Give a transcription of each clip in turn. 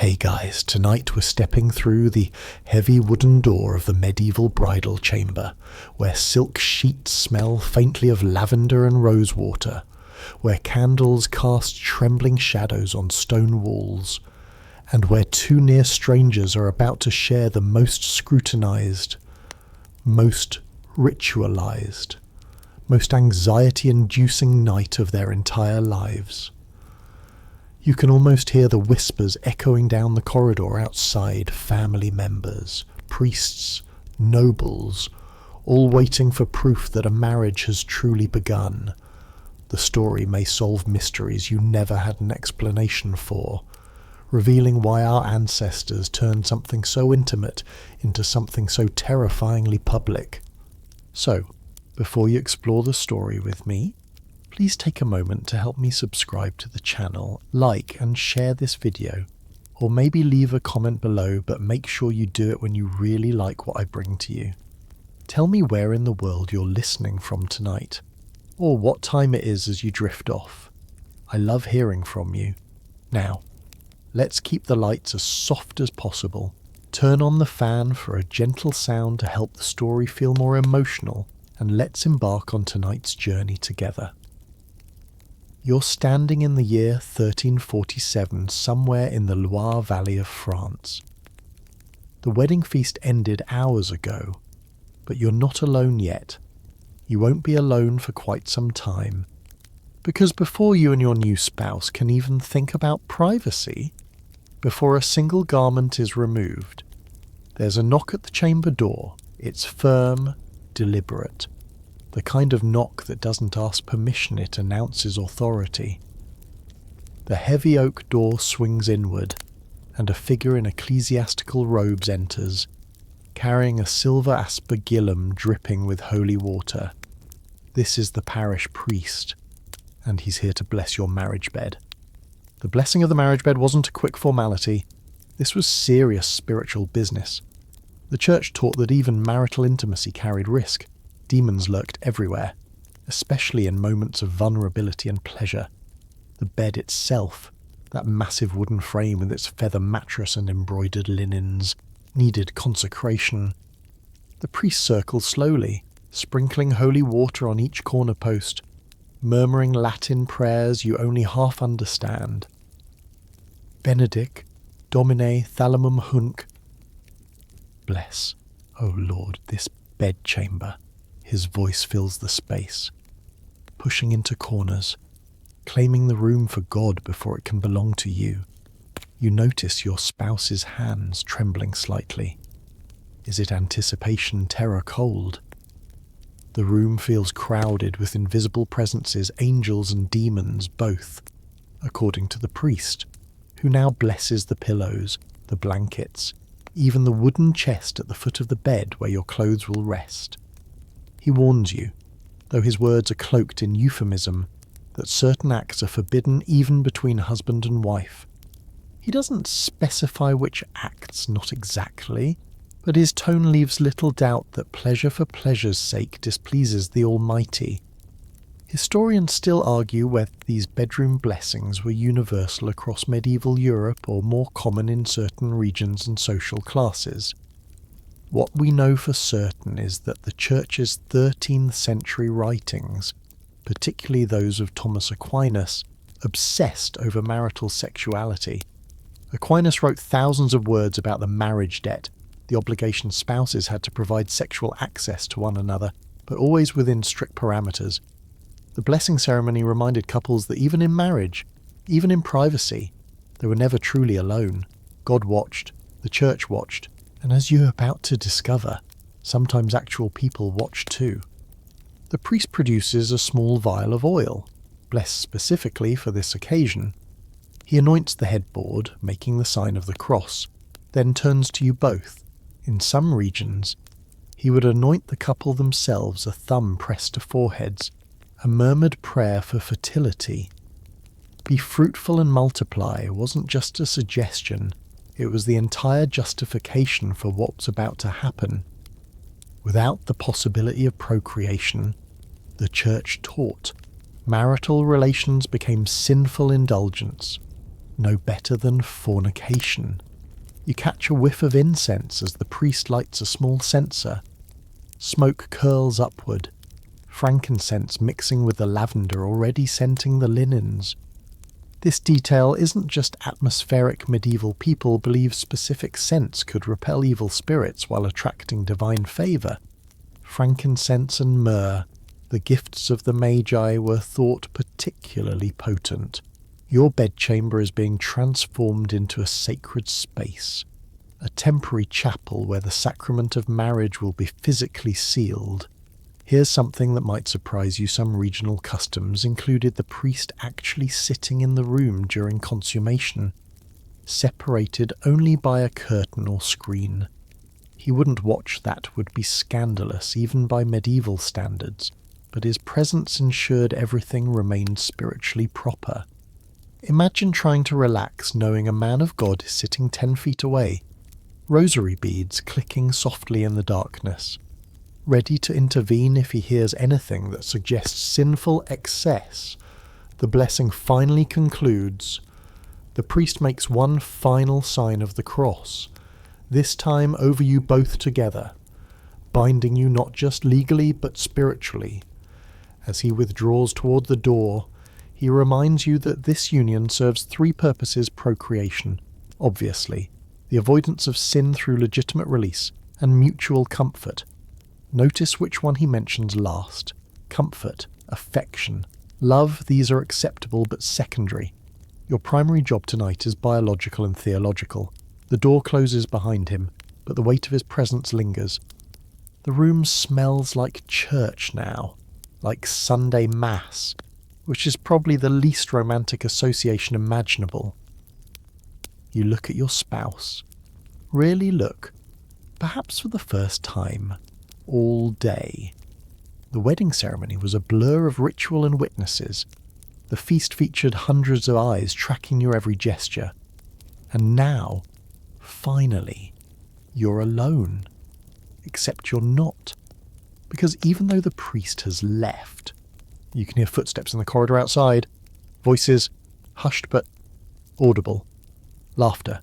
Hey guys, tonight we're stepping through the heavy wooden door of the medieval bridal chamber, where silk sheets smell faintly of lavender and rosewater, where candles cast trembling shadows on stone walls, and where two near strangers are about to share the most scrutinized, most ritualized, most anxiety-inducing night of their entire lives. You can almost hear the whispers echoing down the corridor outside, family members, priests, nobles, all waiting for proof that a marriage has truly begun. The story may solve mysteries you never had an explanation for, revealing why our ancestors turned something so intimate into something so terrifyingly public. So, before you explore the story with me, please take a moment to help me subscribe to the channel, like and share this video, or maybe leave a comment below, but make sure you do it when you really like what I bring to you. Tell me where in the world you're listening from tonight, or what time it is as you drift off. I love hearing from you. Now, let's keep the lights as soft as possible. Turn on the fan for a gentle sound to help the story feel more emotional, and let's embark on tonight's journey together. You're standing in the year 1347 somewhere in the Loire Valley of France. The wedding feast ended hours ago, but you're not alone yet. You won't be alone for quite some time, because before you and your new spouse can even think about privacy, before a single garment is removed, there's a knock at the chamber door. It's firm, deliberate. The kind of knock that doesn't ask permission, it announces authority. The heavy oak door swings inward, and a figure in ecclesiastical robes enters, carrying a silver aspergillum dripping with holy water. This is the parish priest, and he's here to bless your marriage bed. The blessing of the marriage bed wasn't a quick formality. This was serious spiritual business. The church taught that even marital intimacy carried risk. Demons lurked everywhere, especially in moments of vulnerability and pleasure. The bed itself, that massive wooden frame with its feather mattress and embroidered linens, needed consecration. The priest circled slowly, sprinkling holy water on each corner post, murmuring Latin prayers you only half understand. Benedic, Domine thalamum hunc. Bless, O Lord, this bedchamber. His voice fills the space, pushing into corners, claiming the room for God before it can belong to you. You notice your spouse's hands trembling slightly. Is it anticipation, terror, cold? The room feels crowded with invisible presences, angels and demons both, according to the priest, who now blesses the pillows, the blankets, even the wooden chest at the foot of the bed where your clothes will rest. He warns you, though his words are cloaked in euphemism, that certain acts are forbidden even between husband and wife. He doesn't specify which acts, not exactly, but his tone leaves little doubt that pleasure for pleasure's sake displeases the Almighty. Historians still argue whether these bedroom blessings were universal across medieval Europe or more common in certain regions and social classes. What we know for certain is that the Church's 13th century writings, particularly those of Thomas Aquinas, obsessed over marital sexuality. Aquinas wrote thousands of words about the marriage debt, the obligation spouses had to provide sexual access to one another, but always within strict parameters. The blessing ceremony reminded couples that even in marriage, even in privacy, they were never truly alone. God watched, the Church watched, and as you're about to discover, sometimes actual people watch too. The priest produces a small vial of oil, blessed specifically for this occasion. He anoints the headboard, making the sign of the cross, then turns to you both. In some regions, he would anoint the couple themselves, a thumb pressed to foreheads, a murmured prayer for fertility. Be fruitful and multiply wasn't just a suggestion, it was the entire justification for what was about to happen. Without the possibility of procreation, the Church taught, marital relations became sinful indulgence. no better than fornication. You catch a whiff of incense as the priest lights a small censer. Smoke curls upward, frankincense mixing with the lavender already scenting the linens. This detail isn't just atmospheric. Medieval people believed specific scents could repel evil spirits while attracting divine favour. Frankincense and myrrh, the gifts of the Magi, were thought particularly potent. Your bedchamber is being transformed into a sacred space, a temporary chapel where the sacrament of marriage will be physically sealed. Here's something that might surprise you. Some regional customs included the priest actually sitting in the room during consummation, separated only by a curtain or screen. He wouldn't watch. That would be scandalous, even by medieval standards, but his presence ensured everything remained spiritually proper. Imagine trying to relax knowing a man of God is sitting 10 feet away, rosary beads clicking softly in the darkness, ready to intervene if he hears anything that suggests sinful excess. The blessing finally concludes. The priest makes one final sign of the cross, this time over you both together, binding you not just legally but spiritually. As he withdraws toward the door, he reminds you that this union serves 3 purposes: procreation, obviously, the avoidance of sin through legitimate release, and mutual comfort. Notice which one he mentions last. Comfort, affection, love, these are acceptable but secondary. Your primary job tonight is biological and theological. The door closes behind him, but the weight of his presence lingers. The room smells like church now, like Sunday Mass, which is probably the least romantic association imaginable. You look at your spouse. Really look, perhaps for the first time, all day. The wedding ceremony was a blur of ritual and witnesses. The feast featured hundreds of eyes tracking your every gesture. And now, finally, you're alone. Except you're not. Because even though the priest has left, you can hear footsteps in the corridor outside, voices, hushed but audible, laughter,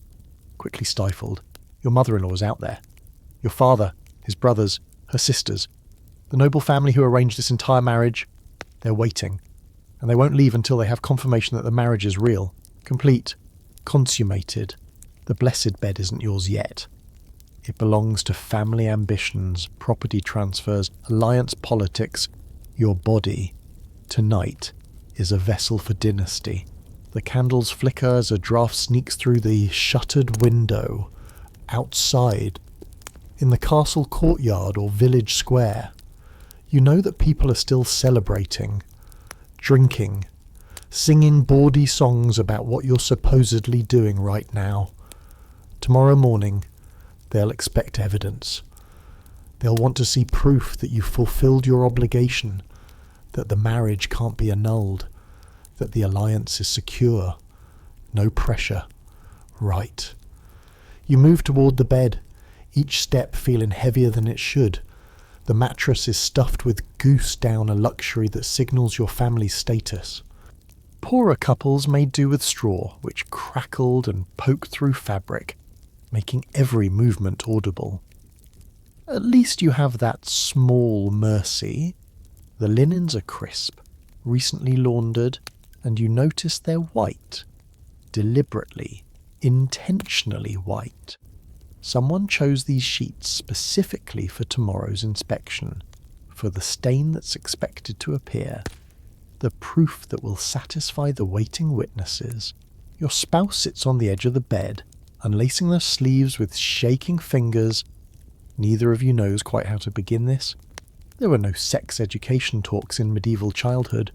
quickly stifled. Your mother-in-law is out there. Your father, his brothers, her sisters, the noble family who arranged this entire marriage, they're waiting. And they won't leave until they have confirmation that the marriage is real, complete, consummated. The blessed bed isn't yours yet. It belongs to family ambitions, property transfers, alliance politics. Your body, tonight, is a vessel for dynasty. The candles flicker as a draft sneaks through the shuttered window. Outside, in the castle courtyard or village square, you know that people are still celebrating, drinking, singing bawdy songs about what you're supposedly doing right now. Tomorrow morning, they'll expect evidence. They'll want to see proof that you've fulfilled your obligation, that the marriage can't be annulled, that the alliance is secure. No pressure. Right. You move toward the bed, each step feeling heavier than it should. The mattress is stuffed with goose down, a luxury that signals your family's status. Poorer couples made do with straw, which crackled and poked through fabric, making every movement audible. At least you have that small mercy. The linens are crisp, recently laundered, and you notice they're white. Deliberately, intentionally white. Someone chose these sheets specifically for tomorrow's inspection, for the stain that's expected to appear, the proof that will satisfy the waiting witnesses. Your spouse sits on the edge of the bed, unlacing their sleeves with shaking fingers. Neither of you knows quite how to begin this. There were no sex education talks in medieval childhood,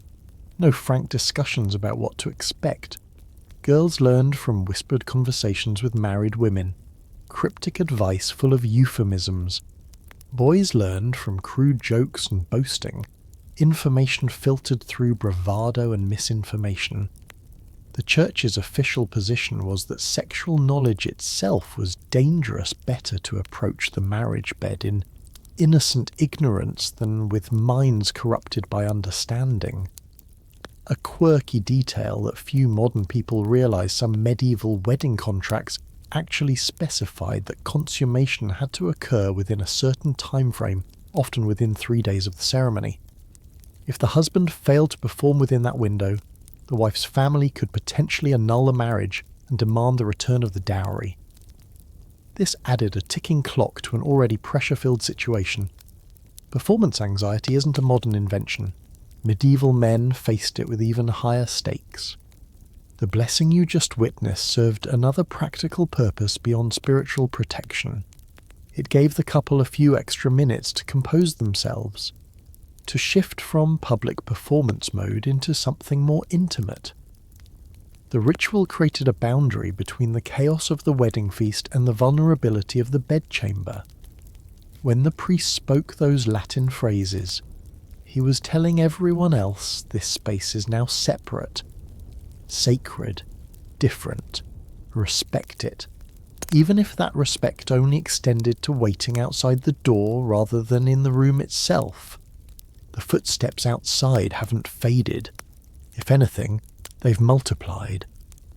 no frank discussions about what to expect. Girls learned from whispered conversations with married women, cryptic advice full of euphemisms. Boys learned from crude jokes and boasting, information filtered through bravado and misinformation. The church's official position was that sexual knowledge itself was dangerous, better to approach the marriage bed in innocent ignorance than with minds corrupted by understanding. a quirky detail that few modern people realise. Some medieval wedding contracts actually specified that consummation had to occur within a certain time frame, often within 3 days of the ceremony. If the husband failed to perform within that window, the wife's family could potentially annul the marriage and demand the return of the dowry. This added a ticking clock to an already pressure-filled situation. Performance anxiety isn't a modern invention. Medieval men faced it with even higher stakes. The blessing you just witnessed served another practical purpose beyond spiritual protection. It gave the couple a few extra minutes to compose themselves, to shift from public performance mode into something more intimate. The ritual created a boundary between the chaos of the wedding feast and the vulnerability of the bedchamber. When the priest spoke those Latin phrases, he was telling everyone else this space is now separate, sacred, different. Respect it, even if that respect only extended to waiting outside the door rather than in the room itself. The footsteps outside haven't faded. If anything, they've multiplied.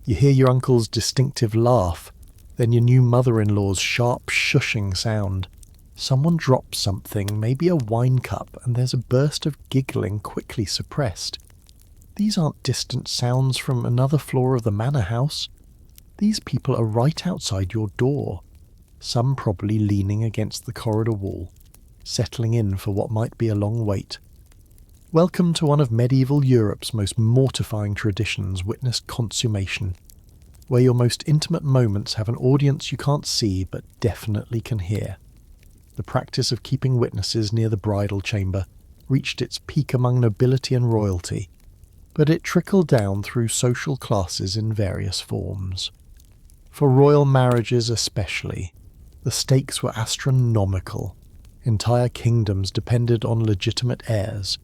You hear your uncle's distinctive laugh, then your new mother-in-law's sharp shushing sound. Someone drops something, maybe a wine cup, and there's a burst of giggling quickly suppressed. These aren't distant sounds from another floor of the manor house. These people are right outside your door, some probably leaning against the corridor wall, settling in for what might be a long wait. Welcome to one of medieval Europe's most mortifying traditions, witness consummation, where your most intimate moments have an audience you can't see but definitely can hear. The practice of keeping witnesses near the bridal chamber reached its peak among nobility and royalty, but it trickled down through social classes in various forms. For royal marriages especially, the stakes were astronomical. Entire kingdoms depended on legitimate heirs.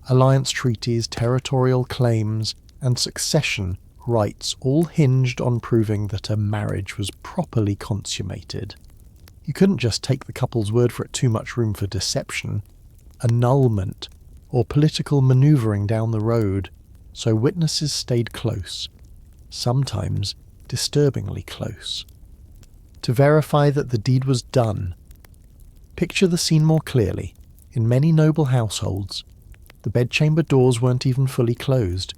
Alliance treaties, territorial claims, and succession rights all hinged on proving that a marriage was properly consummated. You couldn't just take the couple's word for it, too much room for deception, annulment, or political manoeuvring down the road, so witnesses stayed close, sometimes disturbingly close, to verify that the deed was done. Picture the scene more clearly. In many noble households, the bedchamber doors weren't even fully closed.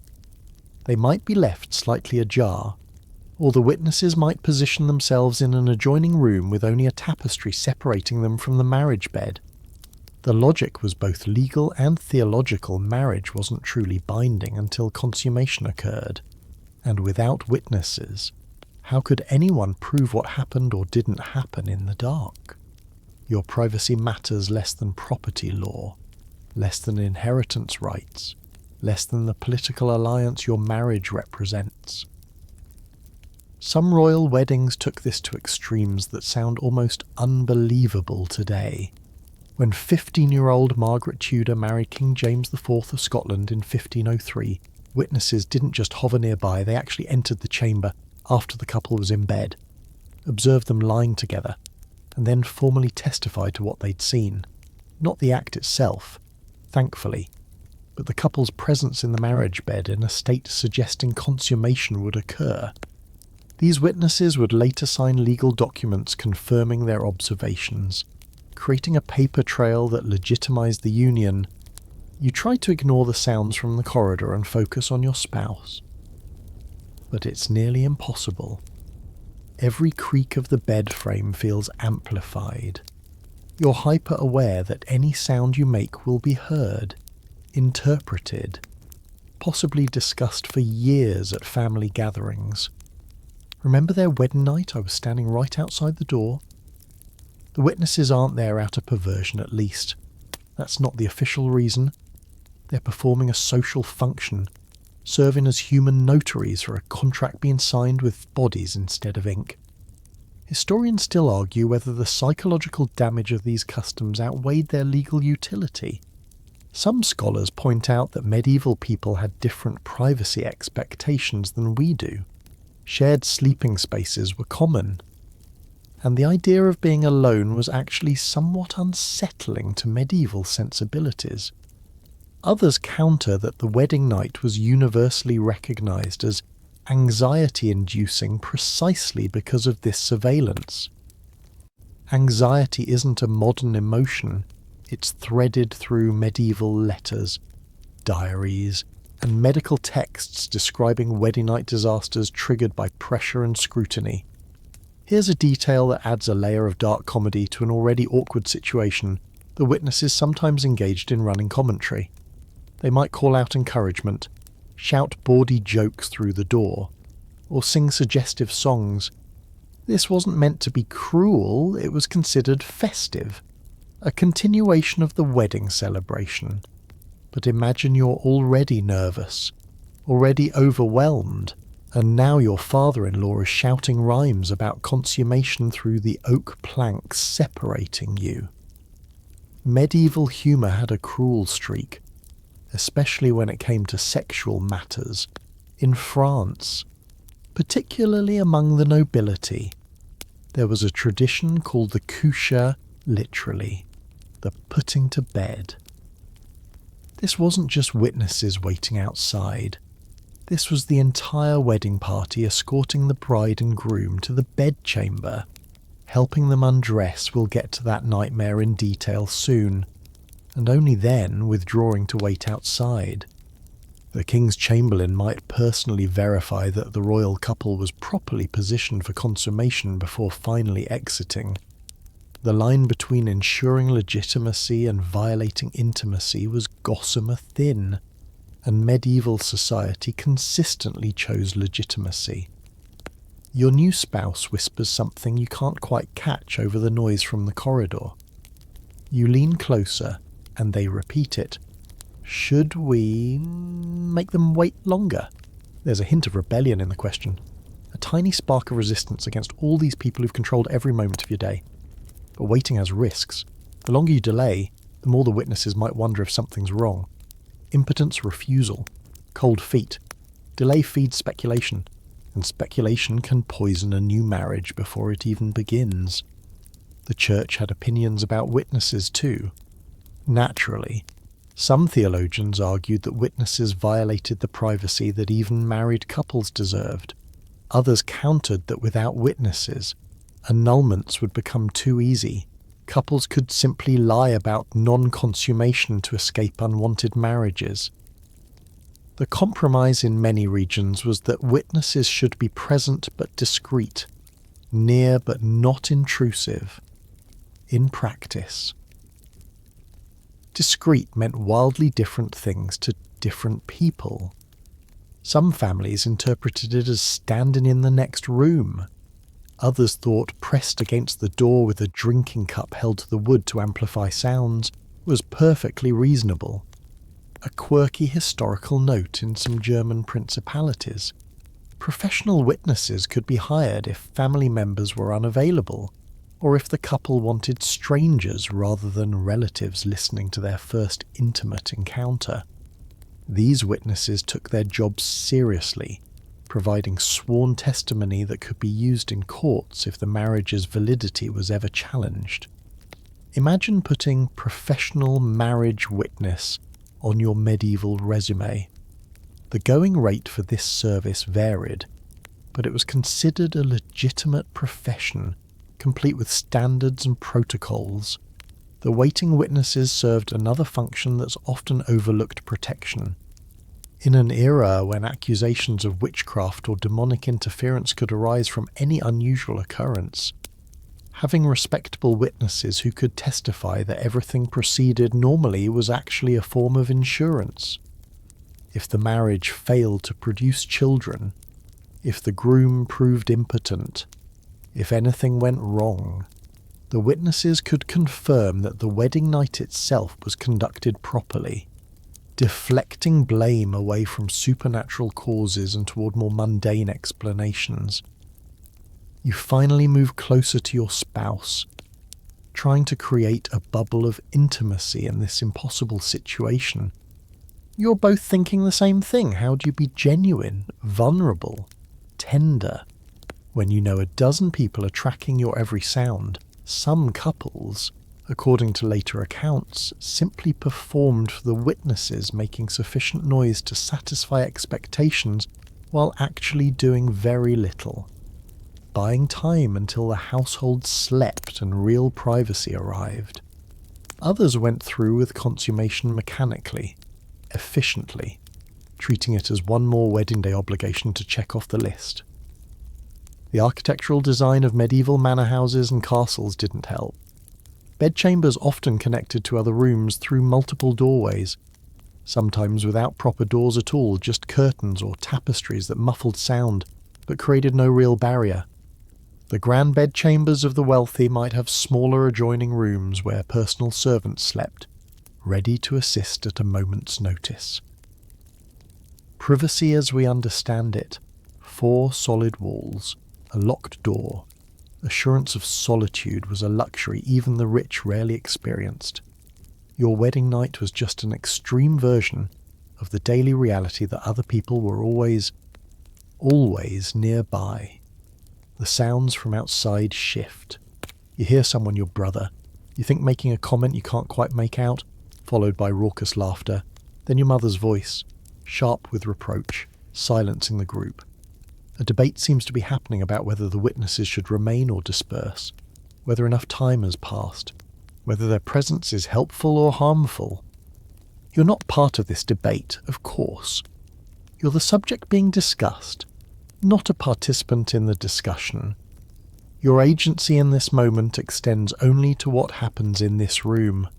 They might be left slightly ajar, or the witnesses might position themselves in an adjoining room with only a tapestry separating them from the marriage bed. The logic was both legal and theological. Marriage wasn't truly binding until consummation occurred, and without witnesses, how could anyone prove what happened or didn't happen in the dark? Your privacy matters less than property law, less than inheritance rights, less than the political alliance your marriage represents. Some royal weddings took this to extremes that sound almost unbelievable today. When 15-year-old Margaret Tudor married King James IV of Scotland in 1503, witnesses didn't just hover nearby, they actually entered the chamber after the couple was in bed, observed them lying together, and then formally testified to what they'd seen. Not the act itself, thankfully, but the couple's presence in the marriage bed in a state suggesting consummation would occur. These witnesses would later sign legal documents confirming their observations, creating a paper trail that legitimized the union. You try to ignore the sounds from the corridor and focus on your spouse, but it's nearly impossible. Every creak of the bed frame feels amplified. You're hyper-aware that any sound you make will be heard, interpreted, possibly discussed for years at family gatherings. Remember their wedding night? I was standing right outside the door. The witnesses aren't there out of perversion, at least. That's not the official reason. They're performing a social function, serving as human notaries for a contract being signed with bodies instead of ink. Historians still argue whether the psychological damage of these customs outweighed their legal utility. Some scholars point out that medieval people had different privacy expectations than we do. Shared sleeping spaces were common, and the idea of being alone was actually somewhat unsettling to medieval sensibilities. Others counter that the wedding night was universally recognised as anxiety-inducing precisely because of this surveillance. Anxiety isn't a modern emotion, it's threaded through medieval letters, diaries, and medical texts describing wedding night disasters triggered by pressure and scrutiny. Here's a detail that adds a layer of dark comedy to an already awkward situation. The witnesses sometimes engaged in running commentary. They might call out encouragement, shout bawdy jokes through the door, or sing suggestive songs. This wasn't meant to be cruel, it was considered festive, a continuation of the wedding celebration. But imagine you're already nervous, already overwhelmed, and now your father-in-law is shouting rhymes about consummation through the oak planks separating you. Medieval humour had a cruel streak, especially when it came to sexual matters, in France, particularly among the nobility. There was a tradition called the coucher, literally, the putting to bed. This wasn't just witnesses waiting outside. This was the entire wedding party escorting the bride and groom to the bedchamber, helping them undress. We'll get to that nightmare in detail soon, and only then withdrawing to wait outside. The king's chamberlain might personally verify that the royal couple was properly positioned for consummation before finally exiting. The line between ensuring legitimacy and violating intimacy was gossamer thin, and medieval society consistently chose legitimacy. Your new spouse whispers something you can't quite catch over the noise from the corridor. You lean closer, and they repeat it. Should we make them wait longer? There's a hint of rebellion in the question. A tiny spark of resistance against all these people who've controlled every moment of your day. But waiting has risks. The longer you delay, the more the witnesses might wonder if something's wrong. Impotence, refusal, cold feet. Delay feeds speculation, and speculation can poison a new marriage before it even begins. The church had opinions about witnesses too. Naturally, some theologians argued that witnesses violated the privacy that even married couples deserved. Others countered that without witnesses, annulments would become too easy. Couples could simply lie about non-consummation to escape unwanted marriages. The compromise in many regions was that witnesses should be present but discreet, near but not intrusive. In practice, discreet meant wildly different things to different people. Some families interpreted it as standing in the next room. Others thought pressed against the door with a drinking cup held to the wood to amplify sounds was perfectly reasonable. A quirky historical note in some German principalities. Professional witnesses could be hired if family members were unavailable, or if the couple wanted strangers rather than relatives listening to their first intimate encounter. These witnesses took their jobs seriously, providing sworn testimony that could be used in courts if the marriage's validity was ever challenged. Imagine putting professional marriage witness on your medieval resume. The going rate for this service varied, but it was considered a legitimate profession, complete with standards and protocols. The waiting witnesses served another function that's often overlooked: protection. In an era when accusations of witchcraft or demonic interference could arise from any unusual occurrence, having respectable witnesses who could testify that everything proceeded normally was actually a form of insurance. If the marriage failed to produce children, if the groom proved impotent, if anything went wrong, the witnesses could confirm that the wedding night itself was conducted properly, deflecting blame away from supernatural causes and toward more mundane explanations. You finally move closer to your spouse, trying to create a bubble of intimacy in this impossible situation. You're both thinking the same thing. How do you be genuine, vulnerable, tender, when you know a dozen people are tracking your every sound? Some couples according to later accounts, simply performed for the witnesses, making sufficient noise to satisfy expectations while actually doing very little, buying time until the household slept and real privacy arrived. Others went through with consummation mechanically, efficiently, treating it as one more wedding day obligation to check off the list. The architectural design of medieval manor houses and castles didn't help. Bedchambers often connected to other rooms through multiple doorways, sometimes without proper doors at all, just curtains or tapestries that muffled sound but created no real barrier. The grand bedchambers of the wealthy might have smaller adjoining rooms where personal servants slept, ready to assist at a moment's notice. Privacy as we understand it, 4 solid walls, a locked door. Assurance of solitude was a luxury even the rich rarely experienced. Your wedding night was just an extreme version of the daily reality that other people were always nearby. The sounds from outside shift. You hear someone, your brother. You think making a comment you can't quite make out, followed by raucous laughter. Then your mother's voice, sharp with reproach, silencing the group. A debate seems to be happening about whether the witnesses should remain or disperse, whether enough time has passed, whether their presence is helpful or harmful. You're not part of this debate, of course. You're the subject being discussed, not a participant in the discussion. Your agency in this moment extends only to what happens in this room,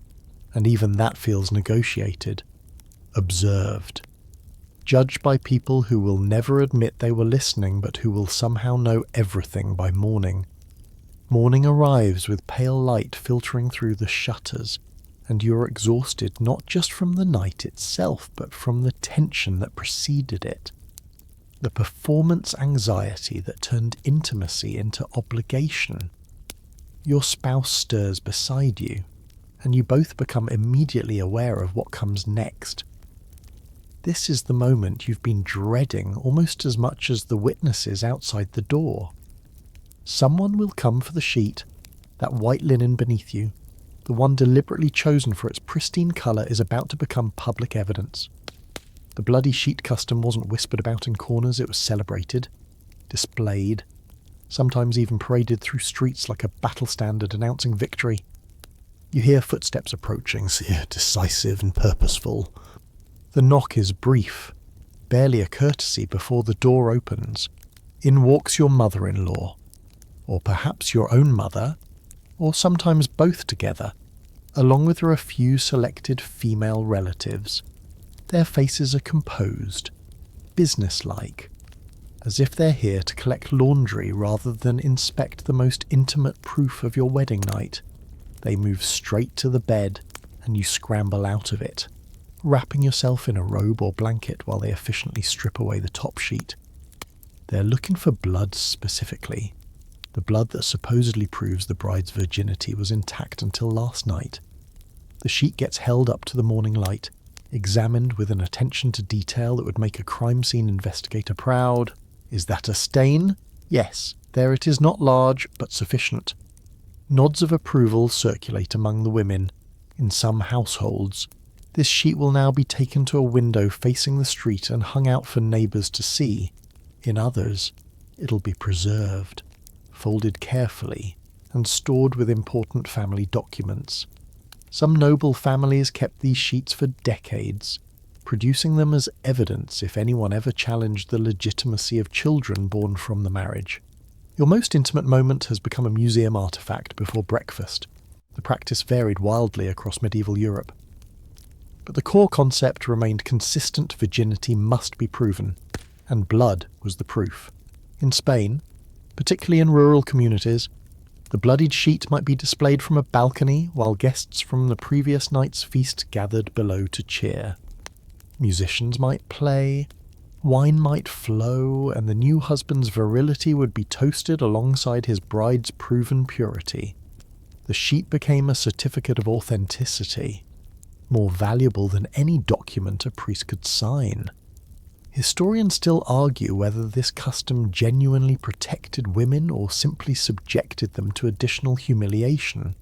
and even that feels negotiated, observed. Judged by people who will never admit they were listening but who will somehow know everything by morning. Morning arrives with pale light filtering through the shutters, and you're exhausted not just from the night itself but from the tension that preceded it. The performance anxiety that turned intimacy into obligation. Your spouse stirs beside you, and you both become immediately aware of what comes next. This is the moment you've been dreading almost as much as the witnesses outside the door. Someone will come for the sheet, that white linen beneath you. The one deliberately chosen for its pristine colour is about to become public evidence. The bloody sheet custom wasn't whispered about in corners, it was celebrated, displayed, sometimes even paraded through streets like a battle standard announcing victory. You hear footsteps approaching, decisive and purposeful. The knock is brief, barely a courtesy before the door opens. In walks your mother-in-law, or perhaps your own mother, or sometimes both together, along with her a few selected female relatives. Their faces are composed, businesslike, as if they're here to collect laundry rather than inspect the most intimate proof of your wedding night. They move straight to the bed, and you scramble out of it, wrapping yourself in a robe or blanket while they efficiently strip away the top sheet. They're looking for blood specifically, the blood that supposedly proves the bride's virginity was intact until last night. The sheet gets held up to the morning light, examined with an attention to detail that would make a crime scene investigator proud. Is that a stain? Yes, there it is, not large, but sufficient. Nods of approval circulate among the women. In some households, this sheet will now be taken to a window facing the street and hung out for neighbours to see. In others, it'll be preserved, folded carefully, and stored with important family documents. Some noble families kept these sheets for decades, producing them as evidence if anyone ever challenged the legitimacy of children born from the marriage. Your most intimate moment has become a museum artefact before breakfast. The practice varied wildly across medieval Europe. But the core concept remained consistent: virginity must be proven, and blood was the proof. In Spain, particularly in rural communities, the bloodied sheet might be displayed from a balcony while guests from the previous night's feast gathered below to cheer. Musicians might play, wine might flow, and the new husband's virility would be toasted alongside his bride's proven purity. The sheet became a certificate of authenticity, more valuable than any document a priest could sign. Historians still argue whether this custom genuinely protected women or simply subjected them to additional humiliation.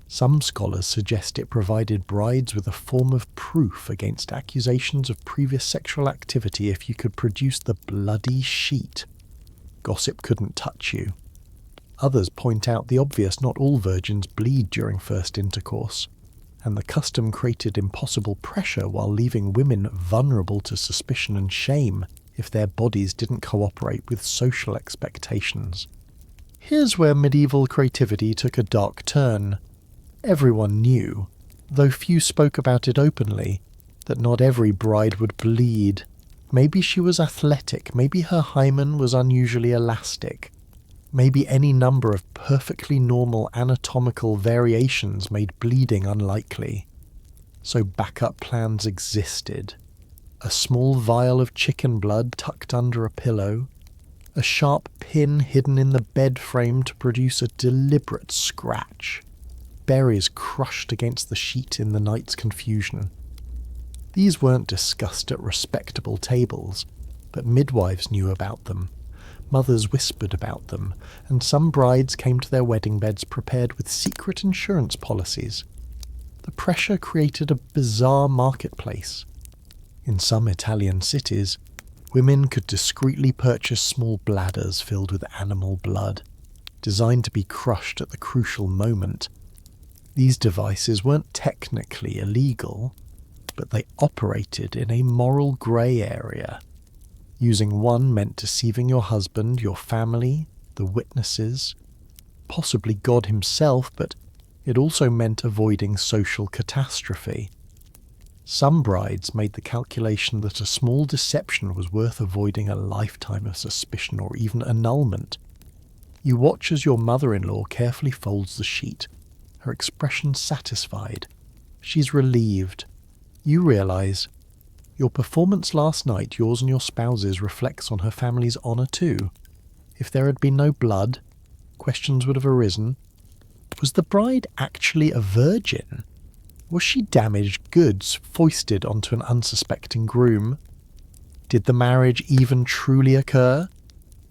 Some scholars suggest it provided brides with a form of proof against accusations of previous sexual activity if you could produce the bloody sheet. Gossip couldn't touch you. Others point out the obvious: not all virgins bleed during first intercourse, and the custom created impossible pressure while leaving women vulnerable to suspicion and shame if their bodies didn't cooperate with social expectations. Here's where medieval creativity took a dark turn. Everyone knew, though few spoke about it openly, that not every bride would bleed. Maybe she was athletic, maybe her hymen was unusually elastic, maybe any number of perfectly normal anatomical variations made bleeding unlikely. So backup plans existed. A small vial of chicken blood tucked under a pillow, a sharp pin hidden in the bed frame to produce a deliberate scratch, berries crushed against the sheet in the night's confusion. These weren't discussed at respectable tables, but midwives knew about them. Mothers whispered about them, and some brides came to their wedding beds prepared with secret insurance policies. The pressure created a bizarre marketplace. In some Italian cities, women could discreetly purchase small bladders filled with animal blood, designed to be crushed at the crucial moment. These devices weren't technically illegal, but they operated in a moral grey area. Using one meant deceiving your husband, your family, the witnesses, possibly God himself, but it also meant avoiding social catastrophe. Some brides made the calculation that a small deception was worth avoiding a lifetime of suspicion or even annulment. You watch as your mother-in-law carefully folds the sheet, her expression satisfied. She's relieved. You realise your performance last night, yours and your spouse's, reflects on her family's honour too. If there had been no blood, questions would have arisen. Was the bride actually a virgin? Was she damaged goods foisted onto an unsuspecting groom? Did the marriage even truly occur?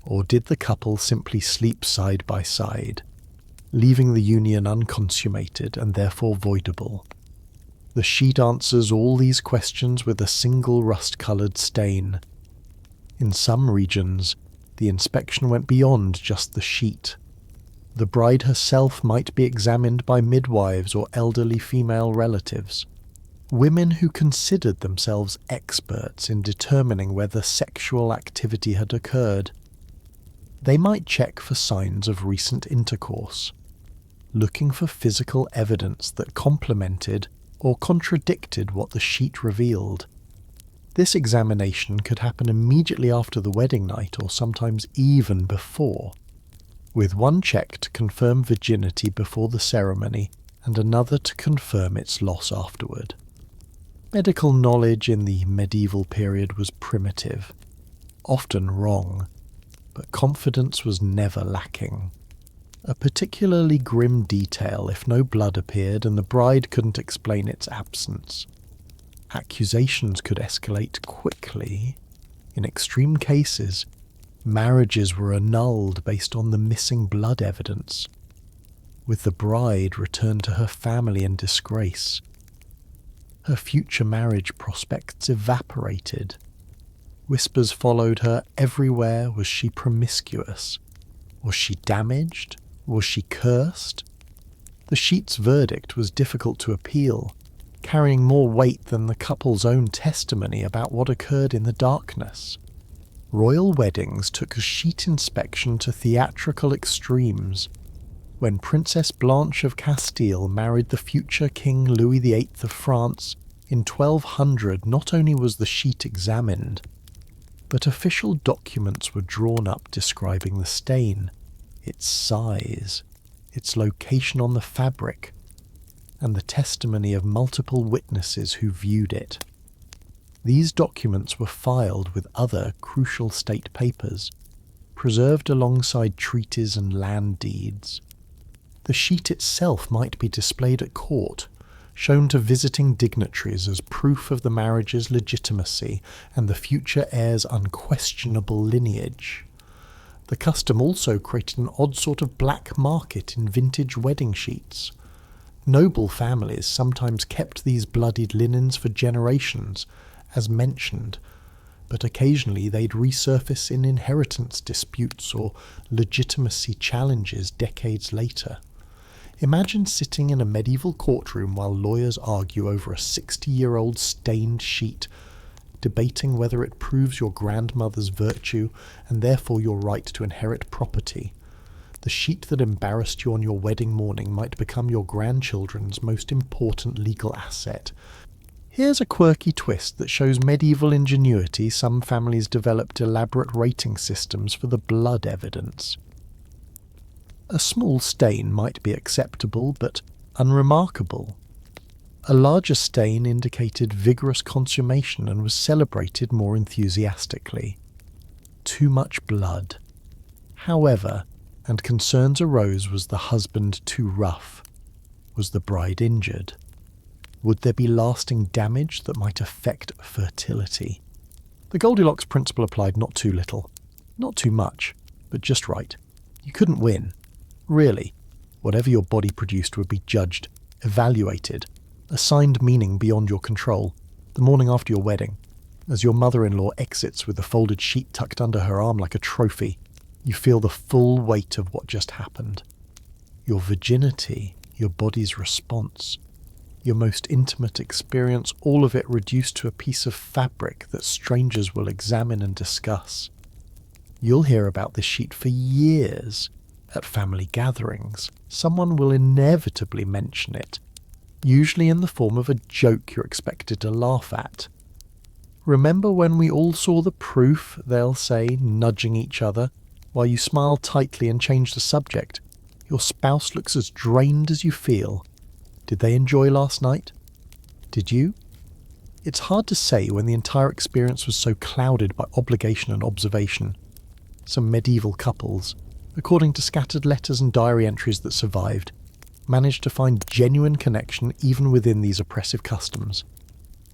Or did the couple simply sleep side by side, leaving the union unconsummated and therefore voidable? The sheet answers all these questions with a single rust-coloured stain. In some regions, the inspection went beyond just the sheet. The bride herself might be examined by midwives or elderly female relatives, women who considered themselves experts in determining whether sexual activity had occurred. They might check for signs of recent intercourse, looking for physical evidence that complemented or contradicted what the sheet revealed. This examination could happen immediately after the wedding night or sometimes even before, with one check to confirm virginity before the ceremony and another to confirm its loss afterward. Medical knowledge in the medieval period was primitive, often wrong, but confidence was never lacking. A particularly grim detail if no blood appeared and the bride couldn't explain its absence. Accusations could escalate quickly. In extreme cases, marriages were annulled based on the missing blood evidence, with the bride returned to her family in disgrace. Her future marriage prospects evaporated. Whispers followed her everywhere. Was she promiscuous? Was she damaged? Was she cursed? The sheet's verdict was difficult to appeal, carrying more weight than the couple's own testimony about what occurred in the darkness. Royal weddings took a sheet inspection to theatrical extremes. When Princess Blanche of Castile married the future King Louis VIII of France in 1200, not only was the sheet examined, but official documents were drawn up describing the stain, its size, its location on the fabric, and the testimony of multiple witnesses who viewed it. These documents were filed with other crucial state papers, preserved alongside treaties and land deeds. The sheet itself might be displayed at court, shown to visiting dignitaries as proof of the marriage's legitimacy and the future heir's unquestionable lineage. The custom also created an odd sort of black market in vintage wedding sheets. Noble families sometimes kept these bloodied linens for generations, as mentioned, but occasionally they'd resurface in inheritance disputes or legitimacy challenges decades later. Imagine sitting in a medieval courtroom while lawyers argue over a 60-year-old stained sheet, debating whether it proves your grandmother's virtue and therefore your right to inherit property. The sheet that embarrassed you on your wedding morning might become your grandchildren's most important legal asset. Here's a quirky twist that shows medieval ingenuity. Some families developed elaborate rating systems for the blood evidence. A small stain might be acceptable, but unremarkable. A larger stain indicated vigorous consummation and was celebrated more enthusiastically. Too much blood. However, and concerns arose, was the husband too rough? Was the bride injured? Would there be lasting damage that might affect fertility? The Goldilocks principle applied: not too little, not too much, but just right. You couldn't win. Really, whatever your body produced would be judged, evaluated, assigned meaning beyond your control, the morning after your wedding, as your mother-in-law exits with the folded sheet tucked under her arm like a trophy. You feel the full weight of what just happened. Your virginity, your body's response, your most intimate experience, all of it reduced to a piece of fabric that strangers will examine and discuss. You'll hear about this sheet for years. At family gatherings, someone will inevitably mention it, usually in the form of a joke you're expected to laugh at. Remember when we all saw the proof, they'll say, nudging each other, while you smile tightly and change the subject. Your spouse looks as drained as you feel. Did they enjoy last night? Did you? It's hard to say when the entire experience was so clouded by obligation and observation. Some medieval couples, according to scattered letters and diary entries that survived, managed to find genuine connection even within these oppressive customs.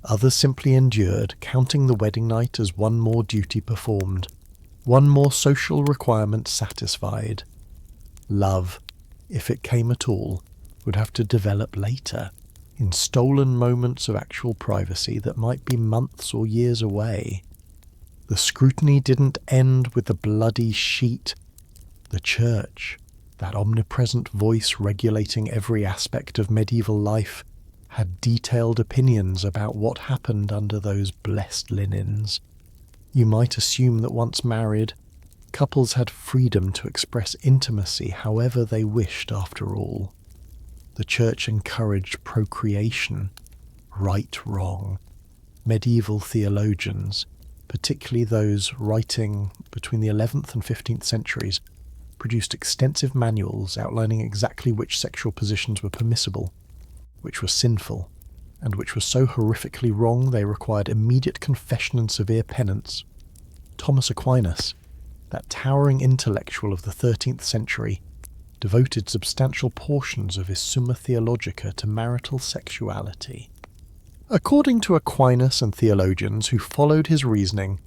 Others simply endured, counting the wedding night as one more duty performed, one more social requirement satisfied. Love, if it came at all, would have to develop later, in stolen moments of actual privacy that might be months or years away. The scrutiny didn't end with the bloody sheet. The church, that omnipresent voice regulating every aspect of medieval life, had detailed opinions about what happened under those blessed linens. You might assume that once married, couples had freedom to express intimacy however they wished after all. The church encouraged procreation. Right, wrong. Medieval theologians, particularly those writing between the 11th and 15th centuries, produced extensive manuals outlining exactly which sexual positions were permissible, which were sinful, and which were so horrifically wrong they required immediate confession and severe penance. Thomas Aquinas, that towering intellectual of the 13th century, devoted substantial portions of his Summa Theologica to marital sexuality. According to Aquinas and theologians who followed his reasoning,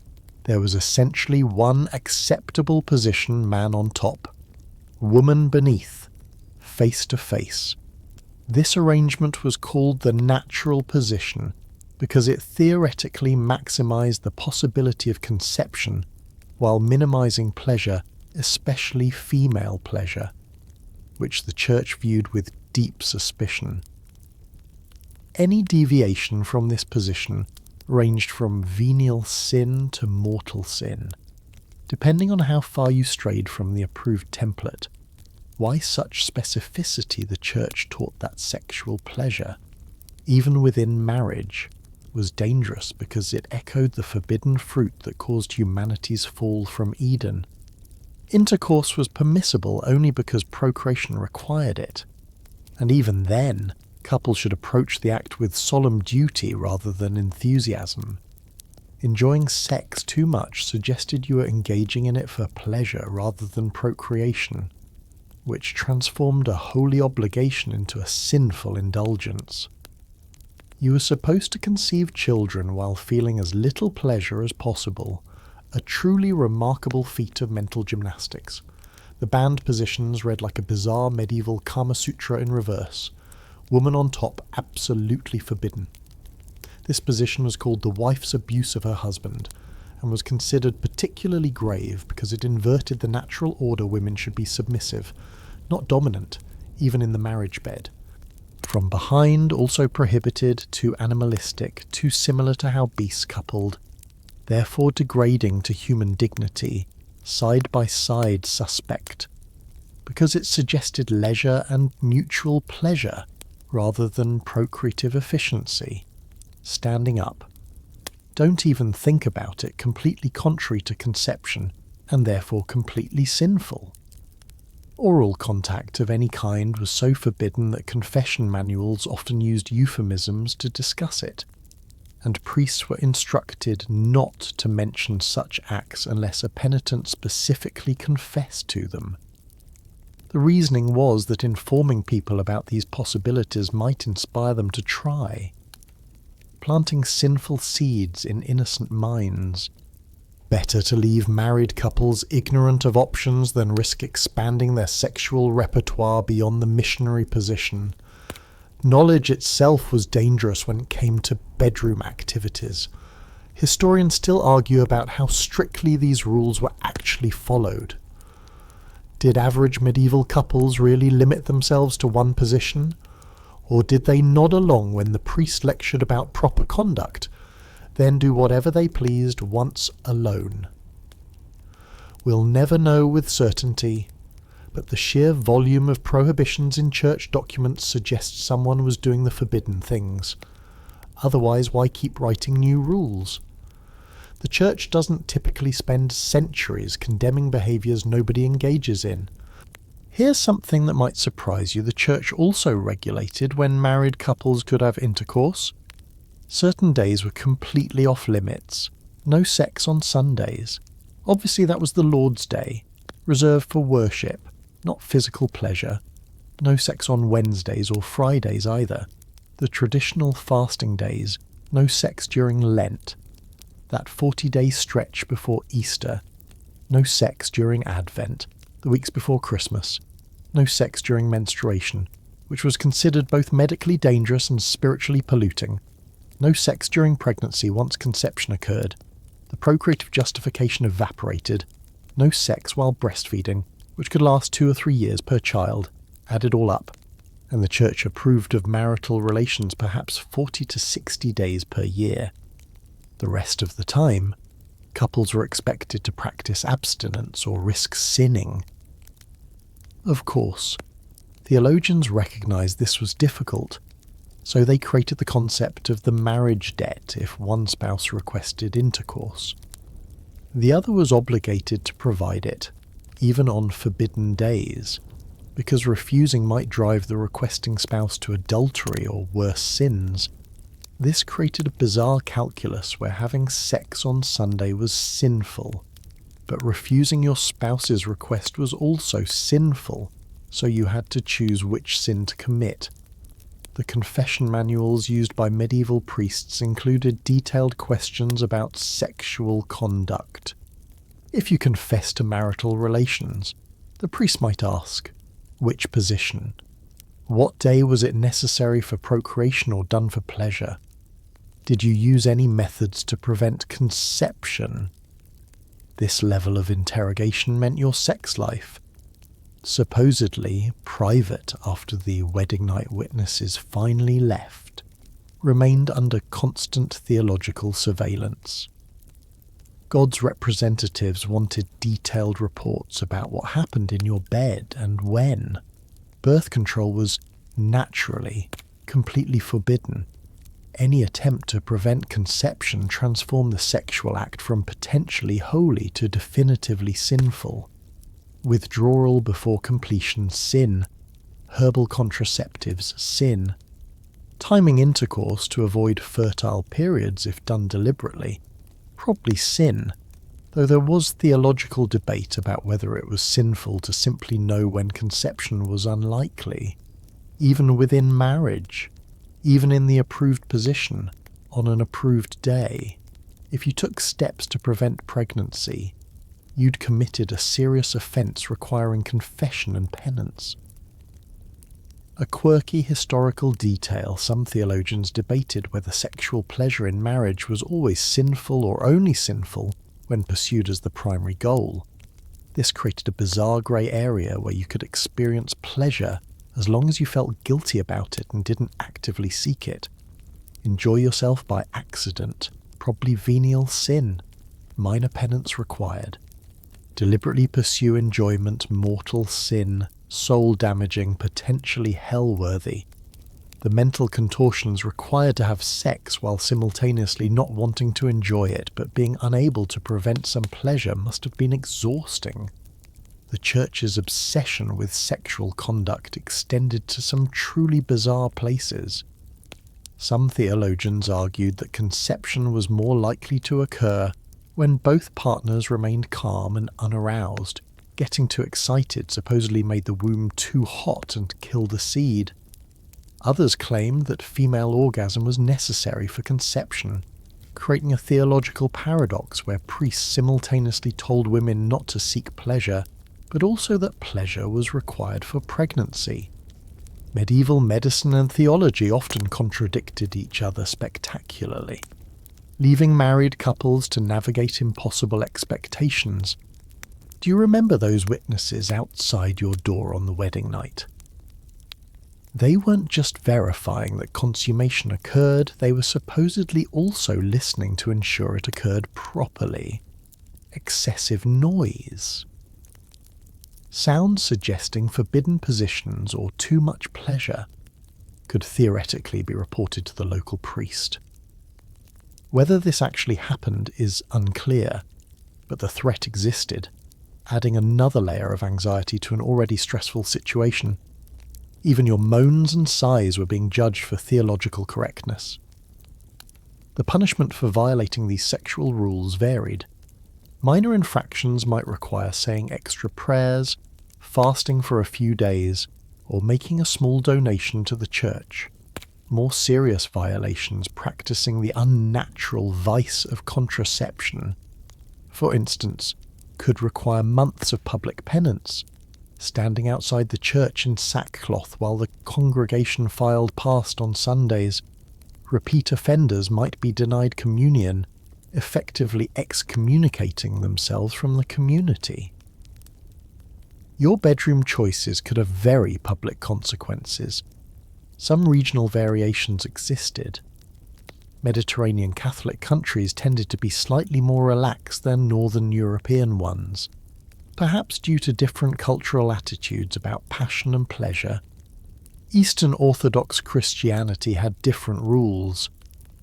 there was essentially one acceptable position: man on top, woman beneath, face to face. This arrangement was called the natural position because it theoretically maximized the possibility of conception while minimizing pleasure, especially female pleasure, which the church viewed with deep suspicion. Any deviation from this position ranged from venial sin to mortal sin, depending on how far you strayed from the approved template. Why such specificity? The church taught that sexual pleasure, even within marriage, was dangerous because it echoed the forbidden fruit that caused humanity's fall from Eden. Intercourse was permissible only because procreation required it, and even then, couples should approach the act with solemn duty rather than enthusiasm. Enjoying sex too much suggested you were engaging in it for pleasure rather than procreation, which transformed a holy obligation into a sinful indulgence. You were supposed to conceive children while feeling as little pleasure as possible, a truly remarkable feat of mental gymnastics. The band positions read like a bizarre medieval Kama Sutra in reverse, woman on top absolutely forbidden. This position was called the wife's abuse of her husband, and was considered particularly grave because it inverted the natural order women should be submissive, not dominant, even in the marriage bed. From behind, also prohibited, too animalistic, too similar to how beasts coupled, therefore degrading to human dignity, side by side suspect, because it suggested leisure and mutual pleasure rather than procreative efficiency. Standing up. Don't even think about it, completely contrary to conception, and therefore completely sinful. Oral contact of any kind was so forbidden that confession manuals often used euphemisms to discuss it, and priests were instructed not to mention such acts unless a penitent specifically confessed to them. The reasoning was that informing people about these possibilities might inspire them to try, planting sinful seeds in innocent minds. Better to leave married couples ignorant of options than risk expanding their sexual repertoire beyond the missionary position. Knowledge itself was dangerous when it came to bedroom activities. Historians still argue about how strictly these rules were actually followed. Did average medieval couples really limit themselves to one position? Or did they nod along when the priest lectured about proper conduct, then do whatever they pleased once alone? We'll never know with certainty, but the sheer volume of prohibitions in church documents suggests someone was doing the forbidden things. Otherwise, why keep writing new rules? The church doesn't typically spend centuries condemning behaviours nobody engages in. Here's something that might surprise you. The church also regulated when married couples could have intercourse. Certain days were completely off limits. No sex on Sundays. Obviously that was the Lord's Day, reserved for worship, not physical pleasure. No sex on Wednesdays or Fridays either. The traditional fasting days. No sex during Lent. That 40-day stretch before Easter. No sex during Advent. The weeks before Christmas. No sex during menstruation, which was considered both medically dangerous and spiritually polluting. No sex during pregnancy once conception occurred. The procreative justification evaporated. No sex while breastfeeding, which could last 2 or 3 years per child. Add it all up, and the church approved of marital relations perhaps 40 to 60 days per year. The rest of the time, couples were expected to practice abstinence or risk sinning. Of course, theologians recognized this was difficult, so they created the concept of the marriage debt if one spouse requested intercourse. The other was obligated to provide it, even on forbidden days, because refusing might drive the requesting spouse to adultery or worse sins. This created a bizarre calculus where having sex on Sunday was sinful, but refusing your spouse's request was also sinful, so you had to choose which sin to commit. The confession manuals used by medieval priests included detailed questions about sexual conduct. If you confess to marital relations, the priest might ask, which position? What day was it necessary for procreation or done for pleasure? Did you use any methods to prevent conception? This level of interrogation meant your sex life, supposedly private after the wedding night witnesses finally left, remained under constant theological surveillance. God's representatives wanted detailed reports about what happened in your bed and when. Birth control was, naturally, completely forbidden. Any attempt to prevent conception transformed the sexual act from potentially holy to definitively sinful. Withdrawal before completion, sin. Herbal contraceptives, sin. Timing intercourse to avoid fertile periods if done deliberately, probably sin, though there was theological debate about whether it was sinful to simply know when conception was unlikely, even within marriage, even in the approved position, on an approved day. If you took steps to prevent pregnancy, you'd committed a serious offence requiring confession and penance. A quirky historical detail, some theologians debated whether sexual pleasure in marriage was always sinful or only sinful when pursued as the primary goal. This created a bizarre grey area where you could experience pleasure as long as you felt guilty about it and didn't actively seek it. Enjoy yourself by accident, probably venial sin, minor penance required. Deliberately pursue enjoyment, mortal sin, soul-damaging, potentially hell-worthy. The mental contortions required to have sex while simultaneously not wanting to enjoy it but being unable to prevent some pleasure must have been exhausting. The Church's obsession with sexual conduct extended to some truly bizarre places. Some theologians argued that conception was more likely to occur when both partners remained calm and unaroused. Getting too excited supposedly made the womb too hot and killed the seed. Others claimed that female orgasm was necessary for conception, creating a theological paradox where priests simultaneously told women not to seek pleasure, but also that pleasure was required for pregnancy. Medieval medicine and theology often contradicted each other spectacularly, leaving married couples to navigate impossible expectations. Do you remember those witnesses outside your door on the wedding night? They weren't just verifying that consummation occurred, they were supposedly also listening to ensure it occurred properly. Excessive noise. Sounds suggesting forbidden positions or too much pleasure could theoretically be reported to the local priest. Whether this actually happened is unclear, but the threat existed, adding another layer of anxiety to an already stressful situation. Even your moans and sighs were being judged for theological correctness. The punishment for violating these sexual rules varied. Minor infractions might require saying extra prayers, fasting for a few days, or making a small donation to the church. More serious violations practicing the unnatural vice of contraception, for instance, could require months of public penance, standing outside the church in sackcloth while the congregation filed past on Sundays. Repeat offenders might be denied communion, effectively excommunicating themselves from the community. Your bedroom choices could have very public consequences. Some regional variations existed. Mediterranean Catholic countries tended to be slightly more relaxed than Northern European ones, perhaps due to different cultural attitudes about passion and pleasure. Eastern Orthodox Christianity had different rules,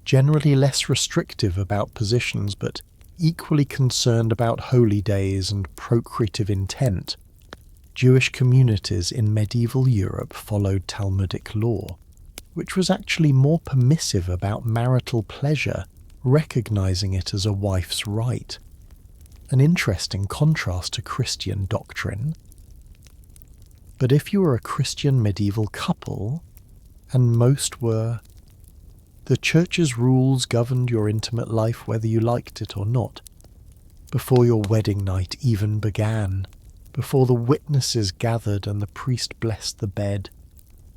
generally less restrictive about positions but equally concerned about holy days and procreative intent. Jewish communities in medieval Europe followed Talmudic law, which was actually more permissive about marital pleasure, recognizing it as a wife's right. An interesting contrast to Christian doctrine. But if you were a Christian medieval couple, and most were, the church's rules governed your intimate life whether you liked it or not. Before your wedding night even began, before the witnesses gathered and the priest blessed the bed,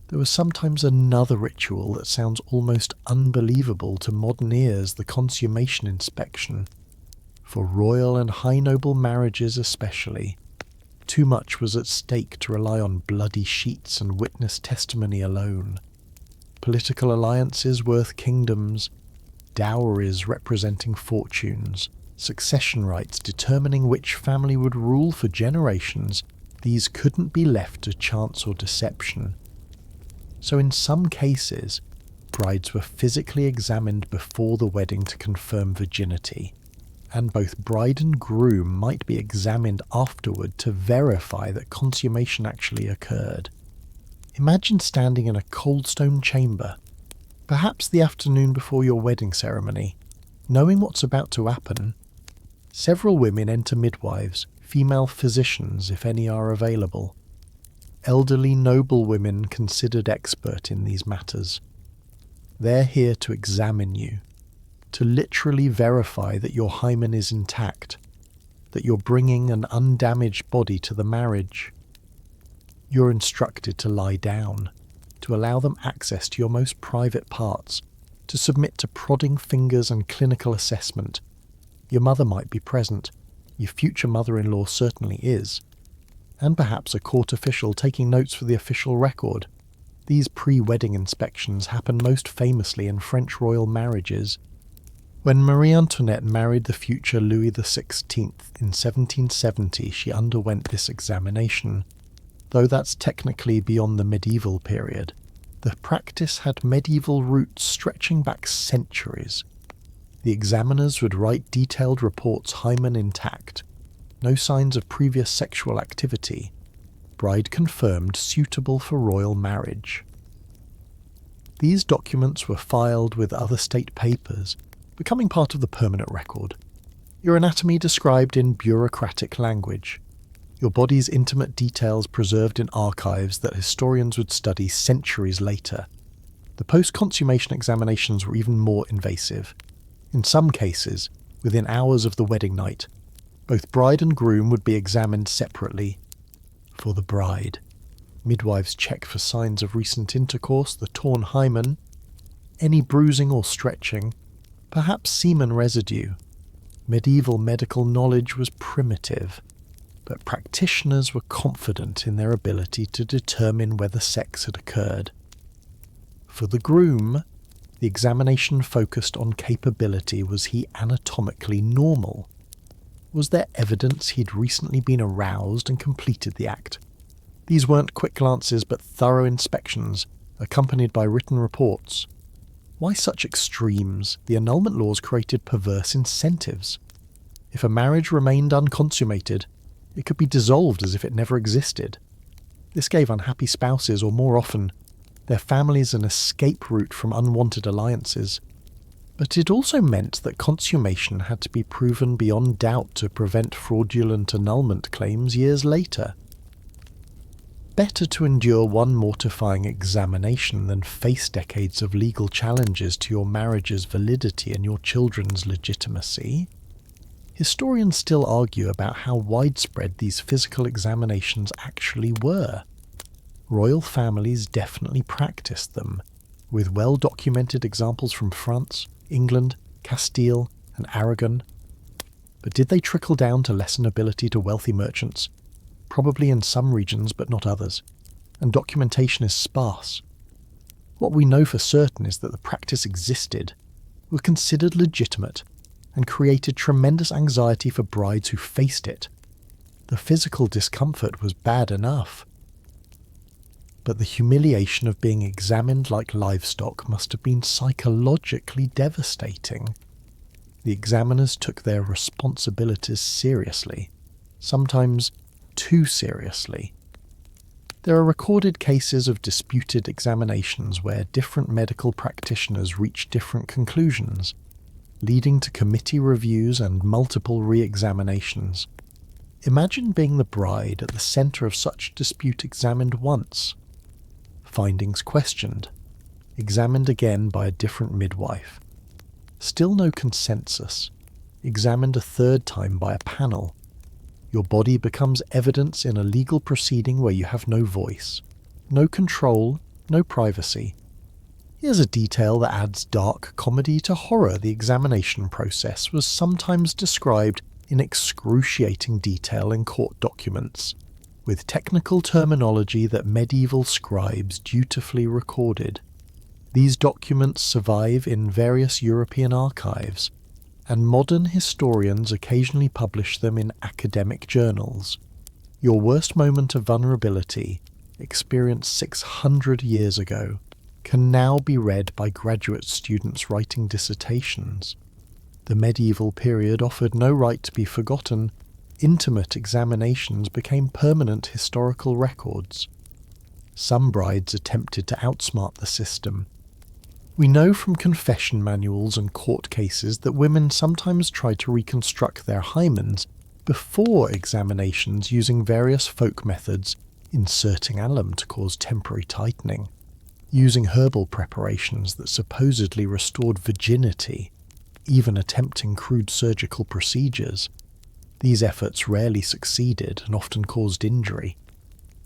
there was sometimes another ritual that sounds almost unbelievable to modern ears, the consummation inspection. For royal and high noble marriages especially, too much was at stake to rely on bloody sheets and witness testimony alone. Political alliances worth kingdoms, dowries representing fortunes, succession rights determining which family would rule for generations, these couldn't be left to chance or deception. So in some cases, brides were physically examined before the wedding to confirm virginity, and both bride and groom might be examined afterward to verify that consummation actually occurred. Imagine standing in a cold stone chamber, perhaps the afternoon before your wedding ceremony, knowing what's about to happen. Several women enter midwives, female physicians if any are available. Elderly noble women considered expert in these matters. They're here to examine you, to literally verify that your hymen is intact, that you're bringing an undamaged body to the marriage. You're instructed to lie down, to allow them access to your most private parts, to submit to prodding fingers and clinical assessment. Your mother might be present, your future mother-in-law certainly is, and perhaps a court official taking notes for the official record. These pre-wedding inspections happen most famously in French royal marriages. When Marie Antoinette married the future Louis XVI in 1770, she underwent this examination. Though that's technically beyond the medieval period, the practice had medieval roots stretching back centuries. The examiners would write detailed reports, hymen intact, no signs of previous sexual activity, bride confirmed suitable for royal marriage. These documents were filed with other state papers, becoming part of the permanent record. Your anatomy described in bureaucratic language, your body's intimate details preserved in archives that historians would study centuries later. The post-consummation examinations were even more invasive. In some cases, within hours of the wedding night, both bride and groom would be examined separately. For the bride, midwives check for signs of recent intercourse, the torn hymen, any bruising or stretching, perhaps semen residue. Medieval medical knowledge was primitive, but practitioners were confident in their ability to determine whether sex had occurred. For the groom, the examination focused on capability. Was he anatomically normal? Was there evidence he'd recently been aroused and completed the act? These weren't quick glances but thorough inspections, accompanied by written reports. Why such extremes? The annulment laws created perverse incentives. If a marriage remained unconsummated, it could be dissolved as if it never existed. This gave unhappy spouses, or more often, their families, an escape route from unwanted alliances. But it also meant that consummation had to be proven beyond doubt to prevent fraudulent annulment claims years later. Better to endure one mortifying examination than face decades of legal challenges to your marriage's validity and your children's legitimacy. Historians still argue about how widespread these physical examinations actually were. Royal families definitely practiced them, with well-documented examples from France, England, Castile, and Aragon. But did they trickle down to lesser nobility to wealthy merchants? Probably in some regions, but not others, and documentation is sparse. What we know for certain is that the practice existed, was considered legitimate, and created tremendous anxiety for brides who faced it. The physical discomfort was bad enough, but the humiliation of being examined like livestock must have been psychologically devastating. The examiners took their responsibilities seriously, sometimes too seriously. There are recorded cases of disputed examinations where different medical practitioners reached different conclusions, leading to committee reviews and multiple re-examinations. Imagine being the bride at the centre of such dispute, examined once, findings questioned, examined again by a different midwife. Still no consensus, examined a third time by a panel. Your body becomes evidence in a legal proceeding where you have no voice, no control, no privacy. Here's a detail that adds dark comedy to horror. The examination process was sometimes described in excruciating detail in court documents, with technical terminology that medieval scribes dutifully recorded. These documents survive in various European archives, and modern historians occasionally publish them in academic journals. Your worst moment of vulnerability, experienced 600 years ago, can now be read by graduate students writing dissertations. The medieval period offered no right to be forgotten. Intimate examinations became permanent historical records. Some brides attempted to outsmart the system. We know from confession manuals and court cases that women sometimes tried to reconstruct their hymens before examinations using various folk methods, inserting alum to cause temporary tightening, using herbal preparations that supposedly restored virginity, even attempting crude surgical procedures. These efforts rarely succeeded and often caused injury.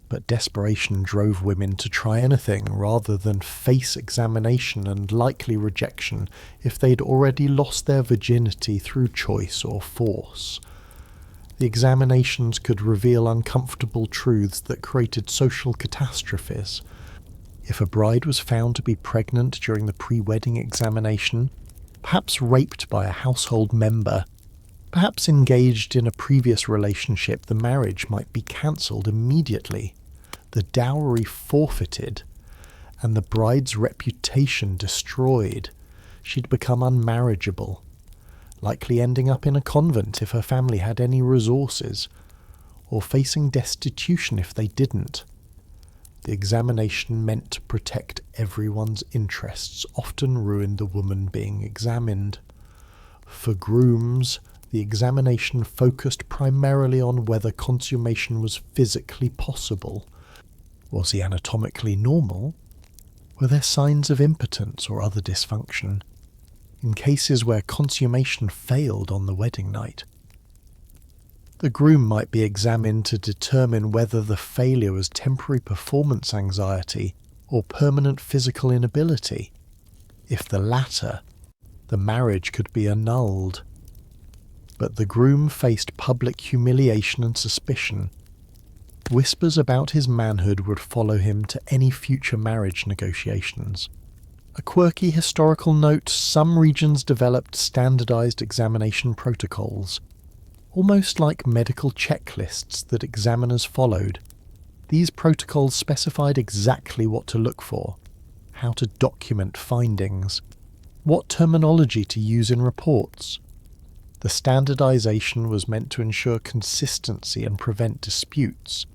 but desperation drove women to try anything rather than face examination and likely rejection if they'd already lost their virginity through choice or force. The examinations could reveal uncomfortable truths that created social catastrophes. If a bride was found to be pregnant during the pre-wedding examination, perhaps raped by a household member, perhaps engaged in a previous relationship, the marriage might be cancelled immediately, the dowry forfeited, and the bride's reputation destroyed. She'd become unmarriageable, likely ending up in a convent if her family had any resources, or facing destitution if they didn't. The examination meant to protect everyone's interests often ruined the woman being examined. For grooms, the examination focused primarily on whether consummation was physically possible. Was he anatomically normal? Were there signs of impotence or other dysfunction? In cases where consummation failed on the wedding night, the groom might be examined to determine whether the failure was temporary performance anxiety or permanent physical inability. If the latter, the marriage could be annulled. But the groom faced public humiliation and suspicion. Whispers about his manhood would follow him to any future marriage negotiations. A quirky historical note: some regions developed standardized examination protocols, almost like medical checklists that examiners followed. These protocols specified exactly what to look for, how to document findings, what terminology to use in reports. The standardization was meant to ensure consistency and prevent disputes,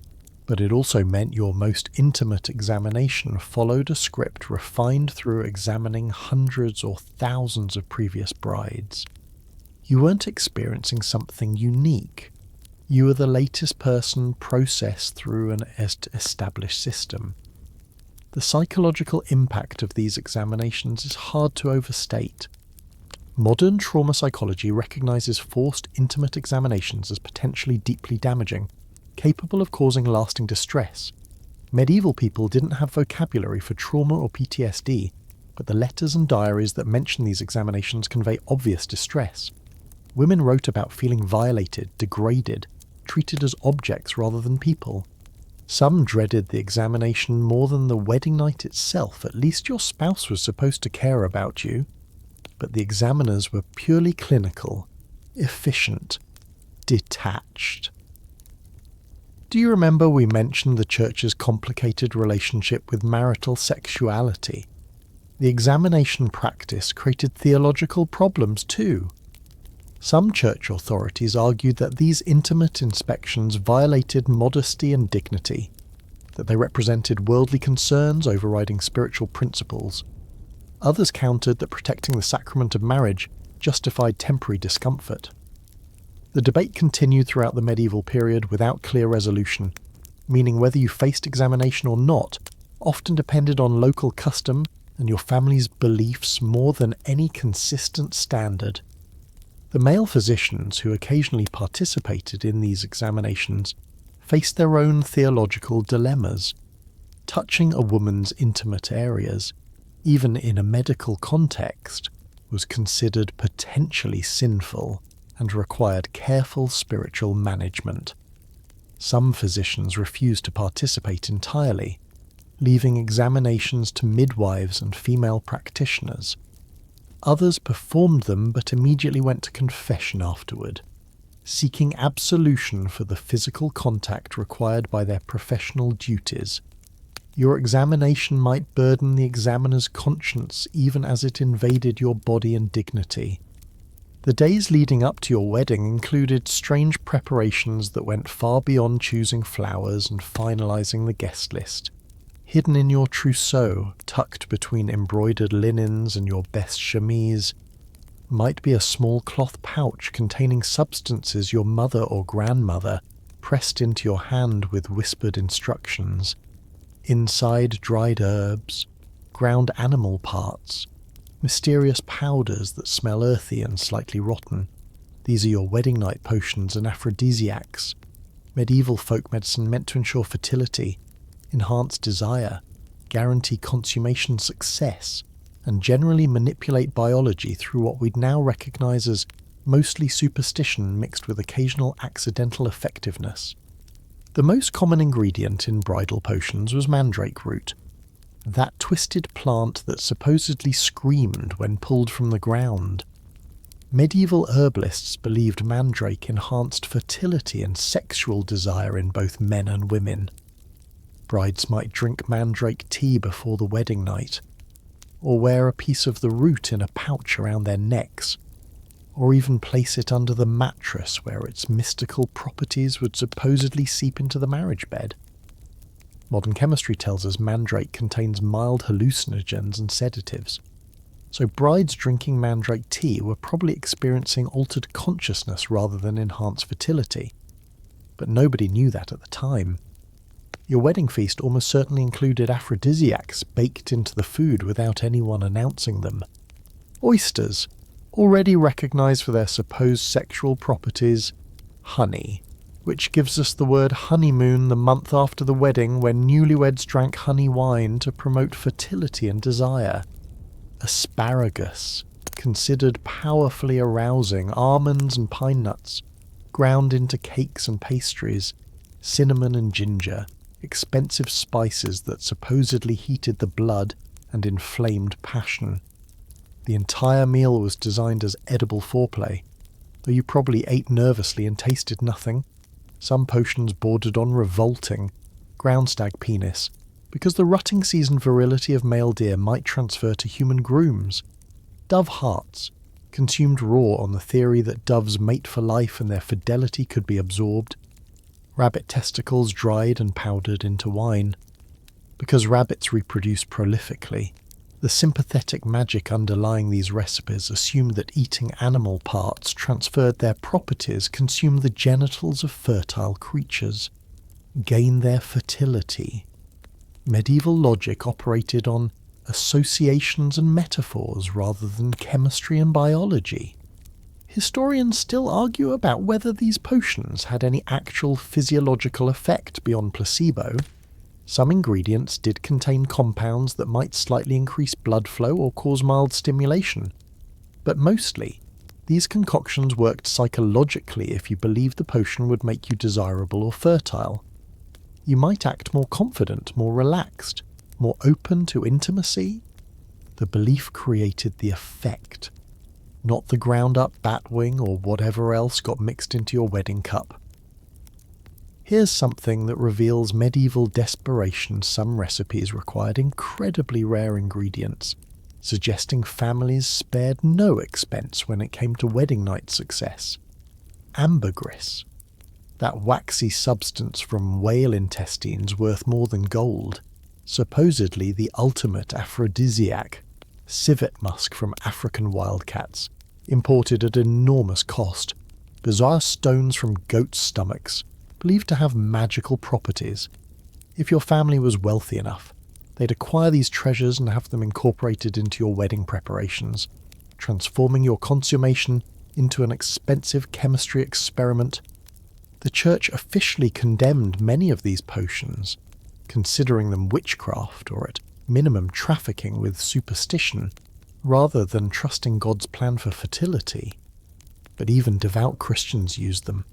but it also meant your most intimate examination followed a script refined through examining hundreds or thousands of previous brides. You weren't experiencing something unique. You were the latest person processed through an established system. The psychological impact of these examinations is hard to overstate. Modern trauma psychology recognizes forced intimate examinations as potentially deeply damaging, capable of causing lasting distress. Medieval people didn't have vocabulary for trauma or PTSD, but the letters and diaries that mention these examinations convey obvious distress. Women wrote about feeling violated, degraded, treated as objects rather than people. Some dreaded the examination more than the wedding night itself. At least your spouse was supposed to care about you. But the examiners were purely clinical, efficient, detached. Do you remember we mentioned the church's complicated relationship with marital sexuality? The examination practice created theological problems too. Some church authorities argued that these intimate inspections violated modesty and dignity, that they represented worldly concerns overriding spiritual principles. Others countered that protecting the sacrament of marriage justified temporary discomfort. The debate continued throughout the medieval period without clear resolution, meaning whether you faced examination or not often depended on local custom and your family's beliefs more than any consistent standard. The male physicians who occasionally participated in these examinations faced their own theological dilemmas. Touching a woman's intimate areas, even in a medical context, was considered potentially sinful and required careful spiritual management. Some physicians refused to participate entirely, leaving examinations to midwives and female practitioners. Others performed them but immediately went to confession afterward, seeking absolution for the physical contact required by their professional duties. Your examination might burden the examiner's conscience even as it invaded your body and dignity. The days leading up to your wedding included strange preparations that went far beyond choosing flowers and finalizing the guest list. Hidden in your trousseau, tucked between embroidered linens and your best chemise, might be a small cloth pouch containing substances your mother or grandmother pressed into your hand with whispered instructions. Inside, dried herbs, ground animal parts, mysterious powders that smell earthy and slightly rotten. These are your wedding night potions and aphrodisiacs. Medieval folk medicine meant to ensure fertility, enhance desire, guarantee consummation success, and generally manipulate biology through what we'd now recognise as mostly superstition mixed with occasional accidental effectiveness. The most common ingredient in bridal potions was mandrake root, that twisted plant that supposedly screamed when pulled from the ground. Medieval herbalists believed mandrake enhanced fertility and sexual desire in both men and women. Brides might drink mandrake tea before the wedding night, or wear a piece of the root in a pouch around their necks, or even place it under the mattress where its mystical properties would supposedly seep into the marriage bed. Modern chemistry tells us mandrake contains mild hallucinogens and sedatives, so brides drinking mandrake tea were probably experiencing altered consciousness rather than enhanced fertility. But nobody knew that at the time. Your wedding feast almost certainly included aphrodisiacs baked into the food without anyone announcing them. Oysters, already recognised for their supposed sexual properties, honey, which gives us the word honeymoon the month after the wedding when newlyweds drank honey wine to promote fertility and desire. Asparagus, considered powerfully arousing, almonds and pine nuts, ground into cakes and pastries, cinnamon and ginger, expensive spices that supposedly heated the blood and inflamed passion. The entire meal was designed as edible foreplay, though you probably ate nervously and tasted nothing. Some potions bordered on revolting, ground stag penis, because the rutting season virility of male deer might transfer to human grooms. Dove hearts, consumed raw on the theory that doves mate for life and their fidelity could be absorbed. Rabbit testicles dried and powdered into wine. Because rabbits reproduce prolifically, the sympathetic magic underlying these recipes assumed that eating animal parts transferred their properties, consume the genitals of fertile creatures, gain their fertility. Medieval logic operated on associations and metaphors rather than chemistry and biology. Historians still argue about whether these potions had any actual physiological effect beyond placebo. Some ingredients did contain compounds that might slightly increase blood flow or cause mild stimulation, but mostly, these concoctions worked psychologically if you believed the potion would make you desirable or fertile. You might act more confident, more relaxed, more open to intimacy. The belief created the effect, not the ground-up batwing or whatever else got mixed into your wedding cup. Here's something that reveals medieval desperation. Some recipes required incredibly rare ingredients, suggesting families spared no expense when it came to wedding night success. Ambergris, that waxy substance from whale intestines worth more than gold, supposedly the ultimate aphrodisiac. Civet musk from African wildcats, imported at enormous cost. Bizarre stones from goats' stomachs, believed to have magical properties. If your family was wealthy enough, they'd acquire these treasures and have them incorporated into your wedding preparations, transforming your consummation into an expensive chemistry experiment. The church officially condemned many of these potions, considering them witchcraft or at minimum trafficking with superstition, rather than trusting God's plan for fertility. But even devout Christians used them,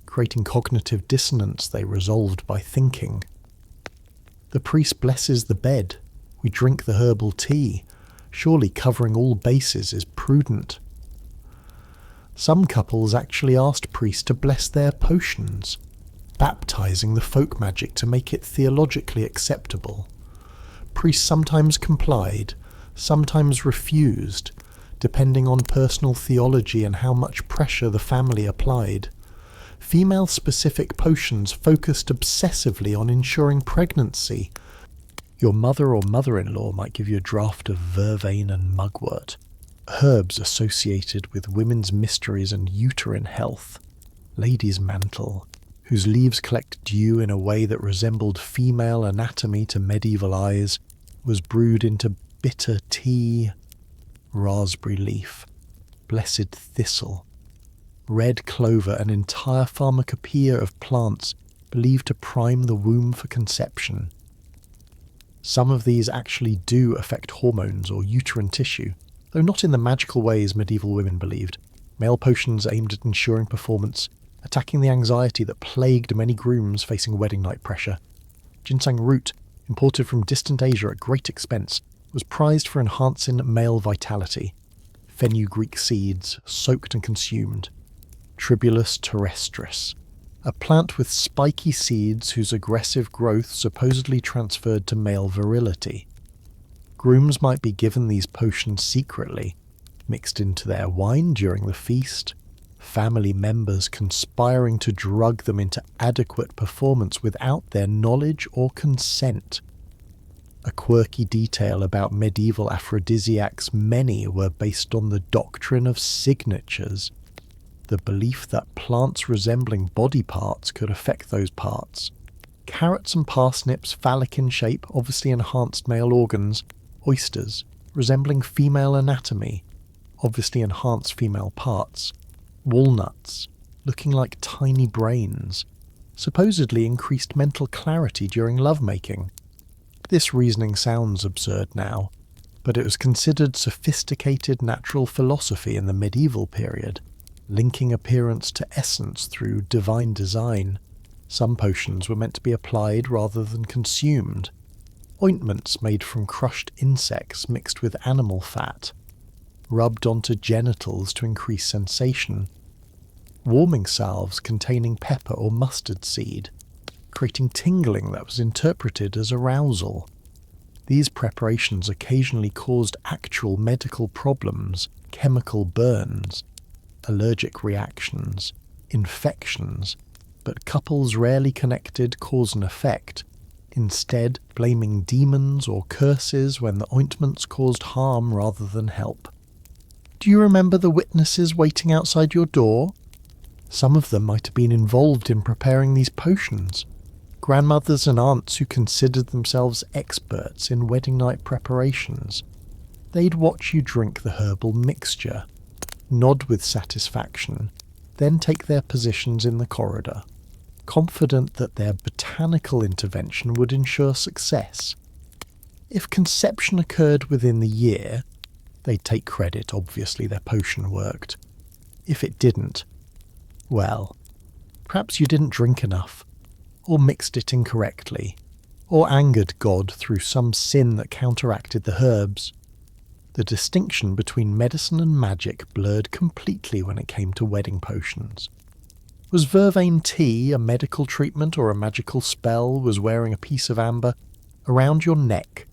creating cognitive dissonance they resolved by thinking. The priest blesses the bed, we drink the herbal tea, surely covering all bases is prudent. Some couples actually asked priests to bless their potions, baptizing the folk magic to make it theologically acceptable. Priests sometimes complied, sometimes refused, depending on personal theology and how much pressure the family applied. Female-specific potions focused obsessively on ensuring pregnancy. Your mother or mother-in-law might give you a draught of vervain and mugwort, herbs associated with women's mysteries and uterine health. Lady's mantle, whose leaves collect dew in a way that resembled female anatomy to medieval eyes, was brewed into bitter tea. Raspberry leaf, blessed thistle, red clover, an entire pharmacopoeia of plants believed to prime the womb for conception. Some of these actually do affect hormones or uterine tissue, though not in the magical ways medieval women believed. Male potions aimed at ensuring performance, attacking the anxiety that plagued many grooms facing wedding night pressure. Ginseng root, imported from distant Asia at great expense, was prized for enhancing male vitality. Fenugreek seeds, soaked and consumed. Tribulus terrestris, a plant with spiky seeds whose aggressive growth supposedly transferred to male virility. Grooms might be given these potions secretly, mixed into their wine during the feast, family members conspiring to drug them into adequate performance without their knowledge or consent. A quirky detail about medieval aphrodisiacs, many were based on the doctrine of signatures, the belief that plants resembling body parts could affect those parts. Carrots and parsnips, phallic in shape, obviously enhanced male organs. Oysters, resembling female anatomy, obviously enhanced female parts. Walnuts, looking like tiny brains, supposedly increased mental clarity during lovemaking. This reasoning sounds absurd now, but it was considered sophisticated natural philosophy in the medieval period, linking appearance to essence through divine design. Some potions were meant to be applied rather than consumed. Ointments made from crushed insects mixed with animal fat, rubbed onto genitals to increase sensation. Warming salves containing pepper or mustard seed, creating tingling that was interpreted as arousal. These preparations occasionally caused actual medical problems, chemical burns, allergic reactions, infections, but couples rarely connected cause and effect, instead blaming demons or curses when the ointments caused harm rather than help. Do you remember the witnesses waiting outside your door? Some of them might have been involved in preparing these potions. Grandmothers and aunts who considered themselves experts in wedding night preparations. They'd watch you drink the herbal mixture, nod with satisfaction, then take their positions in the corridor, confident that their botanical intervention would ensure success. If conception occurred within the year, they'd take credit, obviously their potion worked. If it didn't, well, perhaps you didn't drink enough, or mixed it incorrectly, or angered God through some sin that counteracted the herbs. The distinction between medicine and magic blurred completely when it came to wedding potions. Was vervain tea a medical treatment or a magical spell? Was wearing a piece of amber around your neck?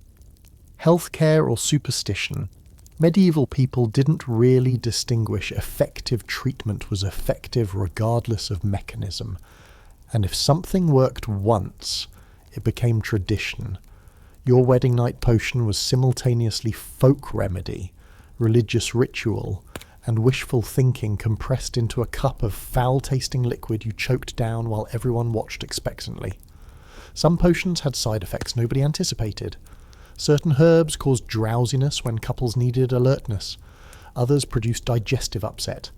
Healthcare or superstition? Medieval people didn't really distinguish effective treatment was effective regardless of mechanism, and if something worked once, it became tradition. Your wedding night potion was simultaneously folk remedy, religious ritual, and wishful thinking compressed into a cup of foul-tasting liquid you choked down while everyone watched expectantly. Some potions had side effects nobody anticipated. Certain herbs caused drowsiness when couples needed alertness. Others produced digestive upset.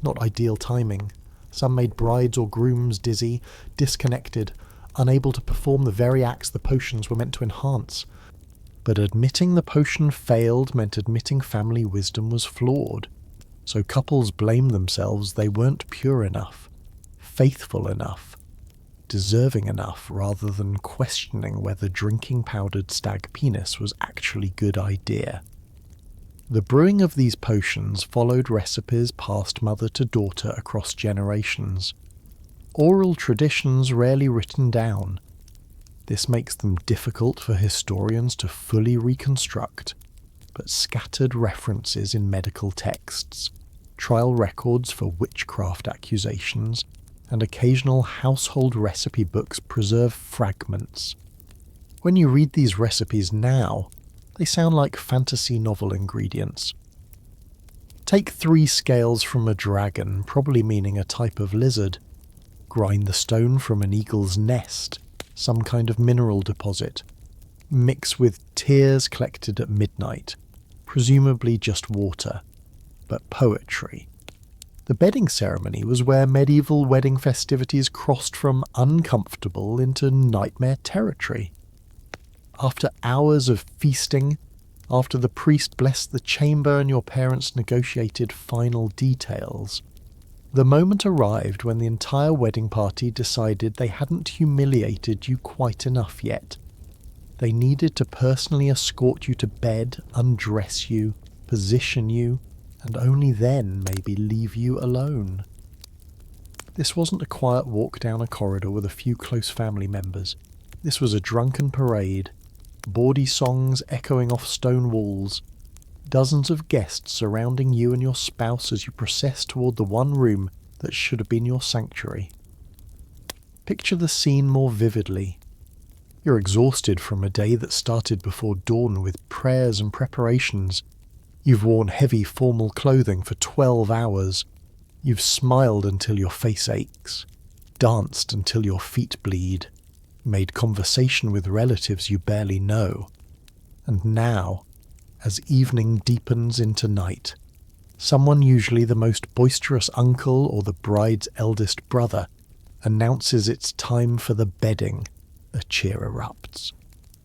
Not ideal timing. Some made brides or grooms dizzy, disconnected, unable to perform the very acts the potions were meant to enhance. But admitting the potion failed meant admitting family wisdom was flawed. So couples blamed themselves they weren't pure enough, faithful enough, deserving enough, rather than questioning whether drinking powdered stag penis was actually a good idea. The brewing of these potions followed recipes passed mother to daughter across generations. Oral traditions rarely written down. This makes them difficult for historians to fully reconstruct, but scattered references in medical texts, trial records for witchcraft accusations, and occasional household recipe books preserve fragments. When you read these recipes now, they sound like fantasy novel ingredients. Take 3 scales from a dragon, probably meaning a type of lizard. Grind the stone from an eagle's nest, some kind of mineral deposit. Mix with tears collected at midnight, presumably just water, but poetry. The bedding ceremony was where medieval wedding festivities crossed from uncomfortable into nightmare territory. After hours of feasting, after the priest blessed the chamber and your parents negotiated final details, the moment arrived when the entire wedding party decided they hadn't humiliated you quite enough yet. They needed to personally escort you to bed, undress you, position you, and only then maybe leave you alone. This wasn't a quiet walk down a corridor with a few close family members. This was a drunken parade, bawdy songs echoing off stone walls, dozens of guests surrounding you and your spouse as you process toward the one room that should have been your sanctuary. Picture the scene more vividly. You're exhausted from a day that started before dawn with prayers and preparations. You've worn heavy formal clothing for 12 hours. You've smiled until your face aches, danced until your feet bleed, made conversation with relatives you barely know. And now, as evening deepens into night, someone, usually the most boisterous uncle or the bride's eldest brother, announces it's time for the bedding. A cheer erupts.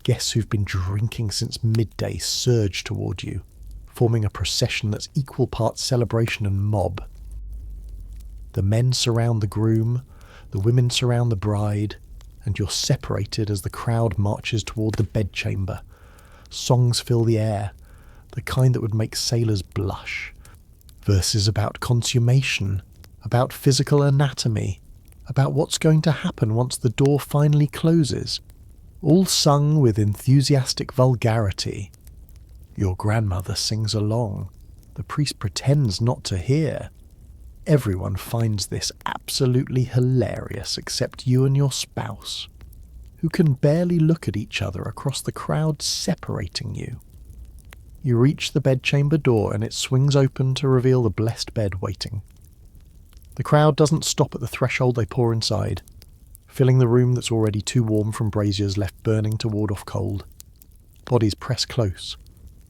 Guests who've been drinking since midday surge toward you, forming a procession that's equal parts celebration and mob. The men surround the groom, the women surround the bride, and you're separated as the crowd marches toward the bedchamber. Songs fill the air, the kind that would make sailors blush. Verses about consummation, about physical anatomy, about what's going to happen once the door finally closes, all sung with enthusiastic vulgarity. Your grandmother sings along. The priest pretends not to hear. Everyone finds this absolutely hilarious except you and your spouse, who can barely look at each other across the crowd separating you. You reach the bedchamber door and it swings open to reveal the blessed bed waiting. The crowd doesn't stop at the threshold, they pour inside, filling the room that's already too warm from braziers left burning to ward off cold. Bodies press close,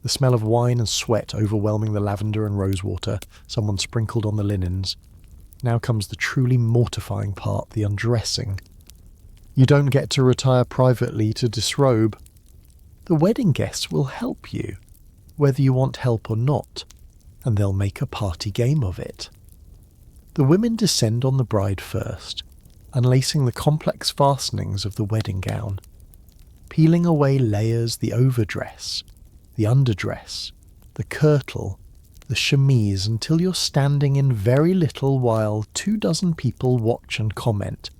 the smell of wine and sweat overwhelming the lavender and rosewater someone sprinkled on the linens. Now comes the truly mortifying part, the undressing. You don't get to retire privately to disrobe. The wedding guests will help you, whether you want help or not, and they'll make a party game of it. The women descend on the bride first, unlacing the complex fastenings of the wedding gown, peeling away layers, the overdress, the underdress, the kirtle, the chemise, until you're standing in very little while 24 people watch and comment.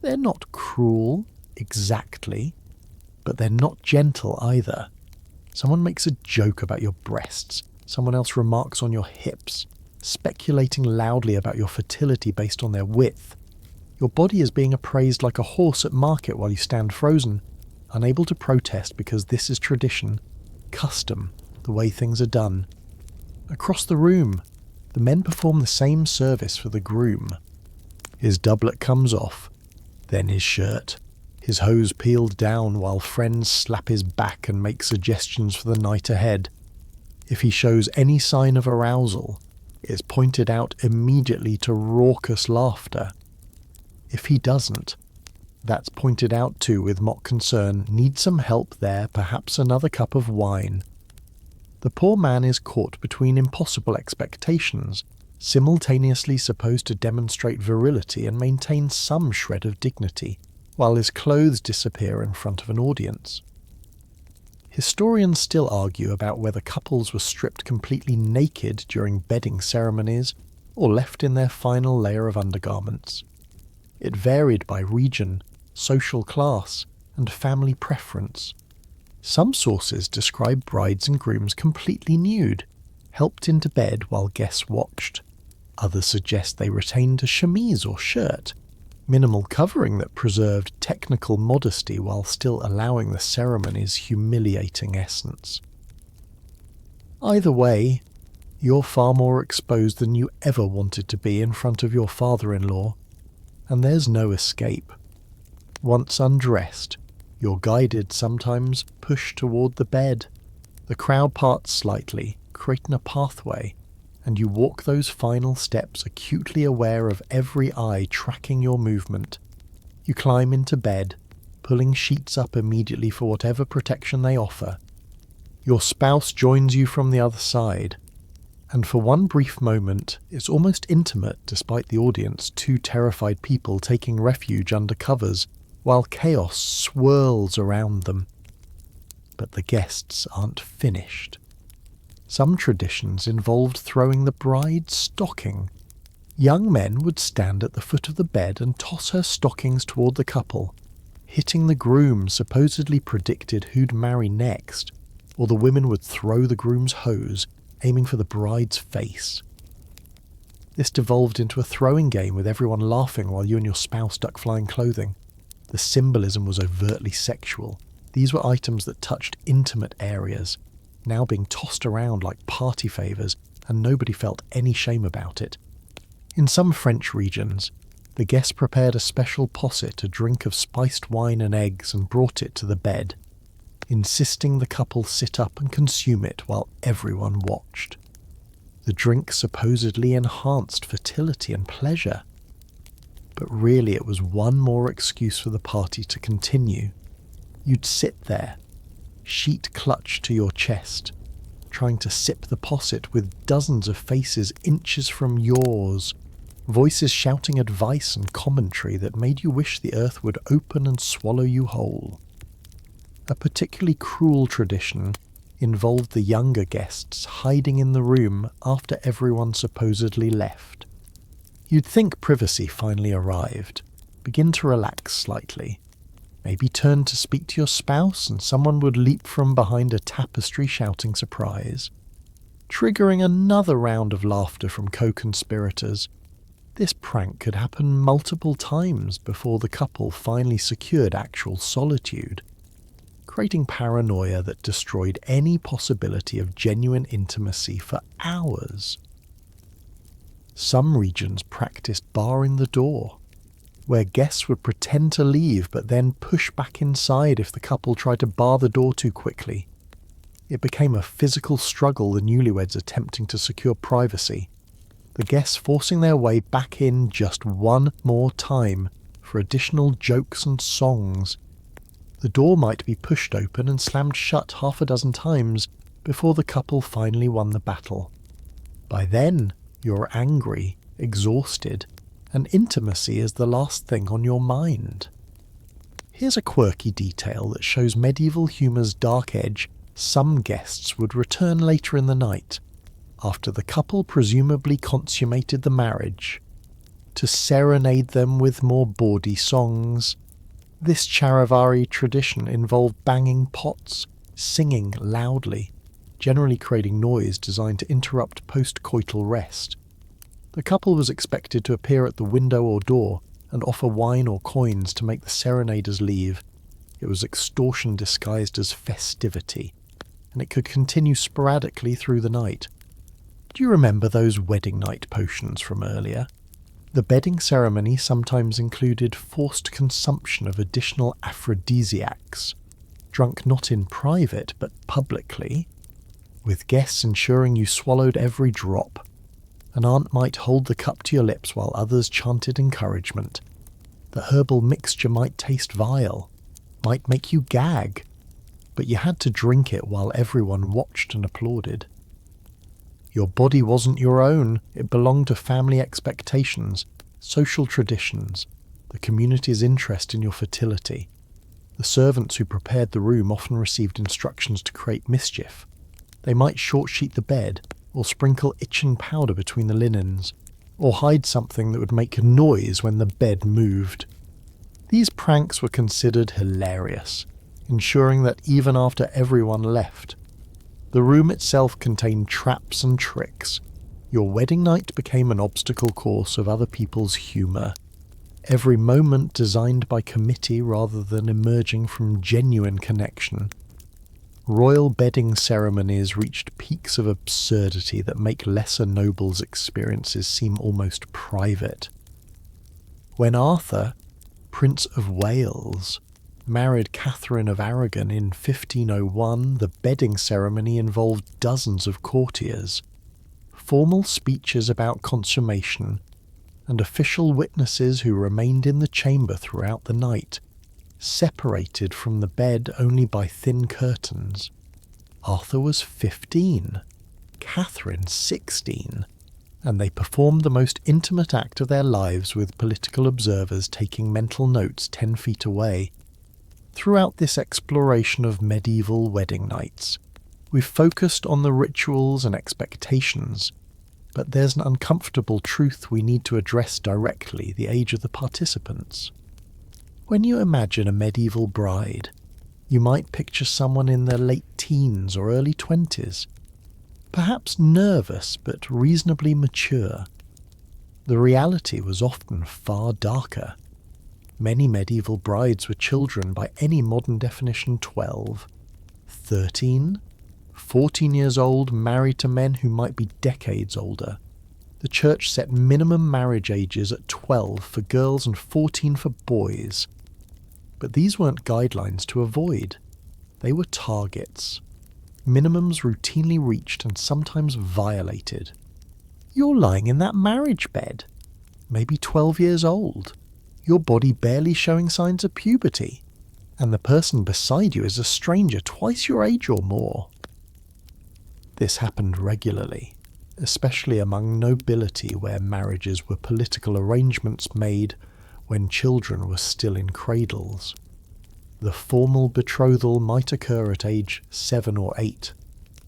They're not cruel, exactly, but they're not gentle either. Someone makes a joke about your breasts, someone else remarks on your hips, speculating loudly about your fertility based on their width. Your body is being appraised like a horse at market while you stand frozen, unable to protest because this is tradition, custom, the way things are done. Across the room, the men perform the same service for the groom. His doublet comes off, then his shirt, his hose peeled down while friends slap his back and make suggestions for the night ahead. If he shows any sign of arousal, it is pointed out immediately to raucous laughter. If he doesn't, that's pointed out too with mock concern. Need some help there, perhaps another cup of wine. The poor man is caught between impossible expectations, simultaneously supposed to demonstrate virility and maintain some shred of dignity, while his clothes disappear in front of an audience. Historians still argue about whether couples were stripped completely naked during bedding ceremonies or left in their final layer of undergarments. It varied by region, social class, and family preference. Some sources describe brides and grooms completely nude, helped into bed while guests watched. Others suggest they retained a chemise or shirt, minimal covering that preserved technical modesty while still allowing the ceremony's humiliating essence. Either way, you're far more exposed than you ever wanted to be in front of your father-in-law, and there's no escape. Once undressed, you're guided, sometimes pushed toward the bed. The crowd parts slightly, creating a pathway, and you walk those final steps acutely aware of every eye tracking your movement. You climb into bed, pulling sheets up immediately for whatever protection they offer. Your spouse joins you from the other side, and for one brief moment it's almost intimate despite the audience, two terrified people taking refuge under covers while chaos swirls around them. But the guests aren't finished. Some traditions involved throwing the bride's stocking. Young men would stand at the foot of the bed and toss her stockings toward the couple. Hitting the groom supposedly predicted who'd marry next, or the women would throw the groom's hose, aiming for the bride's face. This devolved into a throwing game with everyone laughing while you and your spouse duck flying clothing. The symbolism was overtly sexual. These were items that touched intimate areas, now being tossed around like party favours, and nobody felt any shame about it. In some French regions, the guests prepared a special posset, a drink of spiced wine and eggs, and brought it to the bed, insisting the couple sit up and consume it while everyone watched. The drink supposedly enhanced fertility and pleasure, but really it was one more excuse for the party to continue. You'd sit there, sheet clutched to your chest, trying to sip the posset with dozens of faces inches from yours, voices shouting advice and commentary that made you wish the earth would open and swallow you whole. A particularly cruel tradition involved the younger guests hiding in the room after everyone supposedly left. You'd think privacy finally arrived, begin to relax slightly, maybe turn to speak to your spouse and someone would leap from behind a tapestry shouting surprise, triggering another round of laughter from co-conspirators. This prank could happen multiple times before the couple finally secured actual solitude, creating paranoia that destroyed any possibility of genuine intimacy for hours. Some regions practiced barring the door, where guests would pretend to leave but then push back inside if the couple tried to bar the door too quickly. It became a physical struggle, the newlyweds attempting to secure privacy, the guests forcing their way back in just one more time for additional jokes and songs. The door might be pushed open and slammed shut half a dozen times before the couple finally won the battle. By then, you're angry, exhausted, and intimacy is the last thing on your mind. Here's a quirky detail that shows medieval humour's dark edge. Some guests would return later in the night, after the couple presumably consummated the marriage, to serenade them with more bawdy songs. This Charivari tradition involved banging pots, singing loudly, generally creating noise designed to interrupt post-coital rest. The couple was expected to appear at the window or door and offer wine or coins to make the serenaders leave. It was extortion disguised as festivity, and it could continue sporadically through the night. Do you remember those wedding night potions from earlier? The bedding ceremony sometimes included forced consumption of additional aphrodisiacs, drunk not in private but publicly, with guests ensuring you swallowed every drop. An aunt might hold the cup to your lips while others chanted encouragement. The herbal mixture might taste vile, might make you gag, but you had to drink it while everyone watched and applauded. Your body wasn't your own, it belonged to family expectations, social traditions, the community's interest in your fertility. The servants who prepared the room often received instructions to create mischief. They might short-sheet the bed, or sprinkle itchin powder between the linens, or hide something that would make a noise when the bed moved. These pranks were considered hilarious, ensuring that even after everyone left, the room itself contained traps and tricks. Your wedding night became an obstacle course of other people's humour, every moment designed by committee rather than emerging from genuine connection. Royal bedding ceremonies reached peaks of absurdity that make lesser nobles' experiences seem almost private. When Arthur, Prince of Wales, married Catherine of Aragon in 1501, the bedding ceremony involved dozens of courtiers, formal speeches about consummation, and official witnesses who remained in the chamber throughout the night, separated from the bed only by thin curtains. Arthur was 15, Catherine 16, and they performed the most intimate act of their lives with political observers taking mental notes 10 feet away. Throughout this exploration of medieval wedding nights, we've focused on the rituals and expectations, but there's an uncomfortable truth we need to address directly: the age of the participants. When you imagine a medieval bride, you might picture someone in their late teens or early 20s, perhaps nervous but reasonably mature. The reality was often far darker. Many medieval brides were children by any modern definition: 12, 13, 14 years old, married to men who might be decades older. The church set minimum marriage ages at 12 for girls and 14 for boys. But these weren't guidelines to avoid. They were targets. Minimums routinely reached and sometimes violated. You're lying in that marriage bed, maybe 12 years old, your body barely showing signs of puberty, and the person beside you is a stranger twice your age or more. This happened regularly, especially among nobility, where marriages were political arrangements made when children were still in cradles. The formal betrothal might occur at age 7 or 8,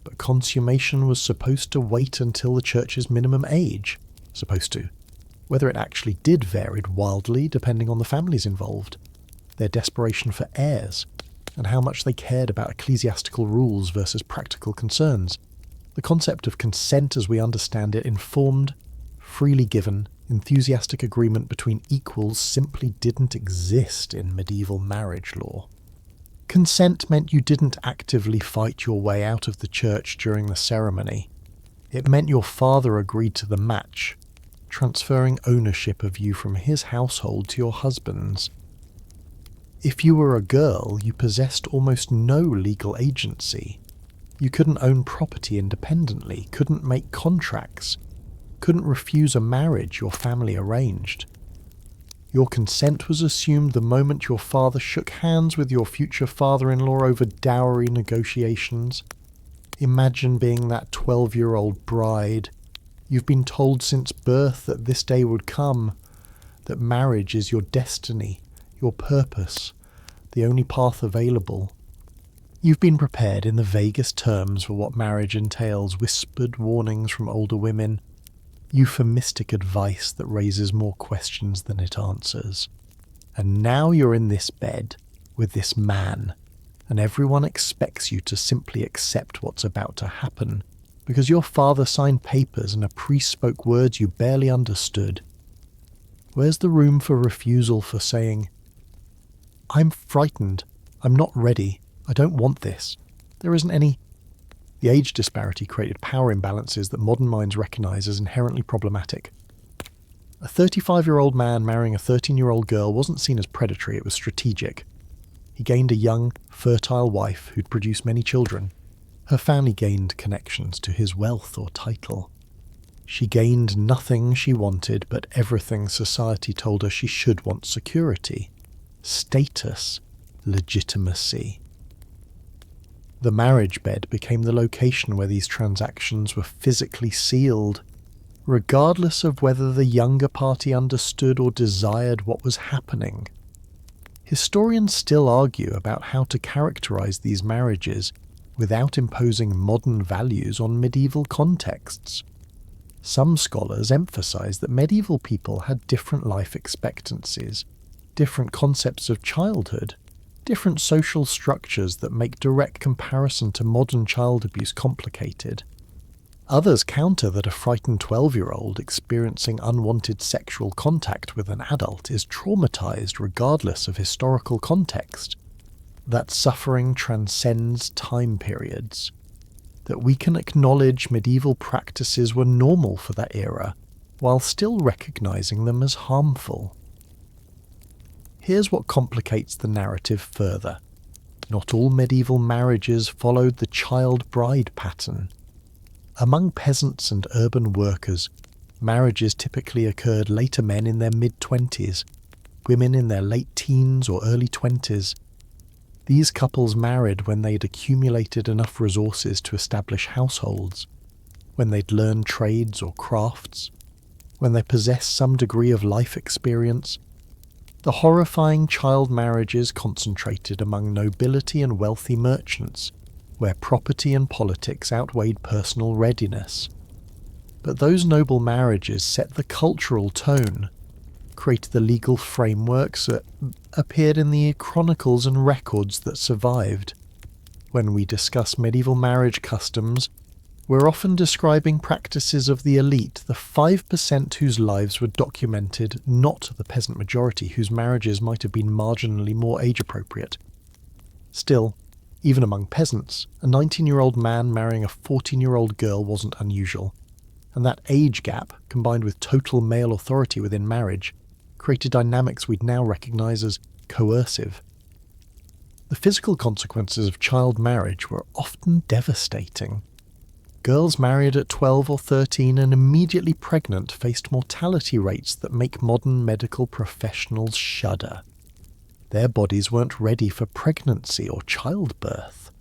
but consummation was supposed to wait until the church's minimum age. Supposed to. Whether it actually did varied wildly depending on the families involved, their desperation for heirs, and how much they cared about ecclesiastical rules versus practical concerns. The concept of consent as we understand it, informed, freely given, enthusiastic agreement between equals, simply didn't exist in medieval marriage law. Consent meant you didn't actively fight your way out of the church during the ceremony. It meant your father agreed to the match, transferring ownership of you from his household to your husband's. If you were a girl, you possessed almost no legal agency. You couldn't own property independently, couldn't make contracts, couldn't refuse a marriage your family arranged. Your consent was assumed the moment your father shook hands with your future father-in-law over dowry negotiations. Imagine being that 12-year-old bride. You've been told since birth that this day would come, that marriage is your destiny, your purpose, the only path available. You've been prepared in the vaguest terms for what marriage entails, whispered warnings from older women, euphemistic advice that raises more questions than it answers. And now you're in this bed with this man, and everyone expects you to simply accept what's about to happen, because your father signed papers and a priest spoke words you barely understood. Where's the room for refusal, for saying, "I'm frightened, I'm not ready, I don't want this"? There isn't any. The age disparity created power imbalances that modern minds recognise as inherently problematic. A 35-year-old man marrying a 13-year-old girl wasn't seen as predatory, it was strategic. He gained a young, fertile wife who'd produce many children. Her family gained connections to his wealth or title. She gained nothing she wanted, but everything society told her she should want: security, status, legitimacy. The marriage bed became the location where these transactions were physically sealed, regardless of whether the younger party understood or desired what was happening. Historians still argue about how to characterize these marriages without imposing modern values on medieval contexts. Some scholars emphasize that medieval people had different life expectancies, different concepts of childhood, different social structures that make direct comparison to modern child abuse complicated. Others counter that a frightened 12-year-old experiencing unwanted sexual contact with an adult is traumatized regardless of historical context, that suffering transcends time periods, that we can acknowledge medieval practices were normal for that era while still recognizing them as harmful. Here's what complicates the narrative further. Not all medieval marriages followed the child-bride pattern. Among peasants and urban workers, marriages typically occurred later men in their mid-20s, women in their late teens or early 20s. These couples married when they'd accumulated enough resources to establish households, when they'd learned trades or crafts, when they possessed some degree of life experience. The horrifying child marriages concentrated among nobility and wealthy merchants, where property and politics outweighed personal readiness. But those noble marriages set the cultural tone, created the legal frameworks that appeared in the chronicles and records that survived. When we discuss medieval marriage customs, we're often describing practices of the elite, the 5% whose lives were documented, not the peasant majority whose marriages might have been marginally more age-appropriate. Still, even among peasants, a 19-year-old man marrying a 14-year-old girl wasn't unusual, and that age gap, combined with total male authority within marriage, created dynamics we'd now recognise as coercive. The physical consequences of child marriage were often devastating. Girls married at 12 or 13 and immediately pregnant faced mortality rates that make modern medical professionals shudder. Their bodies weren't ready for pregnancy or childbirth.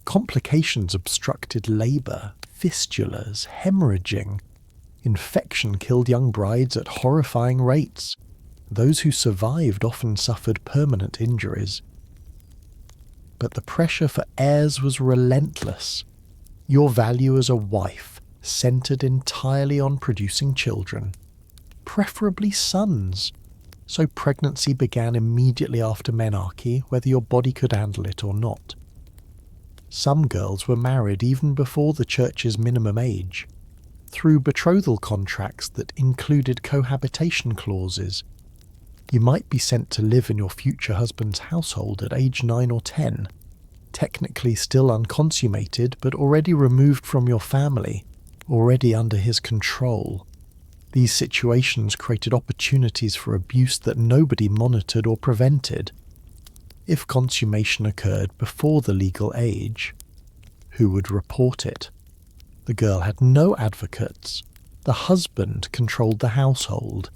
Complications obstructed labour, fistulas, hemorrhaging. Infection killed young brides at horrifying rates. Those who survived often suffered permanent injuries. But the pressure for heirs was relentless. Your value as a wife centred entirely on producing children, preferably sons, so pregnancy began immediately after menarche, whether your body could handle it or not. Some girls were married even before the church's minimum age, through betrothal contracts that included cohabitation clauses. You might be sent to live in your future husband's household at age 9 or 10, technically still unconsummated but already removed from your family, already under his control. These situations created opportunities for abuse that nobody monitored or prevented. If consummation occurred before the legal age, who would report it? The girl had no advocates. The husband controlled the household,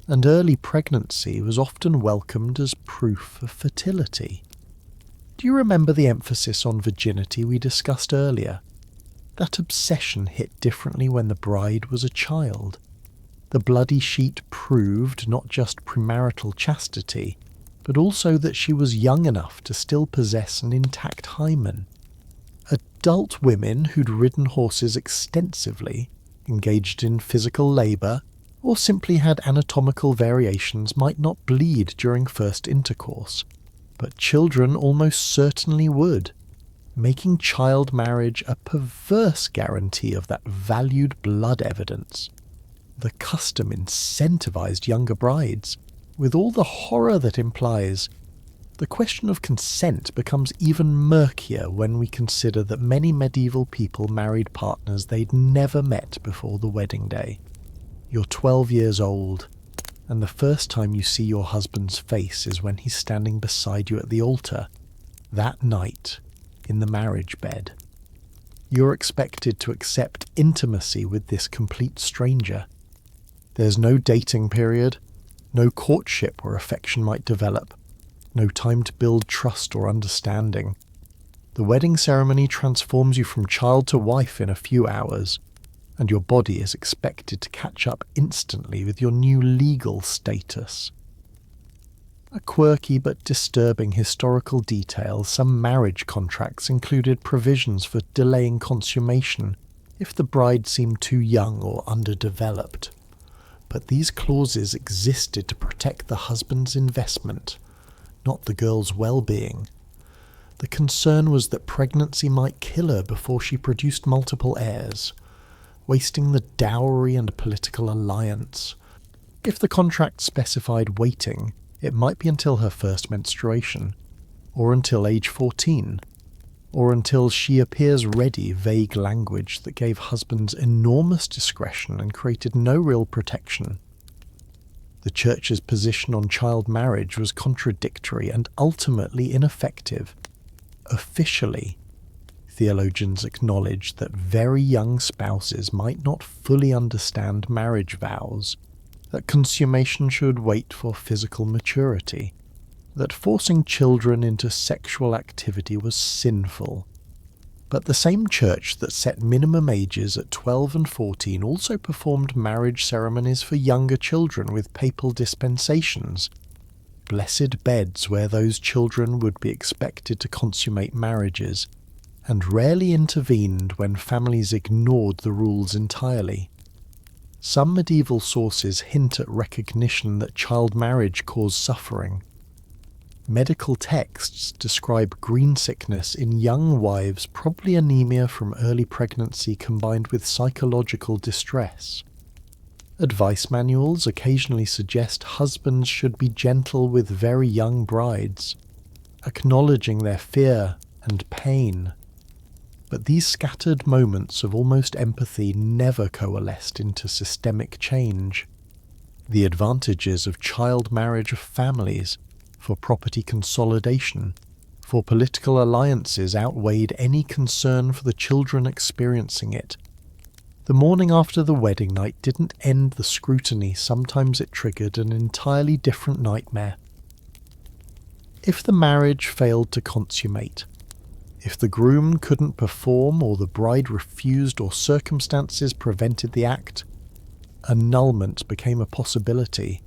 and early pregnancy was often welcomed as proof of fertility. Do you remember the emphasis on virginity we discussed earlier? That obsession hit differently when the bride was a child. The bloody sheet proved not just premarital chastity, but also that she was young enough to still possess an intact hymen. Adult women who'd ridden horses extensively, engaged in physical labour, or simply had anatomical variations might not bleed during first intercourse, but children almost certainly would, making child marriage a perverse guarantee of that valued blood evidence. The custom incentivized younger brides, with all the horror that implies. The question of consent becomes even murkier when we consider that many medieval people married partners they'd never met before the wedding day. You're 12 years old, and the first time you see your husband's face is when he's standing beside you at the altar, that night, in the marriage bed. You're expected to accept intimacy with this complete stranger. There's no dating period, no courtship where affection might develop, no time to build trust or understanding. The wedding ceremony transforms you from child to wife in a few hours, and your body is expected to catch up instantly with your new legal status. A quirky but disturbing historical detail, some marriage contracts included provisions for delaying consummation if the bride seemed too young or underdeveloped. But these clauses existed to protect the husband's investment, not the girl's well-being. The concern was that pregnancy might kill her before she produced multiple heirs, wasting the dowry and political alliance. If the contract specified waiting, it might be until her first menstruation, or until age 14, or until she appears ready, vague language that gave husbands enormous discretion and created no real protection. The Church's position on child marriage was contradictory and ultimately ineffective. Officially, theologians acknowledged that very young spouses might not fully understand marriage vows, that consummation should wait for physical maturity, that forcing children into sexual activity was sinful. But the same church that set minimum ages at 12 and 14 also performed marriage ceremonies for younger children with papal dispensations, blessed beds where those children would be expected to consummate marriages, and rarely intervened when families ignored the rules entirely. Some medieval sources hint at recognition that child marriage caused suffering. Medical texts describe green sickness in young wives, probably anemia from early pregnancy combined with psychological distress. Advice manuals occasionally suggest husbands should be gentle with very young brides, acknowledging their fear and pain. But these scattered moments of almost empathy never coalesced into systemic change. The advantages of child marriage of families, for property consolidation, for political alliances outweighed any concern for the children experiencing it. The morning after the wedding night didn't end the scrutiny, sometimes it triggered an entirely different nightmare. If the marriage failed to consummate, if the groom couldn't perform or the bride refused or circumstances prevented the act, annulment became a possibility,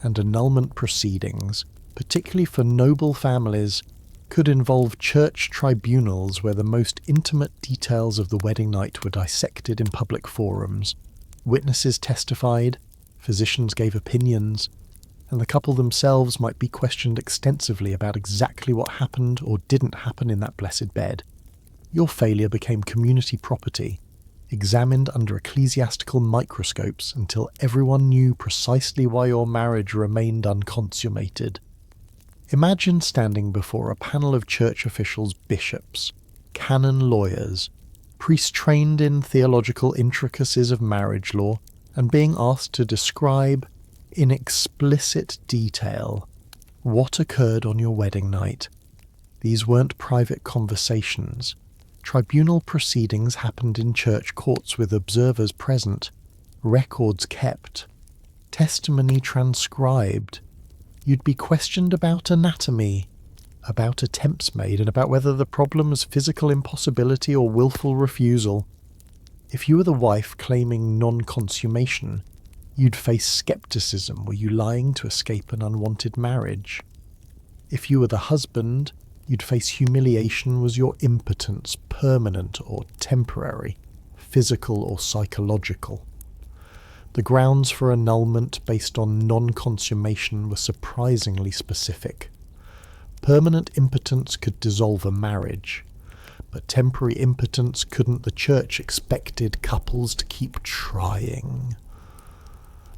and annulment proceedings, particularly for noble families, could involve church tribunals where the most intimate details of the wedding night were dissected in public forums. Witnesses testified, physicians gave opinions, and the couple themselves might be questioned extensively about exactly what happened or didn't happen in that blessed bed. Your failure became community property, examined under ecclesiastical microscopes until everyone knew precisely why your marriage remained unconsummated. Imagine standing before a panel of church officials, bishops, canon lawyers, priests trained in theological intricacies of marriage law, and being asked to describe, in explicit detail, what occurred on your wedding night. These weren't private conversations. Tribunal proceedings happened in church courts with observers present, records kept, testimony transcribed. You'd be questioned about anatomy, about attempts made, and about whether the problem was physical impossibility or willful refusal. If you were the wife claiming non-consummation, you'd face skepticism. Were you lying to escape an unwanted marriage? If you were the husband, you'd face humiliation. Was your impotence permanent or temporary, physical or psychological? The grounds for annulment based on non-consummation were surprisingly specific. Permanent impotence could dissolve a marriage, but temporary impotence couldn't. The church expected couples to keep trying.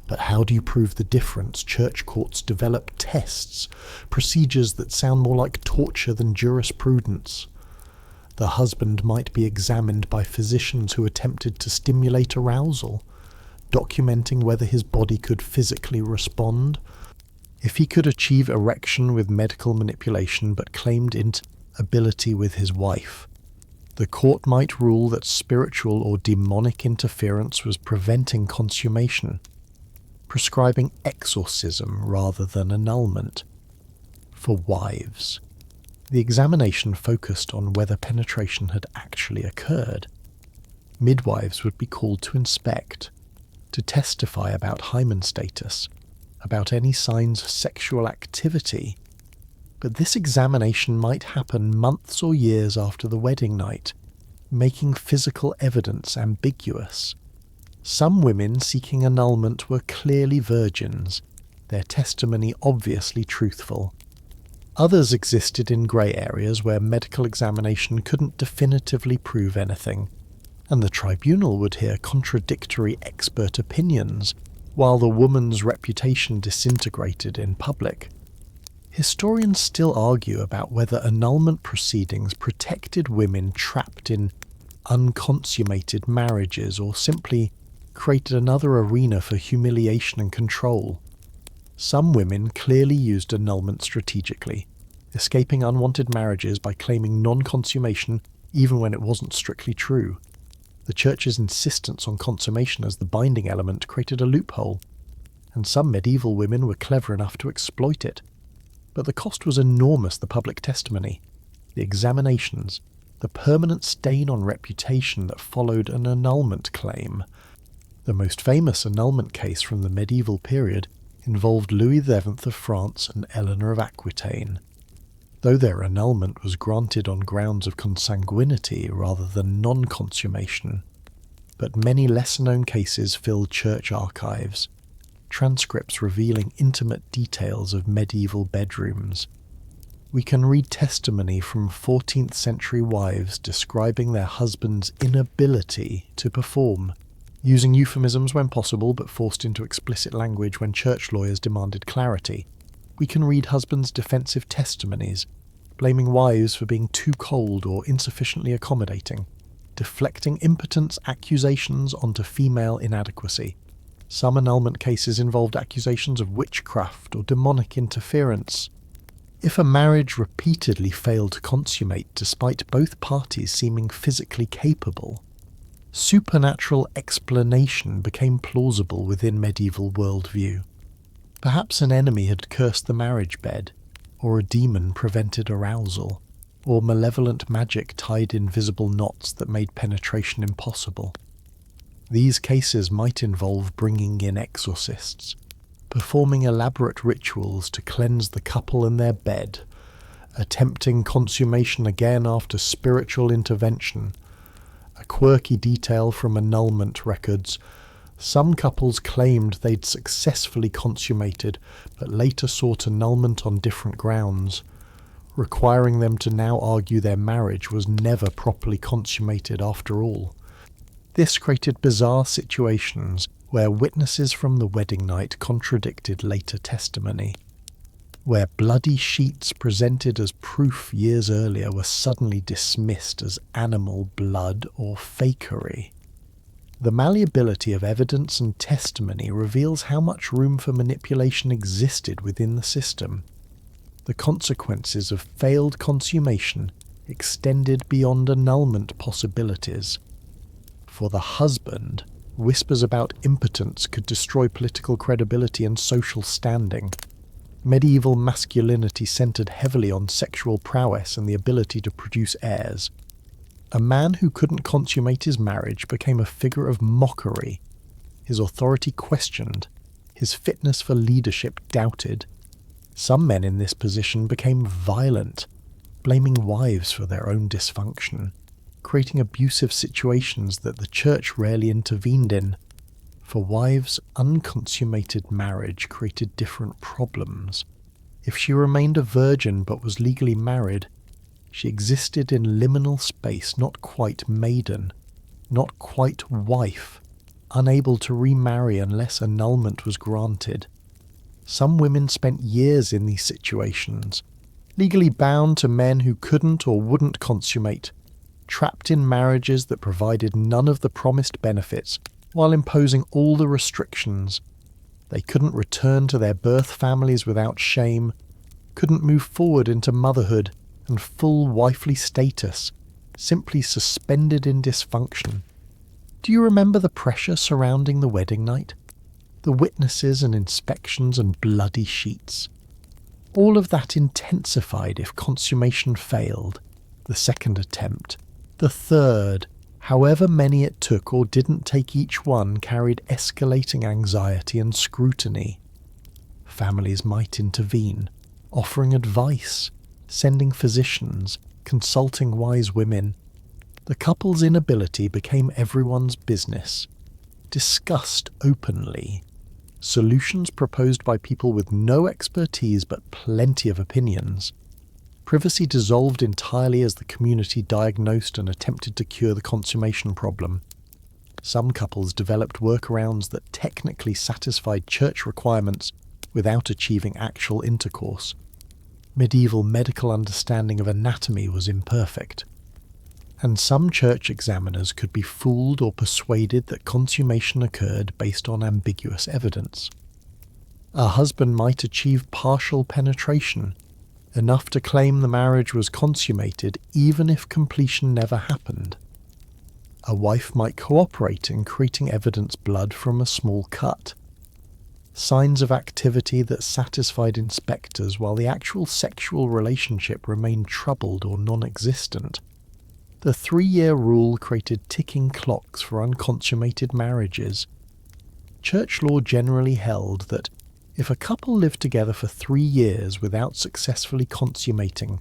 But how do you prove the difference? Church courts develop tests, procedures that sound more like torture than jurisprudence. The husband might be examined by physicians who attempted to stimulate arousal, documenting whether his body could physically respond. If he could achieve erection with medical manipulation but claimed inability with his wife, the court might rule that spiritual or demonic interference was preventing consummation, prescribing exorcism rather than annulment. For wives, the examination focused on whether penetration had actually occurred. Midwives would be called to inspect, to testify about hymen status, about any signs of sexual activity. But this examination might happen months or years after the wedding night, making physical evidence ambiguous. Some women seeking annulment were clearly virgins, their testimony obviously truthful. Others existed in grey areas where medical examination couldn't definitively prove anything, and the tribunal would hear contradictory expert opinions while the woman's reputation disintegrated in public. Historians still argue about whether annulment proceedings protected women trapped in unconsummated marriages or simply created another arena for humiliation and control. Some women clearly used annulment strategically, escaping unwanted marriages by claiming non-consummation even when it wasn't strictly true. The church's insistence on consummation as the binding element created a loophole. and some medieval women were clever enough to exploit it. But the cost was enormous: the public testimony, the examinations, the permanent stain on reputation that followed an annulment claim. The most famous annulment case from the medieval period involved Louis XI of France and Eleanor of Aquitaine. Though their annulment was granted on grounds of consanguinity rather than non-consummation, but many lesser-known cases filled church archives, transcripts revealing intimate details of medieval bedrooms. We can read testimony from 14th century wives describing their husband's inability to perform, using euphemisms when possible but forced into explicit language when church lawyers demanded clarity. We can read husbands' defensive testimonies, blaming wives for being too cold or insufficiently accommodating, deflecting impotence accusations onto female inadequacy. Some annulment cases involved accusations of witchcraft or demonic interference. If a marriage repeatedly failed to consummate despite both parties seeming physically capable, supernatural explanation became plausible within medieval worldview. Perhaps an enemy had cursed the marriage bed, or a demon prevented arousal, or malevolent magic tied invisible knots that made penetration impossible. These cases might involve bringing in exorcists, performing elaborate rituals to cleanse the couple and their bed, attempting consummation again after spiritual intervention. A quirky detail from annulment records: some couples claimed they'd successfully consummated, but later sought annulment on different grounds, requiring them to now argue their marriage was never properly consummated after all. This created bizarre situations where witnesses from the wedding night contradicted later testimony, where bloody sheets presented as proof years earlier were suddenly dismissed as animal blood or fakery. The malleability of evidence and testimony reveals how much room for manipulation existed within the system. The consequences of failed consummation extended beyond annulment possibilities. For the husband, whispers about impotence could destroy political credibility and social standing. Medieval masculinity centered heavily on sexual prowess and the ability to produce heirs. A man who couldn't consummate his marriage became a figure of mockery. His authority questioned, his fitness for leadership doubted. Some men in this position became violent, blaming wives for their own dysfunction, creating abusive situations that the church rarely intervened in. For wives, unconsummated marriage created different problems. If she remained a virgin but was legally married, she existed in liminal space, not quite maiden, not quite wife, unable to remarry unless annulment was granted. Some women spent years in these situations, legally bound to men who couldn't or wouldn't consummate, trapped in marriages that provided none of the promised benefits while imposing all the restrictions. They couldn't return to their birth families without shame, couldn't move forward into motherhood and full wifely status, simply suspended in dysfunction. Do you remember the pressure surrounding the wedding night? The witnesses and inspections and bloody sheets. All of that intensified if consummation failed, the second attempt, the third. However many it took or didn't take, each one carried escalating anxiety and scrutiny. Families might intervene, offering advice, sending physicians, consulting wise women. The couple's inability became everyone's business, discussed openly. Solutions proposed by people with no expertise but plenty of opinions. Privacy dissolved entirely as the community diagnosed and attempted to cure the consummation problem. Some couples developed workarounds that technically satisfied church requirements without achieving actual intercourse. Medieval medical understanding of anatomy was imperfect, and some church examiners could be fooled or persuaded that consummation occurred based on ambiguous evidence. A husband might achieve partial penetration, enough to claim the marriage was consummated even if completion never happened. A wife might cooperate in creating evidence blood from a small cut. signs of activity that satisfied inspectors while the actual sexual relationship remained troubled or non-existent. The 3-year rule created ticking clocks for unconsummated marriages. Church law generally held that if a couple lived together for 3 years without successfully consummating,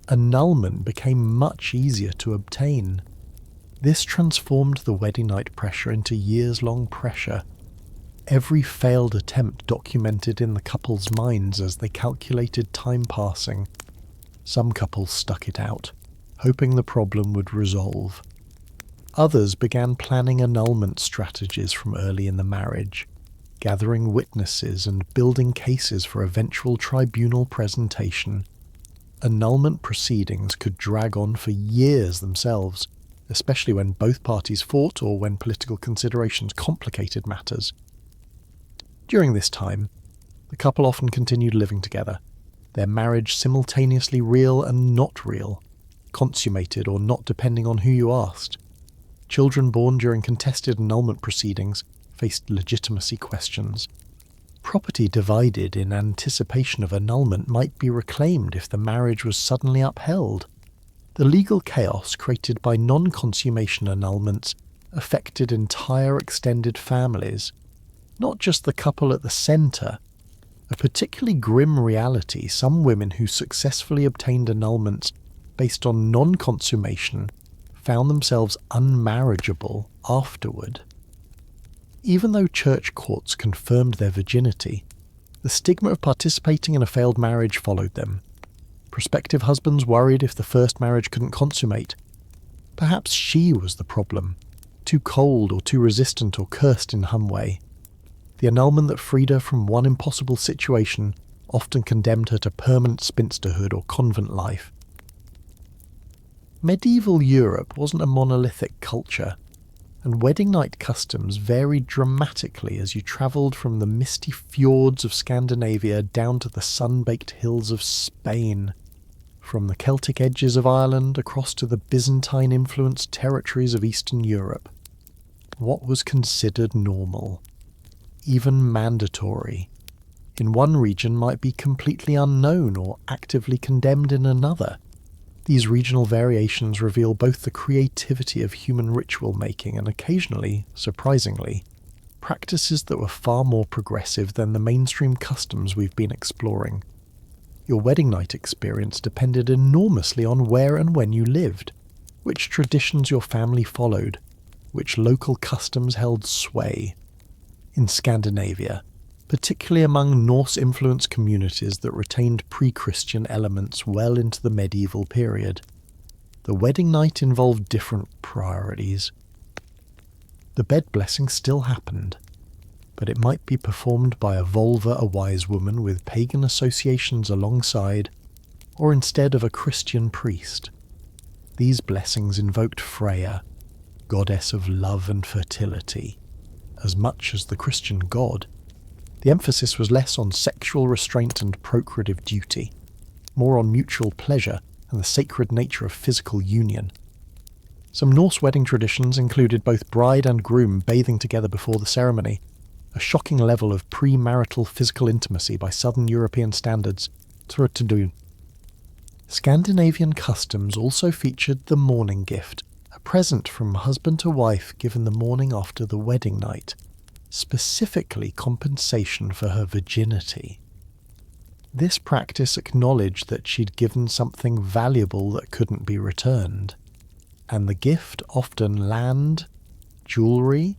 annulment became much easier to obtain. This transformed the wedding night pressure into years-long pressure. Every failed attempt documented in the couple's minds as they calculated time passing. Some couples stuck it out, hoping the problem would resolve. Others began planning annulment strategies from early in the marriage, gathering witnesses and building cases for eventual tribunal presentation. Annulment proceedings could drag on for years themselves, especially when both parties fought or when political considerations complicated matters. During this time, the couple often continued living together, their marriage simultaneously real and not real, consummated or not depending on who you asked. Children born during contested annulment proceedings faced legitimacy questions. Property divided in anticipation of annulment might be reclaimed if the marriage was suddenly upheld. The legal chaos created by non-consummation annulments affected entire extended families, not just the couple at the centre. A particularly grim reality, some women who successfully obtained annulments based on non-consummation found themselves unmarriageable afterward. Even though church courts confirmed their virginity, the stigma of participating in a failed marriage followed them. Prospective husbands worried if the first marriage couldn't consummate. Perhaps she was the problem, too cold or too resistant or cursed in some way. The annulment that freed her from one impossible situation often condemned her to permanent spinsterhood or convent life. Medieval Europe wasn't a monolithic culture, and wedding night customs varied dramatically as you travelled from the misty fjords of Scandinavia down to the sun-baked hills of Spain, from the Celtic edges of Ireland across to the Byzantine-influenced territories of Eastern Europe. What was considered normal, even mandatory, in one region might be completely unknown or actively condemned in another. These regional variations reveal both the creativity of human ritual making and occasionally, surprisingly, practices that were far more progressive than the mainstream customs we've been exploring. Your wedding night experience depended enormously on where and when you lived, which traditions your family followed, which local customs held sway. In Scandinavia, particularly among Norse-influenced communities that retained pre-Christian elements well into the medieval period, the wedding night involved different priorities. The bed blessing still happened, but it might be performed by a vulva, a wise woman with pagan associations alongside, or instead of a Christian priest. These blessings invoked Freya, goddess of love and fertility, as much as the Christian god. The emphasis was less on sexual restraint and procreative duty, more on mutual pleasure and the sacred nature of physical union. Some Norse wedding traditions included both bride and groom bathing together before the ceremony, a shocking level of premarital physical intimacy by Southern European standards. Scandinavian customs also featured the morning gift, a present from husband to wife given the morning after the wedding night, specifically compensation for her virginity. This practice acknowledged that she'd given something valuable that couldn't be returned, and the gift, often land, jewellery,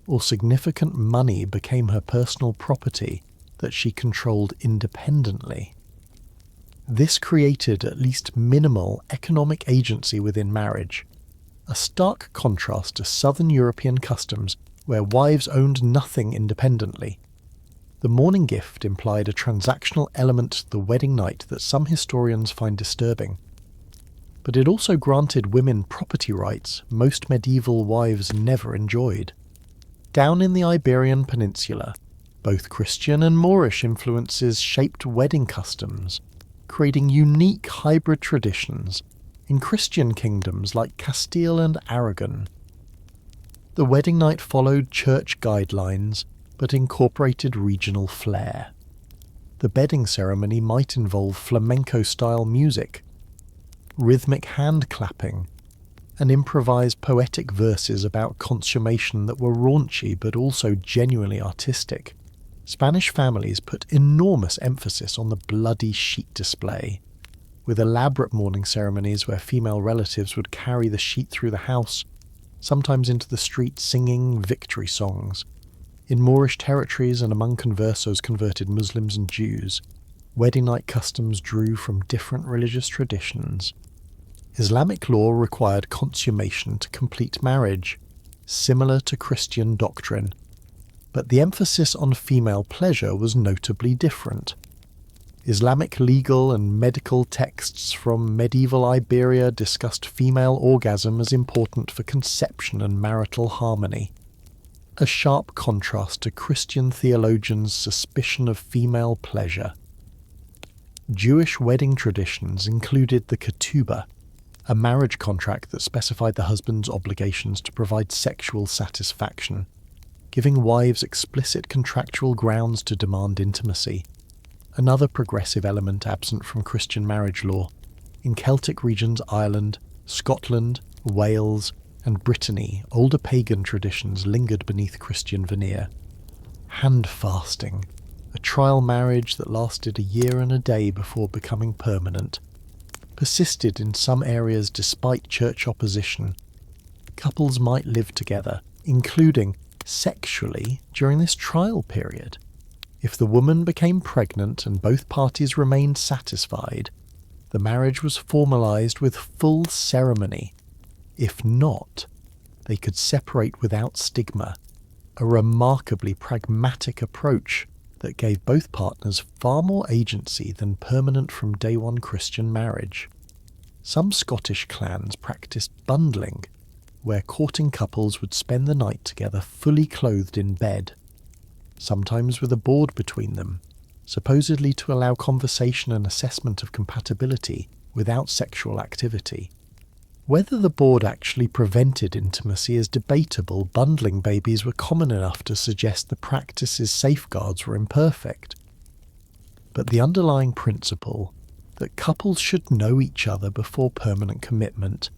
or significant money, became her personal property that she controlled independently. This created at least minimal economic agency within marriage, a stark contrast to Southern European customs where wives owned nothing independently. The morning gift implied a transactional element to the wedding night that some historians find disturbing. But it also granted women property rights most medieval wives never enjoyed. Down in the Iberian Peninsula, both Christian and Moorish influences shaped wedding customs, creating unique hybrid traditions in Christian kingdoms like Castile and Aragon. The wedding night followed church guidelines, but incorporated regional flair. The bedding ceremony might involve flamenco-style music, rhythmic hand-clapping, and improvised poetic verses about consummation that were raunchy but also genuinely artistic. Spanish families put enormous emphasis on the bloody sheet display, with elaborate mourning ceremonies where female relatives would carry the sheet through the house, sometimes into the street singing victory songs. In Moorish territories and among conversos converted Muslims and Jews, wedding night customs drew from different religious traditions. Islamic law required consummation to complete marriage, similar to Christian doctrine, but the emphasis on female pleasure was notably different. Islamic legal and medical texts from medieval Iberia discussed female orgasm as important for conception and marital harmony, a sharp contrast to Christian theologians' suspicion of female pleasure. Jewish wedding traditions included the ketubah, a marriage contract that specified the husband's obligations to provide sexual satisfaction, giving wives explicit contractual grounds to demand intimacy. Another progressive element absent from Christian marriage law. In Celtic regions Ireland, Scotland, Wales, and Brittany, older pagan traditions lingered beneath Christian veneer. Hand fasting, a trial marriage that lasted a year and a day before becoming permanent, persisted in some areas despite church opposition. Couples might live together, including sexually, during this trial period. If the woman became pregnant and both parties remained satisfied, the marriage was formalized with full ceremony. If not, they could separate without stigma, a remarkably pragmatic approach that gave both partners far more agency than permanent from day one Christian marriage. Some Scottish clans practiced bundling, where courting couples would spend the night together fully clothed in bed, sometimes with a board between them, supposedly to allow conversation and assessment of compatibility without sexual activity. Whether the board actually prevented intimacy is debatable. Bundling babies were common enough to suggest the practice's safeguards were imperfect. But the underlying principle that couples should know each other before permanent commitment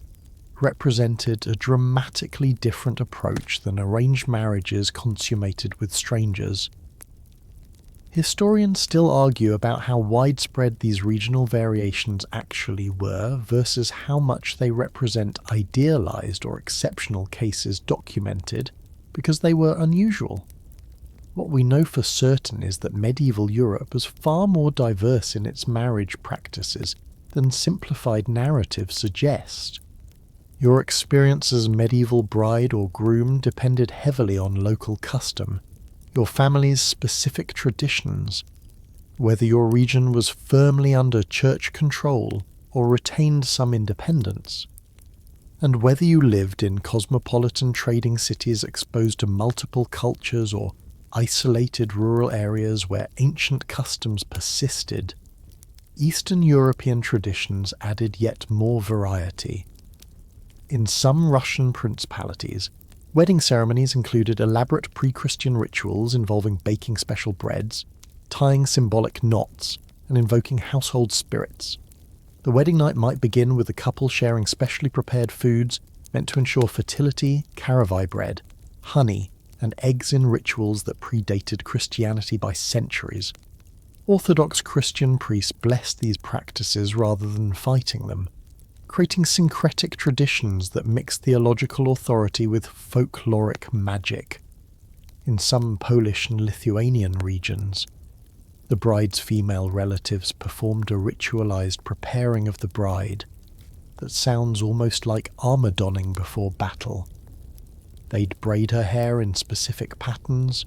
represented a dramatically different approach than arranged marriages consummated with strangers. Historians still argue about how widespread these regional variations actually were versus how much they represent idealized or exceptional cases documented because they were unusual. What we know for certain is that medieval Europe was far more diverse in its marriage practices than simplified narratives suggest. Your experience as medieval bride or groom depended heavily on local custom, your family's specific traditions, whether your region was firmly under church control or retained some independence, and whether you lived in cosmopolitan trading cities exposed to multiple cultures or isolated rural areas where ancient customs persisted. Eastern European traditions added yet more variety. In some Russian principalities, wedding ceremonies included elaborate pre-Christian rituals involving baking special breads, tying symbolic knots, and invoking household spirits. The wedding night might begin with the couple sharing specially prepared foods meant to ensure fertility, caraway bread, honey, and eggs in rituals that predated Christianity by centuries. Orthodox Christian priests blessed these practices rather than fighting them, creating syncretic traditions that mix theological authority with folkloric magic. In some Polish and Lithuanian regions, the bride's female relatives performed a ritualized preparing of the bride that sounds almost like armor donning before battle. They'd braid her hair in specific patterns,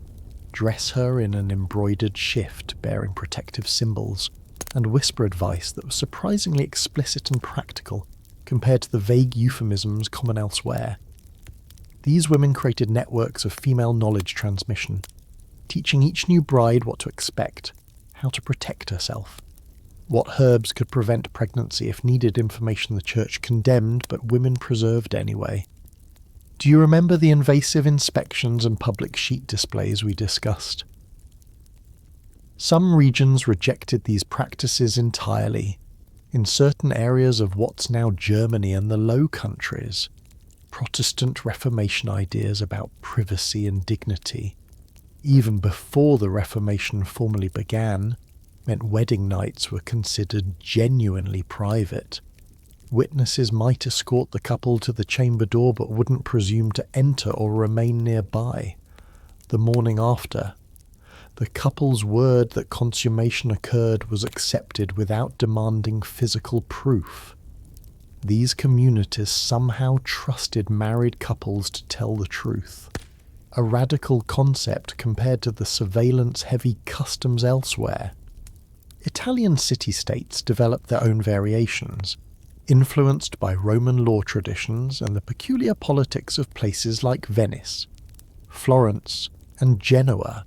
dress her in an embroidered shift bearing protective symbols, and whisper advice that was surprisingly explicit and practical compared to the vague euphemisms common elsewhere. These women created networks of female knowledge transmission, teaching each new bride what to expect, how to protect herself, what herbs could prevent pregnancy if needed, information the church condemned but women preserved anyway. Do you remember the invasive inspections and public sheet displays we discussed? Some regions rejected these practices entirely. In certain areas of what's now Germany and the Low Countries, Protestant Reformation ideas about privacy and dignity, even before the Reformation formally began, meant wedding nights were considered genuinely private. Witnesses might escort the couple to the chamber door but wouldn't presume to enter or remain nearby. The morning after, the couple's word that consummation occurred was accepted without demanding physical proof. These communities somehow trusted married couples to tell the truth. A radical concept compared to the surveillance-heavy customs elsewhere. Italian city-states developed their own variations, influenced by Roman law traditions and the peculiar politics of places like Venice, Florence, and Genoa.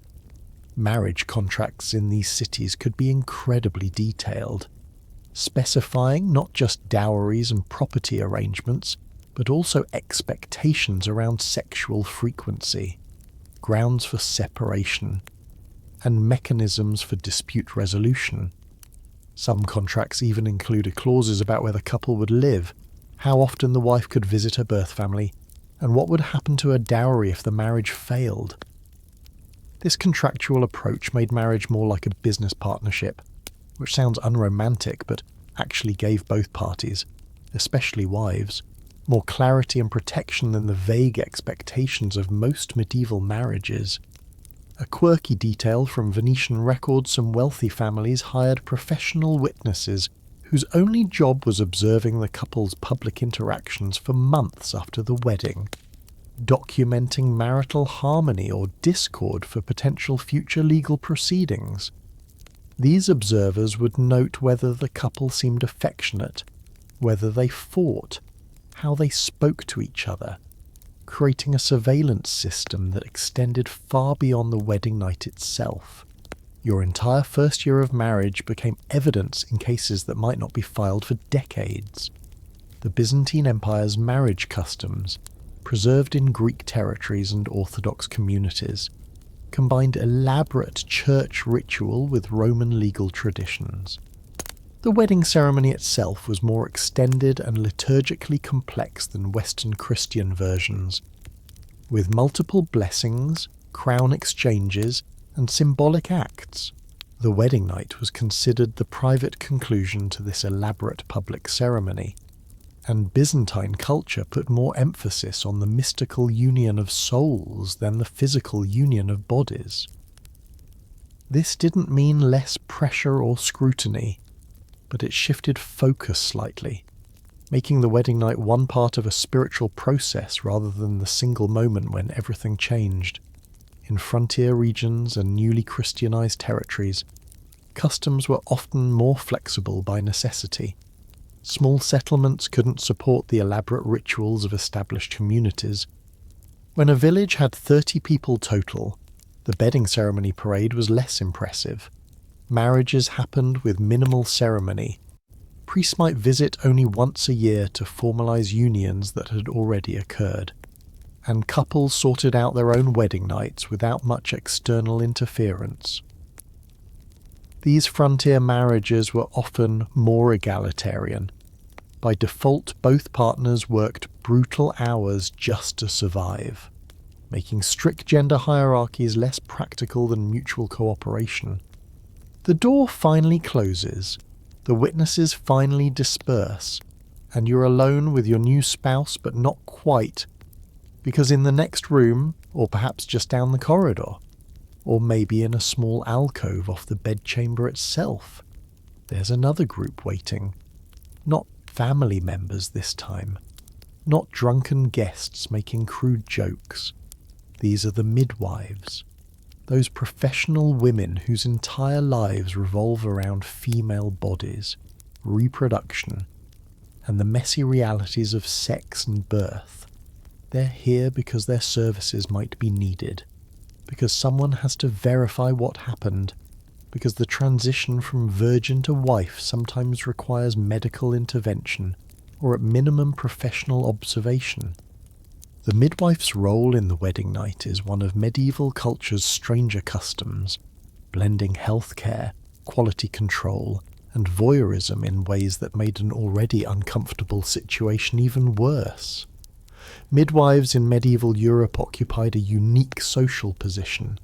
Marriage contracts in these cities could be incredibly detailed, specifying not just dowries and property arrangements, but also expectations around sexual frequency, grounds for separation, and mechanisms for dispute resolution. Some contracts even included clauses about where the couple would live, how often the wife could visit her birth family, and what would happen to her dowry if the marriage failed. This contractual approach made marriage more like a business partnership, which sounds unromantic but actually gave both parties, especially wives, more clarity and protection than the vague expectations of most medieval marriages. A quirky detail from Venetian records: some wealthy families hired professional witnesses whose only job was observing the couple's public interactions for months after the wedding, documenting marital harmony or discord for potential future legal proceedings. These observers would note whether the couple seemed affectionate, whether they fought, how they spoke to each other, creating a surveillance system that extended far beyond the wedding night itself. Your entire first year of marriage became evidence in cases that might not be filed for decades. The Byzantine Empire's marriage customs, preserved in Greek territories and Orthodox communities, combined elaborate church ritual with Roman legal traditions. The wedding ceremony itself was more extended and liturgically complex than Western Christian versions, with multiple blessings, crown exchanges, and symbolic acts. The wedding night was considered the private conclusion to this elaborate public ceremony, and Byzantine culture put more emphasis on the mystical union of souls than the physical union of bodies. This didn't mean less pressure or scrutiny, but it shifted focus slightly, making the wedding night one part of a spiritual process rather than the single moment when everything changed. In frontier regions and newly Christianized territories, customs were often more flexible by necessity. Small settlements couldn't support the elaborate rituals of established communities. When a village had 30 people total, the bedding ceremony parade was less impressive. Marriages happened with minimal ceremony. Priests might visit only once a year to formalize unions that had already occurred, and couples sorted out their own wedding nights without much external interference. These frontier marriages were often more egalitarian. By default, both partners worked brutal hours just to survive, making strict gender hierarchies less practical than mutual cooperation. The door finally closes, the witnesses finally disperse, and you're alone with your new spouse, but not quite, because in the next room, or perhaps just down the corridor, or maybe in a small alcove off the bedchamber itself, there's another group waiting. Not family members this time, not drunken guests making crude jokes. These are the midwives, those professional women whose entire lives revolve around female bodies, reproduction, and the messy realities of sex and birth. They're here because their services might be needed, because someone has to verify what happened, because the transition from virgin to wife sometimes requires medical intervention, or at minimum professional observation. The midwife's role in the wedding night is one of medieval culture's stranger customs, blending healthcare, quality control, and voyeurism in ways that made an already uncomfortable situation even worse. Midwives in medieval Europe occupied a unique social position.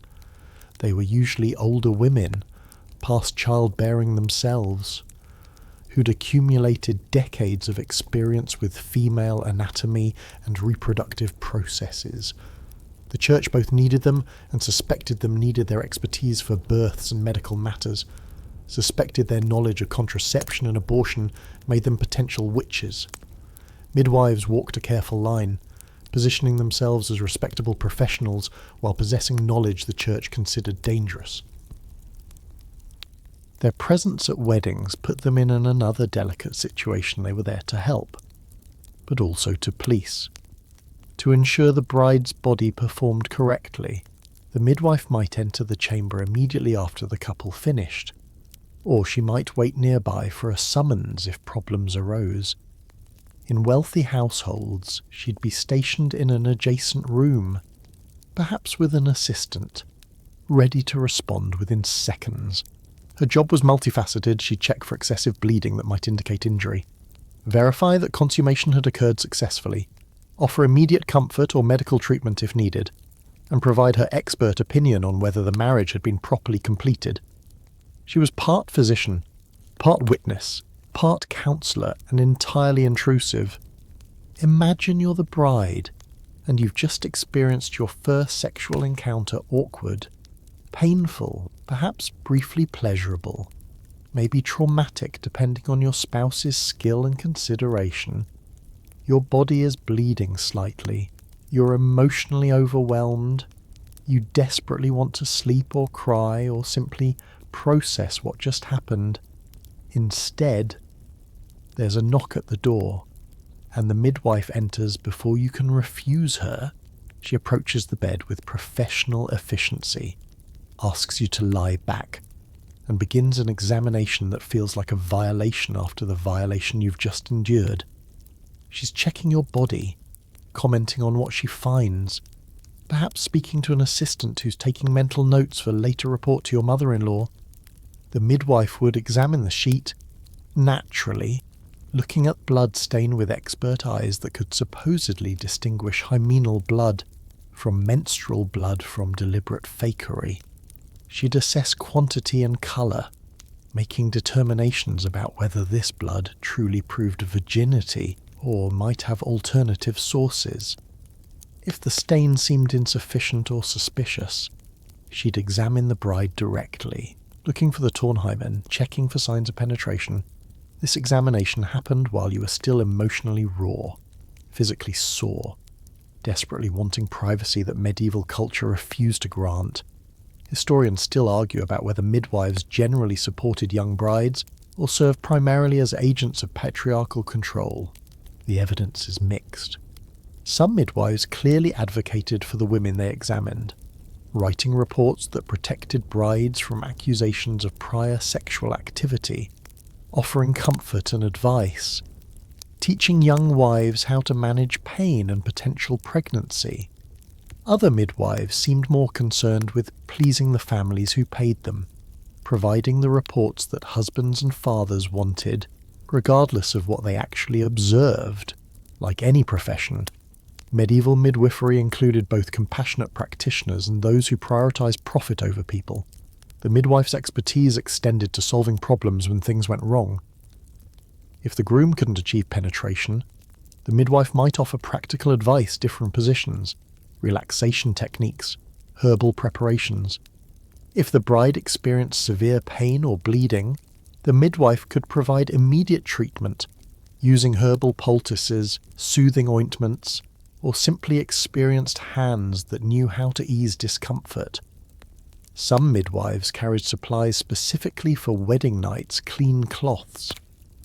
They were usually older women, past childbearing themselves, who'd accumulated decades of experience with female anatomy and reproductive processes. The church both needed them and suspected them needed their expertise for births and medical matters. Suspected their knowledge of contraception and abortion made them potential witches. Midwives walked a careful line, positioning themselves as respectable professionals while possessing knowledge the church considered dangerous. Their presence at weddings put them in another delicate situation. They were there to help, but also to police. To ensure the bride's body performed correctly, the midwife might enter the chamber immediately after the couple finished, or she might wait nearby for a summons if problems arose. In wealthy households, she'd be stationed in an adjacent room, perhaps with an assistant, ready to respond within seconds. Her job was multifaceted. She'd check for excessive bleeding that might indicate injury, verify that consummation had occurred successfully, offer immediate comfort or medical treatment if needed, and provide her expert opinion on whether the marriage had been properly completed. She was part physician, part witness, part counsellor, and entirely intrusive. Imagine you're the bride, and you've just experienced your first sexual encounter awkward, painful, perhaps briefly pleasurable, maybe traumatic depending on your spouse's skill and consideration. Your body is bleeding slightly, you're emotionally overwhelmed, you desperately want to sleep or cry or simply process what just happened. Instead, there's a knock at the door, and the midwife enters before you can refuse her. She approaches the bed with professional efficiency, asks you to lie back, and begins an examination that feels like a violation after the violation you've just endured. She's checking your body, commenting on what she finds, perhaps speaking to an assistant who's taking mental notes for later report to your mother-in-law. The midwife would examine the sheet, naturally, looking at blood stain with expert eyes that could supposedly distinguish hymenal blood from menstrual blood from deliberate fakery. She'd assess quantity and colour, making determinations about whether this blood truly proved virginity or might have alternative sources. If the stain seemed insufficient or suspicious, she'd examine the bride directly, looking for the torn hymen, checking for signs of penetration. This examination happened while you were still emotionally raw, physically sore, desperately wanting privacy that medieval culture refused to grant. Historians still argue about whether midwives generally supported young brides or served primarily as agents of patriarchal control. The evidence is mixed. Some midwives clearly advocated for the women they examined, writing reports that protected brides from accusations of prior sexual activity, offering comfort and advice, teaching young wives how to manage pain and potential pregnancy. Other midwives seemed more concerned with pleasing the families who paid them, providing the reports that husbands and fathers wanted, regardless of what they actually observed. Like any profession, medieval midwifery included both compassionate practitioners and those who prioritized profit over people. The midwife's expertise extended to solving problems when things went wrong. If the groom couldn't achieve penetration, the midwife might offer practical advice, different positions, relaxation techniques, herbal preparations. If the bride experienced severe pain or bleeding, the midwife could provide immediate treatment, using herbal poultices, soothing ointments, or simply experienced hands that knew how to ease discomfort. Some midwives carried supplies specifically for wedding nights: clean cloths,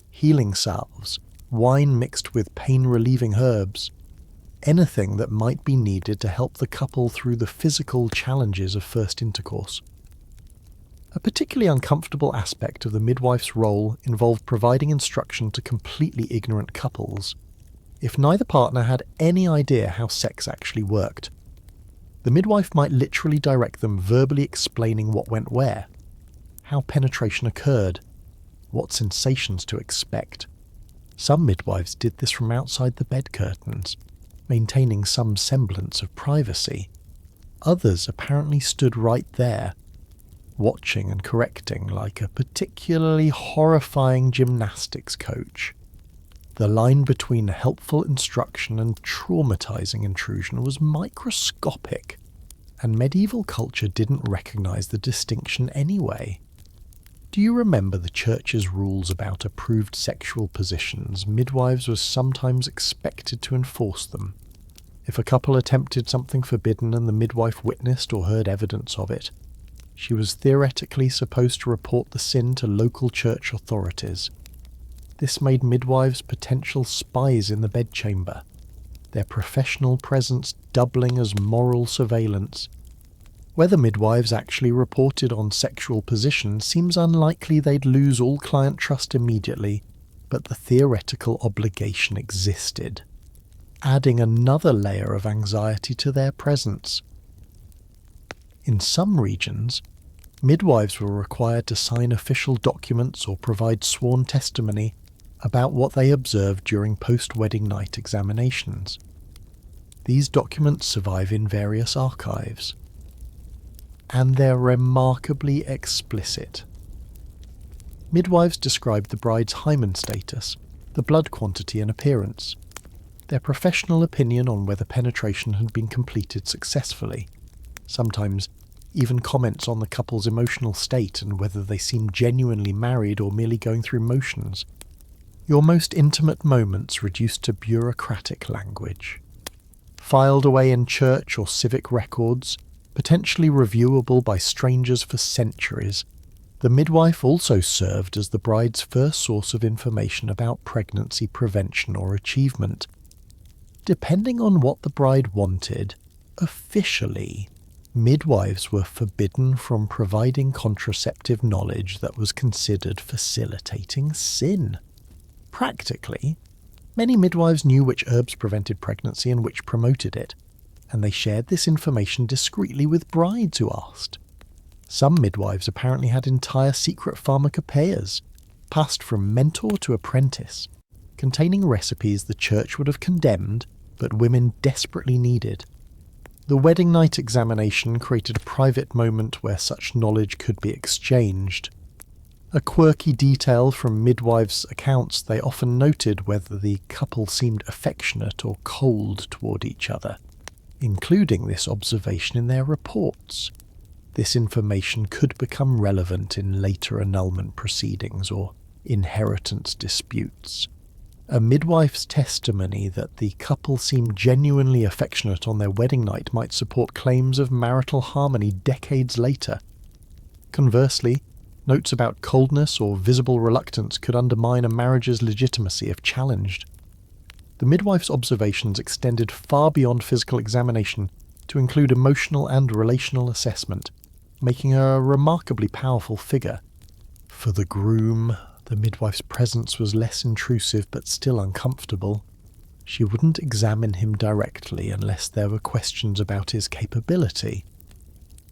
healing salves, wine mixed with pain-relieving herbs, anything that might be needed to help the couple through the physical challenges of first intercourse. A particularly uncomfortable aspect of the midwife's role involved providing instruction to completely ignorant couples. if neither partner had any idea how sex actually worked. The midwife might literally direct them, verbally explaining what went where, how penetration occurred, what sensations to expect. Some midwives did this from outside the bed curtains, maintaining some semblance of privacy. Others apparently stood right there, watching and correcting like a particularly horrifying gymnastics coach. The line between helpful instruction and traumatizing intrusion was microscopic, and medieval culture didn't recognize the distinction anyway. Do you remember the church's rules about approved sexual positions? Midwives were sometimes expected to enforce them. If a couple attempted something forbidden and the midwife witnessed or heard evidence of it, she was theoretically supposed to report the sin to local church authorities. This made midwives potential spies in the bedchamber, their professional presence doubling as moral surveillance. Whether midwives actually reported on sexual position seems unlikely. They'd lose all client trust immediately, but the theoretical obligation existed, adding another layer of anxiety to their presence. In some regions, midwives were required to sign official documents or provide sworn testimony about what they observed during post-wedding night examinations. These documents survive in various archives, and they're remarkably explicit. Midwives described the bride's hymen status, the blood quantity and appearance, their professional opinion on whether penetration had been completed successfully, sometimes even comments on the couple's emotional state and whether they seemed genuinely married or merely going through motions. Your most intimate moments reduced to bureaucratic language, filed away in church or civic records, potentially reviewable by strangers for centuries. The midwife also served as the bride's first source of information about pregnancy prevention or achievement. Depending on what the bride wanted, officially, midwives were forbidden from providing contraceptive knowledge that was considered facilitating sin. Practically, many midwives knew which herbs prevented pregnancy and which promoted it, and they shared this information discreetly with brides who asked. Some midwives apparently had entire secret pharmacopoeias, passed from mentor to apprentice, containing recipes the church would have condemned, but women desperately needed. The wedding night examination created a private moment where such knowledge could be exchanged. A quirky detail from midwives' accounts, they often noted whether the couple seemed affectionate or cold toward each other, including this observation in their reports. This information could become relevant in later annulment proceedings or inheritance disputes. A midwife's testimony that the couple seemed genuinely affectionate on their wedding night might support claims of marital harmony decades later. Conversely, notes about coldness or visible reluctance could undermine a marriage's legitimacy if challenged. The midwife's observations extended far beyond physical examination to include emotional and relational assessment, making her a remarkably powerful figure. For the groom, the midwife's presence was less intrusive but still uncomfortable. She wouldn't examine him directly unless there were questions about his capability,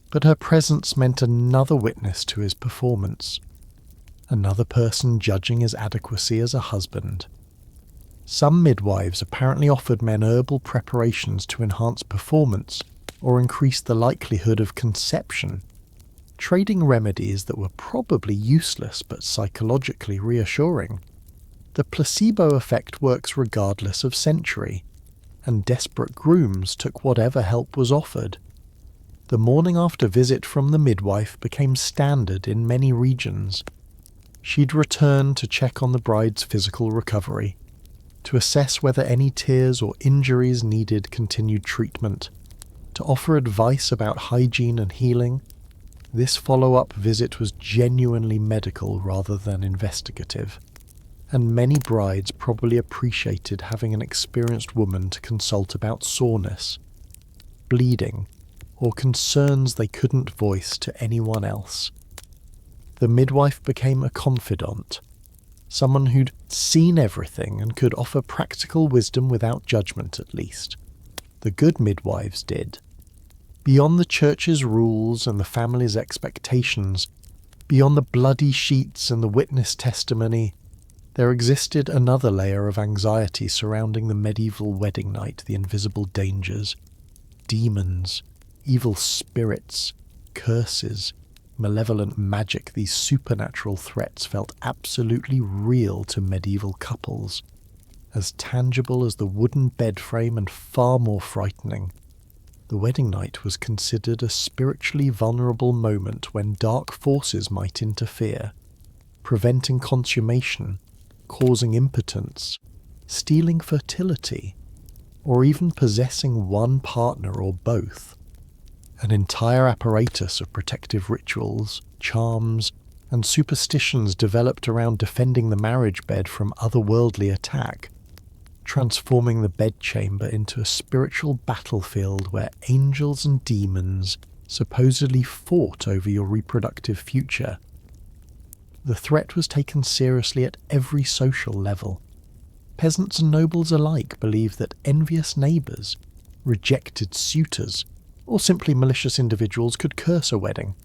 but her presence meant another witness to his performance, another person judging his adequacy as a husband. Some midwives apparently offered men herbal preparations to enhance performance or increase the likelihood of conception, trading remedies that were probably useless but psychologically reassuring. The placebo effect works regardless of century, and desperate grooms took whatever help was offered. The morning after visit from the midwife became standard in many regions. She'd return to check on the bride's physical recovery, to assess whether any tears or injuries needed continued treatment, to offer advice about hygiene and healing. This follow-up visit was genuinely medical rather than investigative, and many brides probably appreciated having an experienced woman to consult about soreness, bleeding, or concerns they couldn't voice to anyone else. The midwife became a confidant, someone who'd seen everything and could offer practical wisdom without judgment at least. The good midwives did. Beyond the church's rules and the family's expectations, beyond the bloody sheets and the witness testimony, there existed another layer of anxiety surrounding the medieval wedding night, the invisible dangers. Demons, evil spirits, curses, malevolent magic, these supernatural threats felt absolutely real to medieval couples, as tangible as the wooden bed frame and far more frightening. The wedding night was considered a spiritually vulnerable moment when dark forces might interfere, preventing consummation, causing impotence, stealing fertility, or even possessing one partner or both. An entire apparatus of protective rituals, charms, and superstitions developed around defending the marriage bed from otherworldly attack, transforming the bedchamber into a spiritual battlefield where angels and demons supposedly fought over your reproductive future. The threat was taken seriously at every social level. Peasants and nobles alike believed that envious neighbours, rejected suitors, or simply malicious individuals could curse a wedding,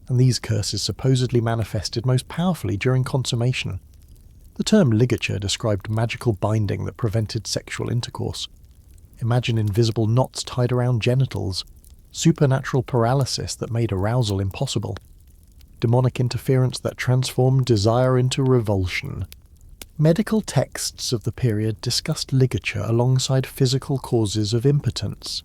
and these curses supposedly manifested most powerfully during consummation. The term ligature described magical binding that prevented sexual intercourse. Imagine invisible knots tied around genitals, supernatural paralysis that made arousal impossible, demonic interference that transformed desire into revulsion. Medical texts of the period discussed ligature alongside physical causes of impotence,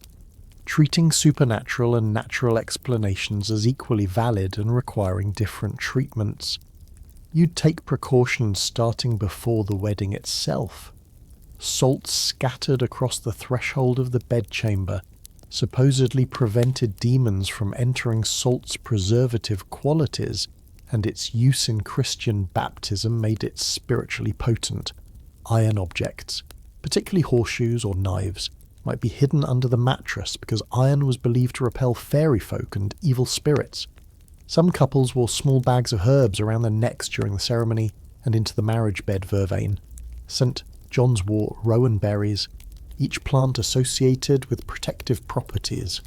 treating supernatural and natural explanations as equally valid and requiring different treatments. You'd take precautions starting before the wedding itself. Salt scattered across the threshold of the bedchamber supposedly prevented demons from entering salt's preservative qualities, and its use in Christian baptism made it spiritually potent. Iron objects, particularly horseshoes or knives, might be hidden under the mattress because iron was believed to repel fairy folk and evil spirits. Some couples wore small bags of herbs around their necks during the ceremony and into the marriage bed vervain. St. John's wort, rowan berries, each plant associated with protective properties.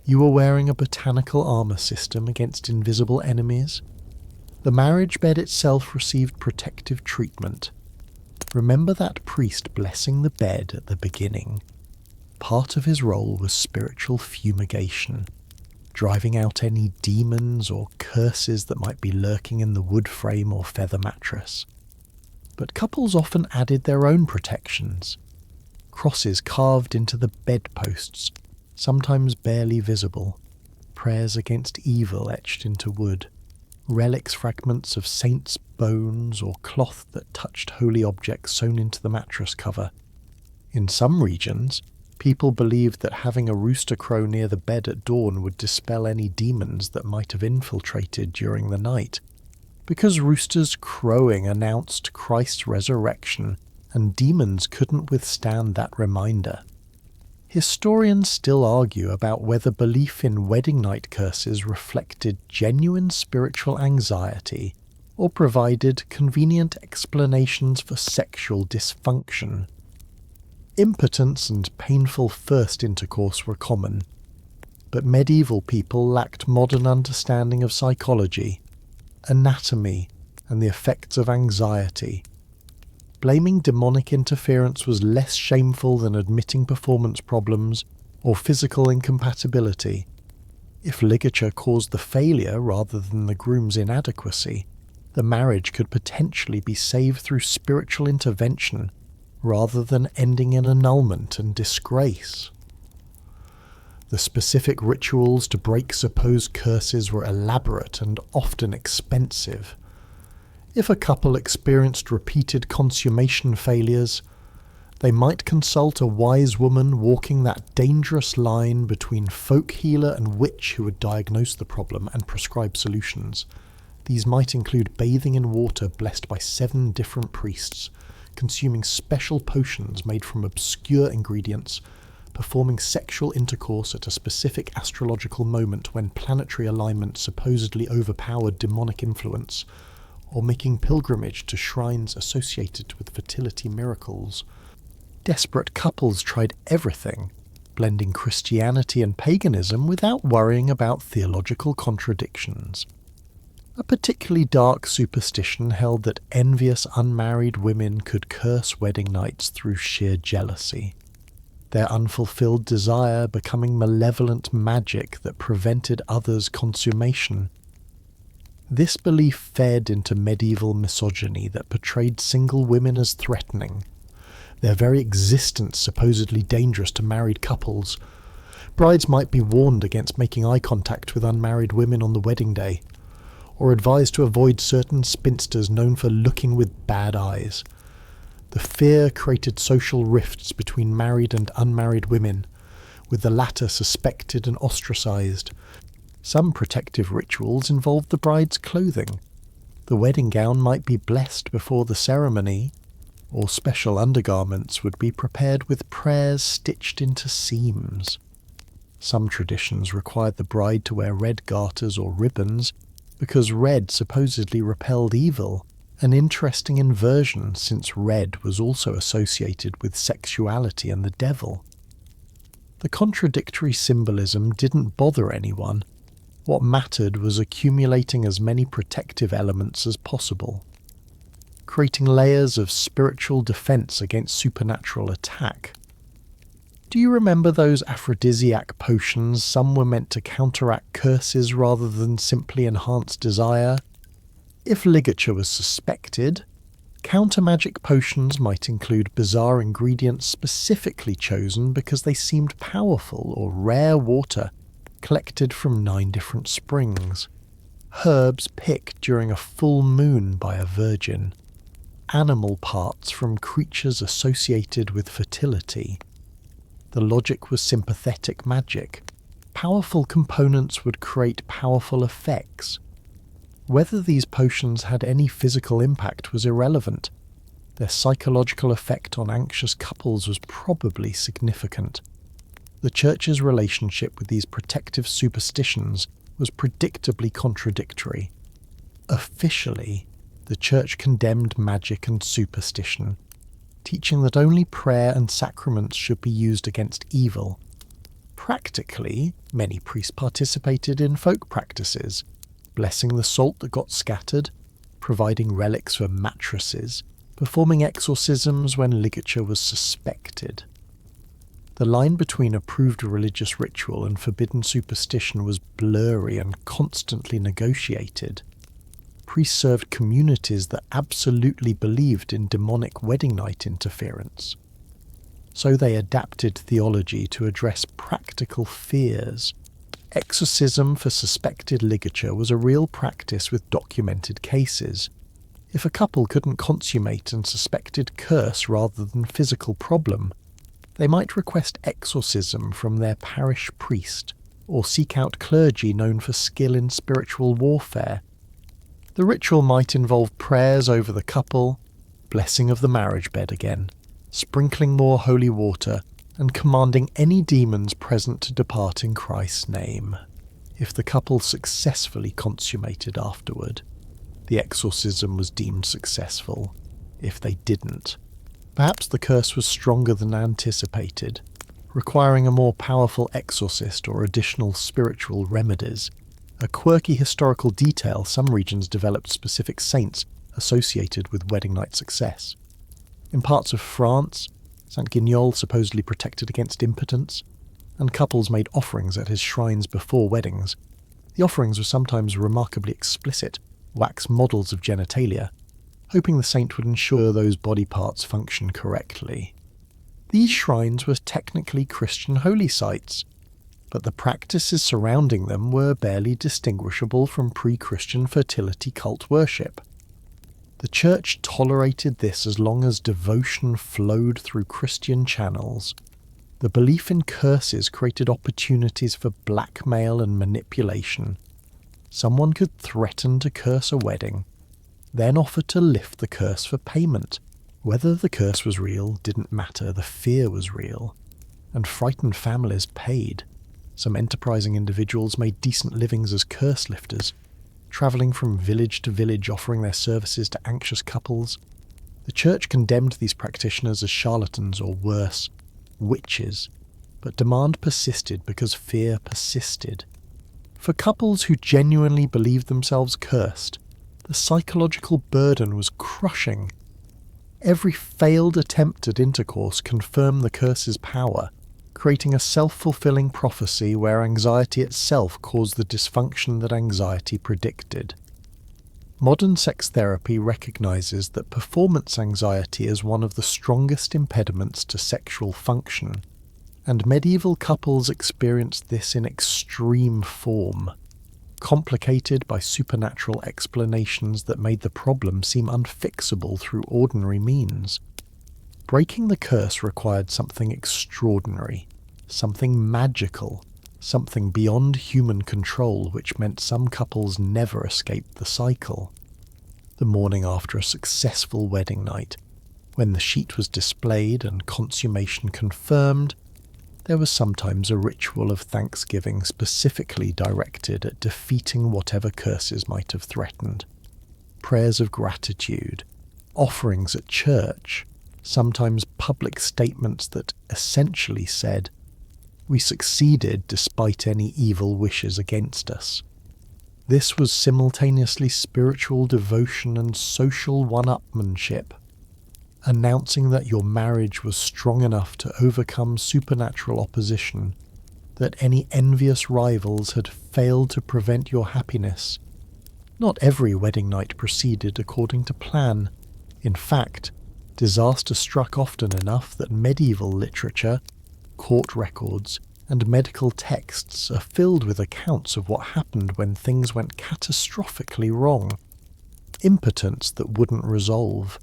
You were wearing a botanical armour system against invisible enemies. The marriage bed itself received protective treatment. Remember that priest blessing the bed at the beginning? Part of his role was spiritual fumigation, driving out any demons or curses that might be lurking in the wood frame or feather mattress. But couples often added their own protections. Crosses carved into the bedposts, sometimes barely visible, prayers against evil etched into wood, relics, fragments of saints' bones or cloth that touched holy objects sewn into the mattress cover. In some regions, people believed that having a rooster crow near the bed at dawn would dispel any demons that might have infiltrated during the night, because roosters crowing announced Christ's resurrection, and demons couldn't withstand that reminder. Historians still argue about whether belief in wedding night curses reflected genuine spiritual anxiety or provided convenient explanations for sexual dysfunction. Impotence and painful first intercourse were common, but medieval people lacked modern understanding of psychology, anatomy, and the effects of anxiety. Blaming demonic interference was less shameful than admitting performance problems or physical incompatibility. If ligature caused the failure rather than the groom's inadequacy, the marriage could potentially be saved through spiritual intervention rather than ending in annulment and disgrace. The specific rituals to break supposed curses were elaborate and often expensive. If a couple experienced repeated consummation failures, they might consult a wise woman walking that dangerous line between folk healer and witch who would diagnose the problem and prescribe solutions. These might include bathing in water blessed by 7 different priests, consuming special potions made from obscure ingredients, performing sexual intercourse at a specific astrological moment when planetary alignment supposedly overpowered demonic influence, or making pilgrimage to shrines associated with fertility miracles. Desperate couples tried everything, blending Christianity and paganism without worrying about theological contradictions. A particularly dark superstition held that envious unmarried women could curse wedding nights through sheer jealousy, their unfulfilled desire becoming malevolent magic that prevented others' consummation. This belief fed into medieval misogyny that portrayed single women as threatening, their very existence supposedly dangerous to married couples. Brides might be warned against making eye contact with unmarried women on the wedding day, or advised to avoid certain spinsters known for looking with bad eyes. The fear created social rifts between married and unmarried women, with the latter suspected and ostracized. Some protective rituals involved the bride's clothing. The wedding gown might be blessed before the ceremony, or special undergarments would be prepared with prayers stitched into seams. Some traditions required the bride to wear red garters or ribbons, because red supposedly repelled evil, an interesting inversion since red was also associated with sexuality and the devil. The contradictory symbolism didn't bother anyone. What mattered was accumulating as many protective elements as possible, creating layers of spiritual defense against supernatural attack. Do you remember those aphrodisiac potions? Some were meant to counteract curses rather than simply enhance desire. If ligature was suspected, counter-magic potions might include bizarre ingredients specifically chosen because they seemed powerful, or rare water collected from 9 different springs, herbs picked during a full moon by a virgin, animal parts from creatures associated with fertility. The logic was sympathetic magic. Powerful components would create powerful effects. Whether these potions had any physical impact was irrelevant. Their psychological effect on anxious couples was probably significant. The Church's relationship with these protective superstitions was predictably contradictory. Officially, the Church condemned magic and superstition, teaching that only prayer and sacraments should be used against evil. Practically, many priests participated in folk practices, blessing the salt that got scattered, providing relics for mattresses, performing exorcisms when ligature was suspected. The line between approved religious ritual and forbidden superstition was blurry and constantly negotiated. Priests served communities that absolutely believed in demonic wedding night interference. So they adapted theology to address practical fears. Exorcism for suspected ligature was a real practice with documented cases. If a couple couldn't consummate and suspected curse rather than physical problem, they might request exorcism from their parish priest, or seek out clergy known for skill in spiritual warfare. The ritual might involve prayers over the couple, blessing of the marriage bed again, sprinkling more holy water, and commanding any demons present to depart in Christ's name. If the couple successfully consummated afterward, the exorcism was deemed successful. If they didn't, perhaps the curse was stronger than anticipated, requiring a more powerful exorcist or additional spiritual remedies. A quirky historical detail, some regions developed specific saints associated with wedding night success. In parts of France, Saint Guignol supposedly protected against impotence, and couples made offerings at his shrines before weddings. The offerings were sometimes remarkably explicit, wax models of genitalia, hoping the saint would ensure those body parts function correctly. These shrines were technically Christian holy sites, but the practices surrounding them were barely distinguishable from pre-Christian fertility cult worship. The Church tolerated this as long as devotion flowed through Christian channels. The belief in curses created opportunities for blackmail and manipulation. Someone could threaten to curse a wedding, then offer to lift the curse for payment. Whether the curse was real didn't matter, the fear was real, and frightened families paid. Some enterprising individuals made decent livings as curse lifters. travelling from village to village offering their services to anxious couples. The church condemned these practitioners as charlatans or worse, witches, but demand persisted because fear persisted. For couples who genuinely believed themselves cursed, the psychological burden was crushing. Every failed attempt at intercourse confirmed the curse's power, creating a self-fulfilling prophecy where anxiety itself caused the dysfunction that anxiety predicted. Modern sex therapy recognizes that performance anxiety is one of the strongest impediments to sexual function, and medieval couples experienced this in extreme form, complicated by supernatural explanations that made the problem seem unfixable through ordinary means. Breaking the curse required something extraordinary, something magical, something beyond human control, which meant some couples never escaped the cycle. The morning after a successful wedding night, when the sheet was displayed and consummation confirmed, there was sometimes a ritual of thanksgiving specifically directed at defeating whatever curses might have threatened. Prayers of gratitude, offerings at church, sometimes public statements that essentially said, "We succeeded despite any evil wishes against us." This was simultaneously spiritual devotion and social one-upmanship, announcing that your marriage was strong enough to overcome supernatural opposition, that any envious rivals had failed to prevent your happiness. Not every wedding night proceeded according to plan. In fact, disaster struck often enough that medieval literature, court records, and medical texts are filled with accounts of what happened when things went catastrophically wrong. Impotence that wouldn't resolve,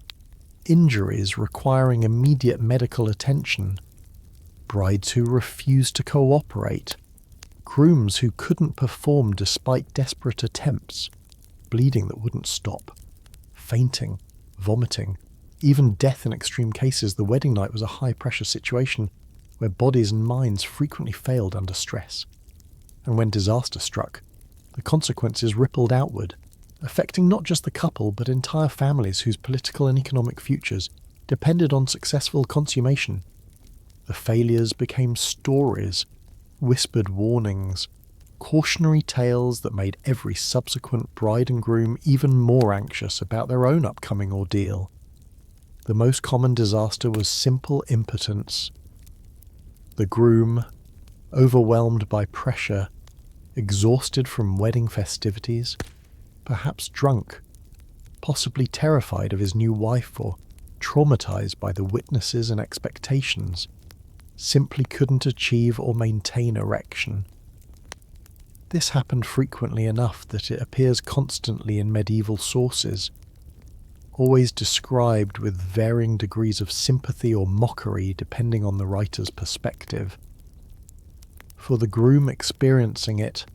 injuries requiring immediate medical attention, brides who refused to cooperate, grooms who couldn't perform despite desperate attempts, bleeding that wouldn't stop, fainting, vomiting, even death in extreme cases. The wedding night was a high-pressure situation where bodies and minds frequently failed under stress. And when disaster struck, the consequences rippled outward, affecting not just the couple but entire families whose political and economic futures depended on successful consummation. The failures became stories, whispered warnings, cautionary tales that made every subsequent bride and groom even more anxious about their own upcoming ordeal. The most common disaster was simple impotence. The groom, overwhelmed by pressure, exhausted from wedding festivities, perhaps drunk, possibly terrified of his new wife or traumatized by the witnesses and expectations, simply couldn't achieve or maintain erection. This happened frequently enough that it appears constantly in medieval sources, always described with varying degrees of sympathy or mockery depending on the writer's perspective. For the groom experiencing it,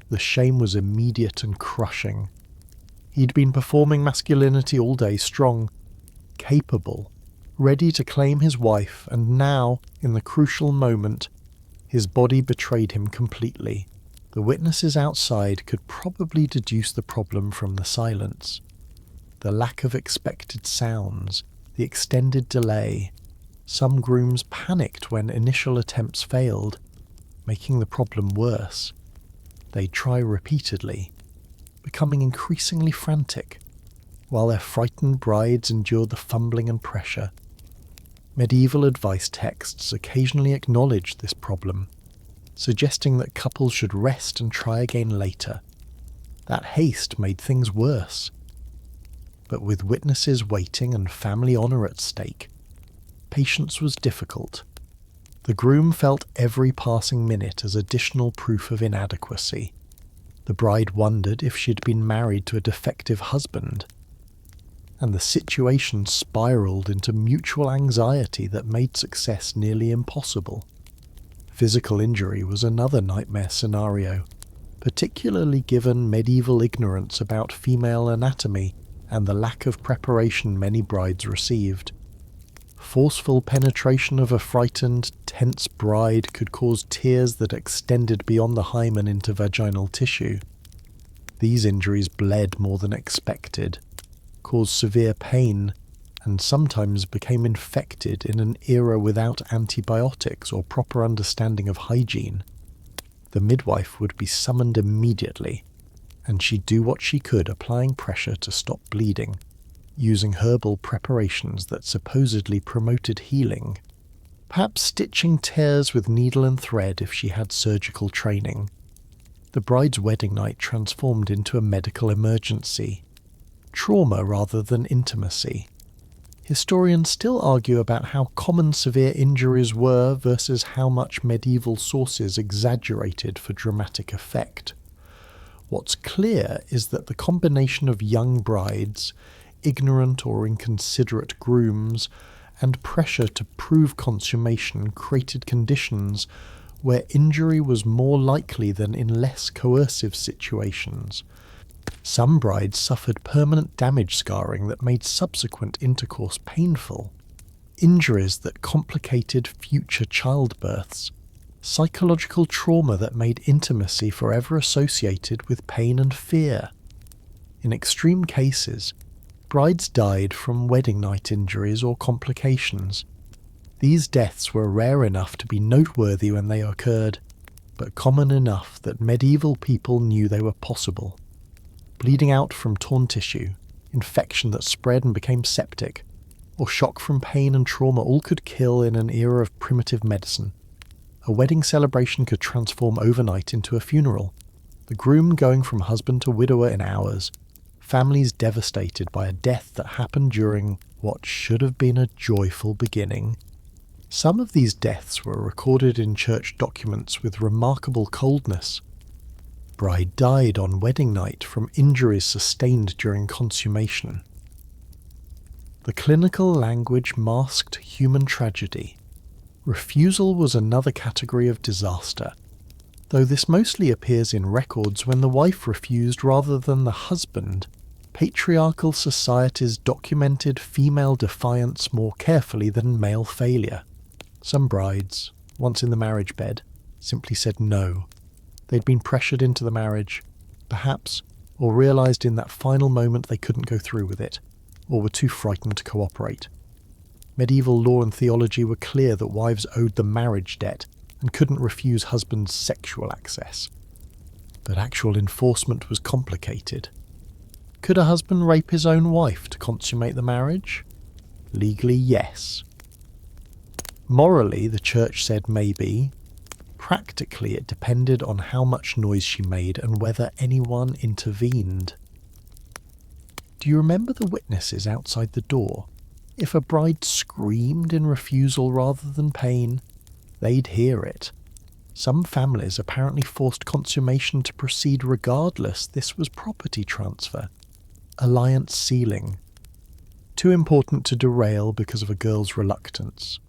the shame was immediate and crushing. He'd been performing masculinity all day, strong, capable, ready to claim his wife, and now, in the crucial moment, his body betrayed him completely. The witnesses outside could probably deduce the problem from the silence. The lack of expected sounds, the extended delay. Some grooms panicked when initial attempts failed, making the problem worse. They'd try repeatedly, becoming increasingly frantic, while their frightened brides endured the fumbling and pressure. Medieval advice texts occasionally acknowledged this problem, suggesting that couples should rest and try again later. That haste made things worse. But with witnesses waiting and family honour at stake, patience was difficult. The groom felt every passing minute as additional proof of inadequacy. The bride wondered if she'd been married to a defective husband. And the situation spiraled into mutual anxiety that made success nearly impossible. Physical injury was another nightmare scenario, particularly given medieval ignorance about female anatomy and the lack of preparation many brides received. Forceful penetration of a frightened, tense bride could cause tears that extended beyond the hymen into vaginal tissue. These injuries bled more than expected, caused severe pain, and sometimes became infected in an era without antibiotics or proper understanding of hygiene. The midwife would be summoned immediately, and she'd do what she could, applying pressure to stop bleeding, using herbal preparations that supposedly promoted healing, perhaps stitching tears with needle and thread if she had surgical training. The bride's wedding night transformed into a medical emergency, trauma rather than intimacy. Historians still argue about how common severe injuries were versus how much medieval sources exaggerated for dramatic effect. What's clear is that the combination of young brides, ignorant or inconsiderate grooms, and pressure to prove consummation created conditions where injury was more likely than in less coercive situations. Some brides suffered permanent damage scarring that made subsequent intercourse painful, injuries that complicated future childbirths, psychological trauma that made intimacy forever associated with pain and fear. In extreme cases, brides died from wedding night injuries or complications. These deaths were rare enough to be noteworthy when they occurred, but common enough that medieval people knew they were possible. Bleeding out from torn tissue, infection that spread and became septic, or shock from pain and trauma all could kill in an era of primitive medicine. A wedding celebration could transform overnight into a funeral, the groom going from husband to widower in hours, families devastated by a death that happened during what should have been a joyful beginning. Some of these deaths were recorded in church documents with remarkable coldness. Bride died on wedding night from injuries sustained during consummation. The clinical language masked human tragedy. Refusal was another category of disaster, though this mostly appears in records when the wife refused rather than the husband. Patriarchal societies documented female defiance more carefully than male failure. Some brides, once in the marriage bed, simply said no. They'd been pressured into the marriage, perhaps, or realised in that final moment they couldn't go through with it, or were too frightened to cooperate. Medieval law and theology were clear that wives owed the marriage debt and couldn't refuse husbands sexual access. But actual enforcement was complicated. Could a husband rape his own wife to consummate the marriage? Legally, yes. Morally, the church said maybe. Practically, it depended on how much noise she made and whether anyone intervened. Do you remember the witnesses outside the door? If a bride screamed in refusal rather than pain, they'd hear it. Some families apparently forced consummation to proceed regardless. This was property transfer, alliance sealing. Too important to derail because of a girl's reluctance.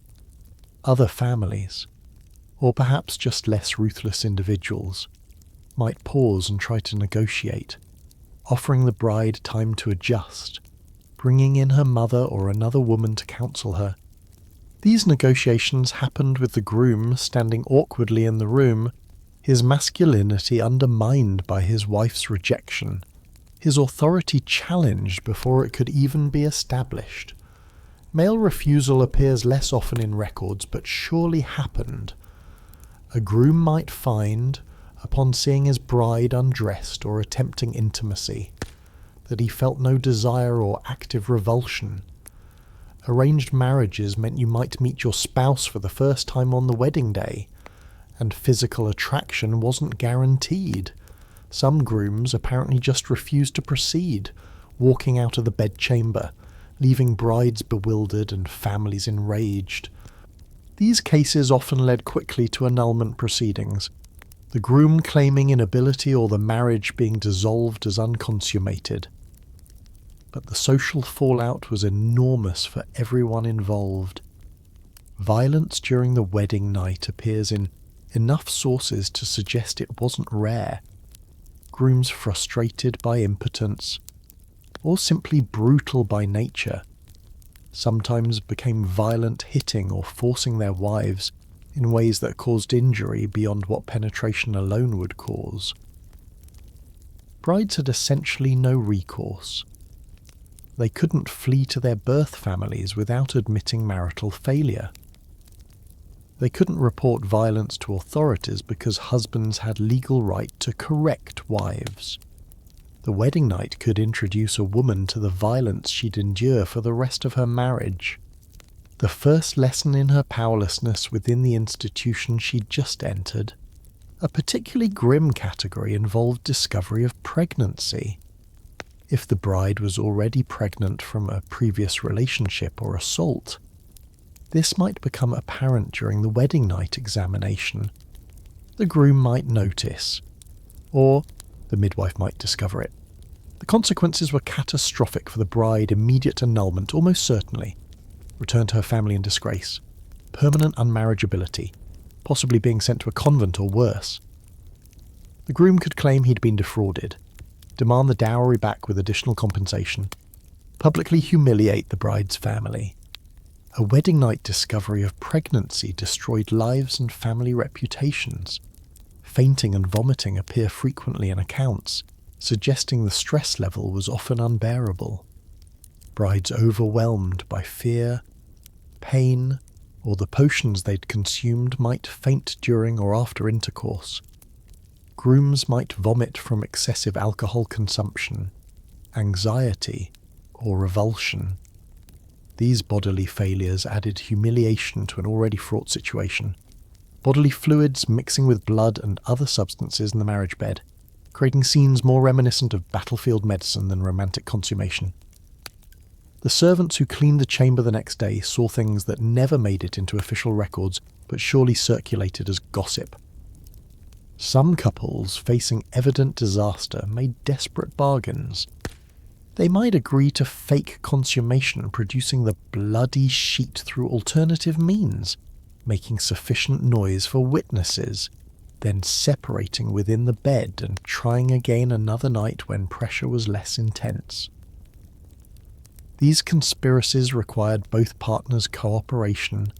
Other families, or perhaps just less ruthless individuals, might pause and try to negotiate, offering the bride time to adjust, bringing in her mother or another woman to counsel her. These negotiations happened with the groom standing awkwardly in the room, his masculinity undermined by his wife's rejection, his authority challenged before it could even be established. Male refusal appears less often in records, but surely happened. A groom might find, upon seeing his bride undressed or attempting intimacy, that he felt no desire or active revulsion. Arranged marriages meant you might meet your spouse for the first time on the wedding day, and physical attraction wasn't guaranteed. Some grooms apparently just refused to proceed, walking out of the bedchamber, leaving brides bewildered and families enraged. These cases often led quickly to annulment proceedings, the groom claiming inability or the marriage being dissolved as unconsummated. But the social fallout was enormous for everyone involved. Violence during the wedding night appears in enough sources to suggest it wasn't rare. Grooms frustrated by impotence, or simply brutal by nature, sometimes became violent, hitting or forcing their wives in ways that caused injury beyond what penetration alone would cause. brides had essentially no recourse. They couldn't flee to their birth families without admitting marital failure. They couldn't report violence to authorities because husbands had legal right to correct wives. The wedding night could introduce a woman to the violence she'd endure for the rest of her marriage. The first lesson in her powerlessness within the institution she'd just entered. A particularly grim category involved discovery of pregnancy. If the bride was already pregnant from a previous relationship or assault, this might become apparent during the wedding night examination. The groom might notice, or the midwife might discover it. The consequences were catastrophic for the bride: immediate annulment, almost certainly, return to her family in disgrace, permanent unmarriageability, possibly being sent to a convent or worse. The groom could claim he'd been defrauded, demand the dowry back with additional compensation, publicly humiliate the bride's family. A wedding night discovery of pregnancy destroyed lives and family reputations. Fainting and vomiting appear frequently in accounts, suggesting the stress level was often unbearable. Brides overwhelmed by fear, pain, or the potions they'd consumed might faint during or after intercourse. Grooms might vomit from excessive alcohol consumption, anxiety, or revulsion. These bodily failures added humiliation to an already fraught situation. Bodily fluids mixing with blood and other substances in the marriage bed, creating scenes more reminiscent of battlefield medicine than romantic consummation. The servants who cleaned the chamber the next day saw things that never made it into official records, but surely circulated as gossip. Some couples facing evident disaster made desperate bargains. They might agree to fake consummation, producing the bloody sheet through alternative means, making sufficient noise for witnesses, then separating within the bed and trying again another night when pressure was less intense. These conspiracies required both partners' cooperation,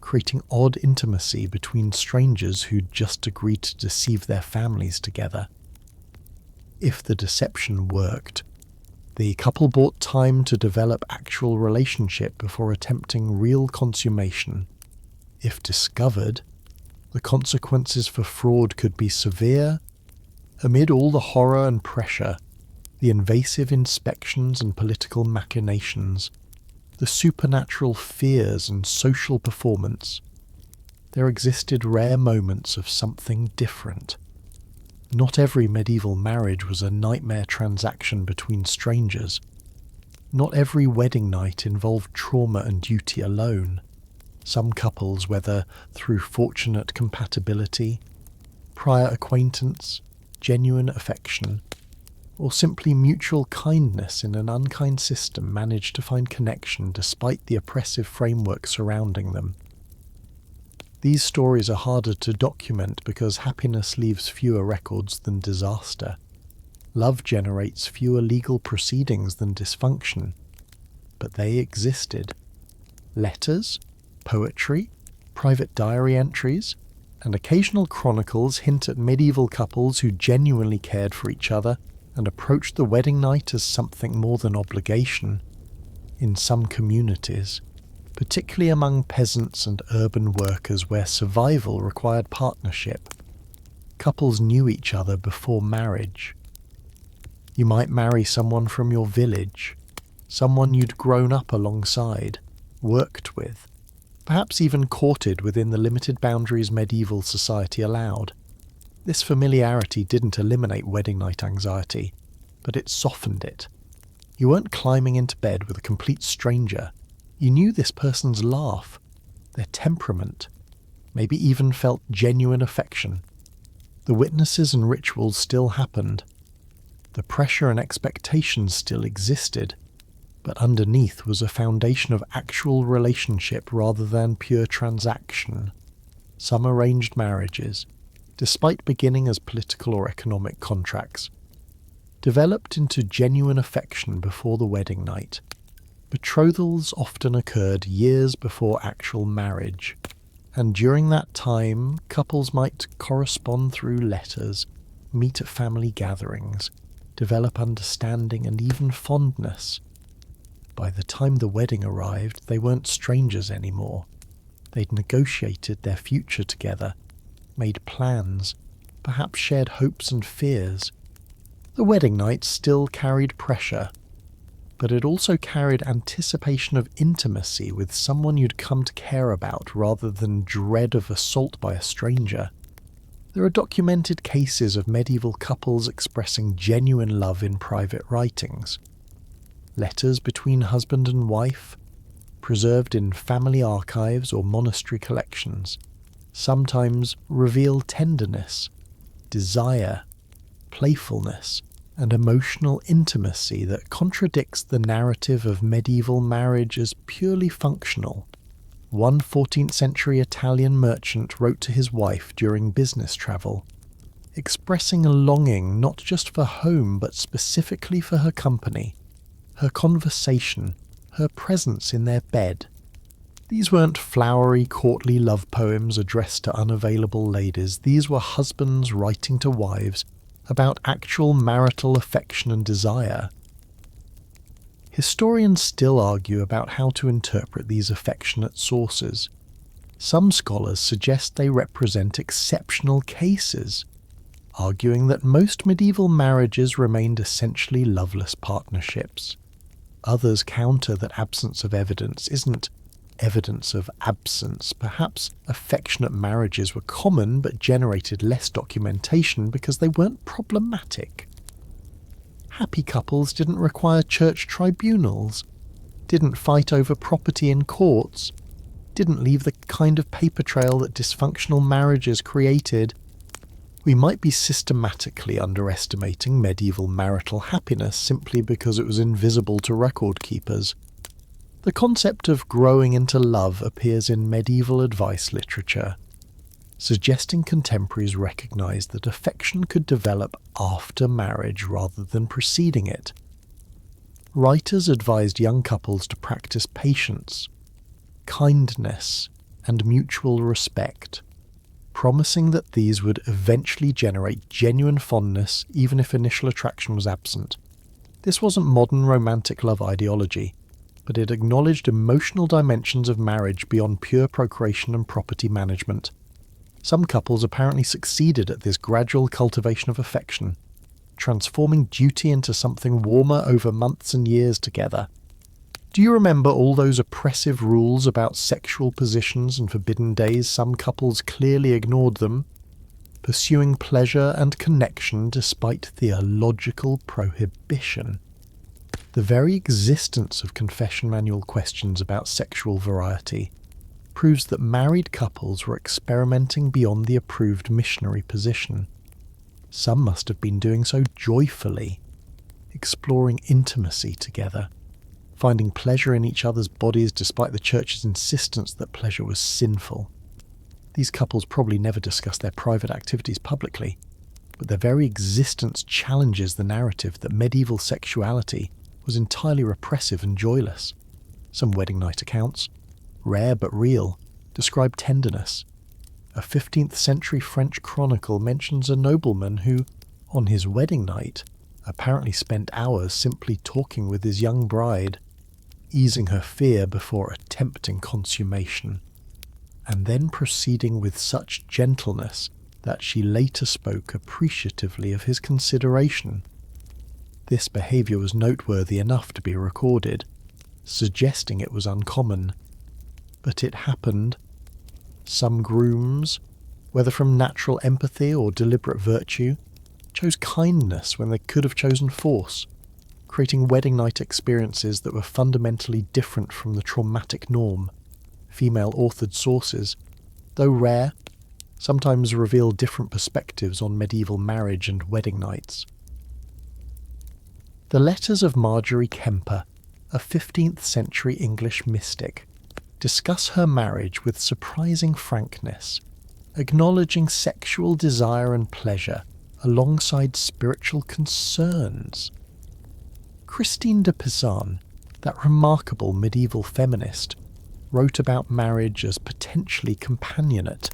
creating odd intimacy between strangers who'd just agreed to deceive their families together. If the deception worked, the couple bought time to develop actual relationship before attempting real consummation. If discovered, the consequences for fraud could be severe. Amid all the horror and pressure, the invasive inspections and political machinations, the supernatural fears and social performance, there existed rare moments of something different. Not every medieval marriage was a nightmare transaction between strangers. Not every wedding night involved trauma and duty alone. Some couples, whether through fortunate compatibility, prior acquaintance, genuine affection, or simply mutual kindness in an unkind system, managed to find connection despite the oppressive framework surrounding them. These stories are harder to document because happiness leaves fewer records than disaster. Love generates fewer legal proceedings than dysfunction. But they existed. Letters, poetry, private diary entries, and occasional chronicles hint at medieval couples who genuinely cared for each other and approached the wedding night as something more than obligation. In some communities, particularly among peasants and urban workers where survival required partnership, couples knew each other before marriage. You might marry someone from your village, someone you'd grown up alongside, worked with, perhaps even courted within the limited boundaries medieval society allowed. This familiarity didn't eliminate wedding night anxiety, but it softened it. You weren't climbing into bed with a complete stranger. You knew this person's laugh, their temperament, maybe even felt genuine affection. The witnesses and rituals still happened. The pressure and expectations still existed, but underneath was a foundation of actual relationship rather than pure transaction. Some arranged marriages, despite beginning as political or economic contracts, developed into genuine affection before the wedding night. Betrothals often occurred years before actual marriage, and during that time, couples might correspond through letters, meet at family gatherings, develop understanding and even fondness. By the time the wedding arrived, they weren't strangers anymore. They'd negotiated their future together, made plans, perhaps shared hopes and fears. The wedding night still carried pressure, but it also carried anticipation of intimacy with someone you'd come to care about rather than dread of assault by a stranger. There are documented cases of medieval couples expressing genuine love in private writings. Letters between husband and wife, preserved in family archives or monastery collections, sometimes reveal tenderness, desire, playfulness, and emotional intimacy that contradicts the narrative of medieval marriage as purely functional. One 14th century Italian merchant wrote to his wife during business travel, expressing a longing not just for home but specifically for her company, her conversation, her presence in their bed. These weren't flowery, courtly love poems addressed to unavailable ladies. These were husbands writing to wives about actual marital affection and desire. Historians still argue about how to interpret these affectionate sources. Some scholars suggest they represent exceptional cases, arguing that most medieval marriages remained essentially loveless partnerships. Others counter that absence of evidence isn't evidence of absence. Perhaps affectionate marriages were common but generated less documentation because they weren't problematic. Happy couples didn't require church tribunals, didn't fight over property in courts, didn't leave the kind of paper trail that dysfunctional marriages created. We might be systematically underestimating medieval marital happiness simply because it was invisible to record keepers. The concept of growing into love appears in medieval advice literature, suggesting contemporaries recognized that affection could develop after marriage rather than preceding it. Writers advised young couples to practice patience, kindness, and mutual respect, promising that these would eventually generate genuine fondness even if initial attraction was absent. This wasn't modern romantic love ideology, but it acknowledged emotional dimensions of marriage beyond pure procreation and property management. Some couples apparently succeeded at this gradual cultivation of affection, transforming duty into something warmer over months and years together. Do you remember all those oppressive rules about sexual positions and forbidden days? Some couples clearly ignored them, pursuing pleasure and connection despite theological prohibition. The very existence of confession manual questions about sexual variety proves that married couples were experimenting beyond the approved missionary position. Some must have been doing so joyfully, exploring intimacy together, finding pleasure in each other's bodies despite the church's insistence that pleasure was sinful. These couples probably never discussed their private activities publicly, but their very existence challenges the narrative that medieval sexuality was entirely repressive and joyless. Some wedding night accounts, rare but real, describe tenderness. A 15th century French chronicle mentions a nobleman who, on his wedding night, apparently spent hours simply talking with his young bride, easing her fear before attempting consummation, and then proceeding with such gentleness that she later spoke appreciatively of his consideration. This behaviour was noteworthy enough to be recorded, suggesting it was uncommon. But it happened. Some grooms, whether from natural empathy or deliberate virtue, chose kindness when they could have chosen force, creating wedding night experiences that were fundamentally different from the traumatic norm. Female-authored sources, though rare, sometimes reveal different perspectives on medieval marriage and wedding nights. The letters of Marjorie Kemper, a 15th century English mystic, discuss her marriage with surprising frankness, acknowledging sexual desire and pleasure alongside spiritual concerns. Christine de Pizan, that remarkable medieval feminist, wrote about marriage as potentially companionate,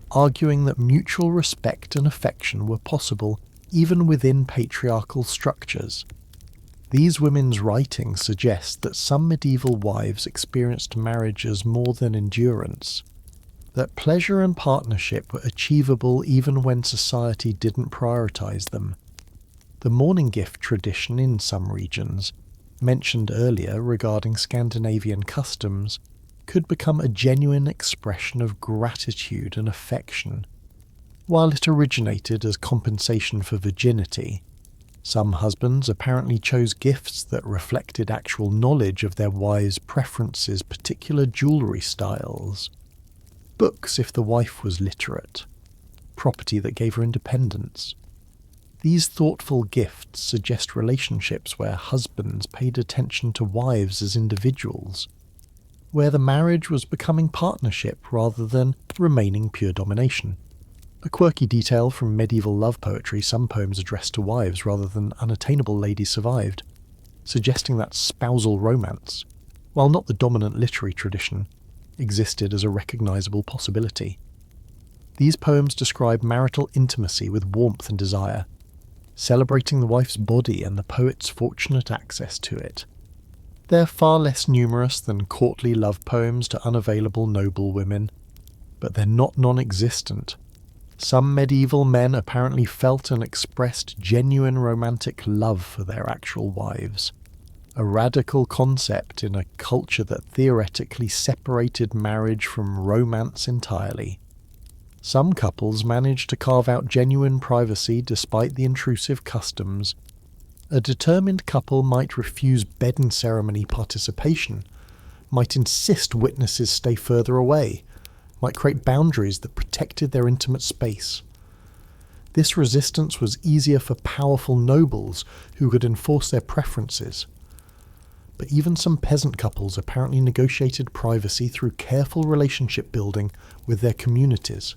arguing that mutual respect and affection were possible even within patriarchal structures. These women's writings suggest that some medieval wives experienced marriage as more than endurance, that pleasure and partnership were achievable even when society didn't prioritize them. The morning gift tradition in some regions, mentioned earlier regarding Scandinavian customs, could become a genuine expression of gratitude and affection. While it originated as compensation for virginity, some husbands apparently chose gifts that reflected actual knowledge of their wives' preferences, particular jewellery styles. Books if the wife was literate. Property that gave her independence. These thoughtful gifts suggest relationships where husbands paid attention to wives as individuals, where the marriage was becoming partnership rather than remaining pure domination. A quirky detail from medieval love poetry, some poems addressed to wives rather than unattainable ladies survived, suggesting that spousal romance, while not the dominant literary tradition, existed as a recognisable possibility. These poems describe marital intimacy with warmth and desire, celebrating the wife's body and the poet's fortunate access to it. They're far less numerous than courtly love poems to unavailable noble women, but they're not non-existent. Some medieval men apparently felt and expressed genuine romantic love for their actual wives, a radical concept in a culture that theoretically separated marriage from romance entirely. Some couples managed to carve out genuine privacy despite the intrusive customs. A determined couple might refuse bed and ceremony participation, might insist witnesses stay further away, might create boundaries that protected their intimate space. This resistance was easier for powerful nobles who could enforce their preferences. But even some peasant couples apparently negotiated privacy through careful relationship building with their communities.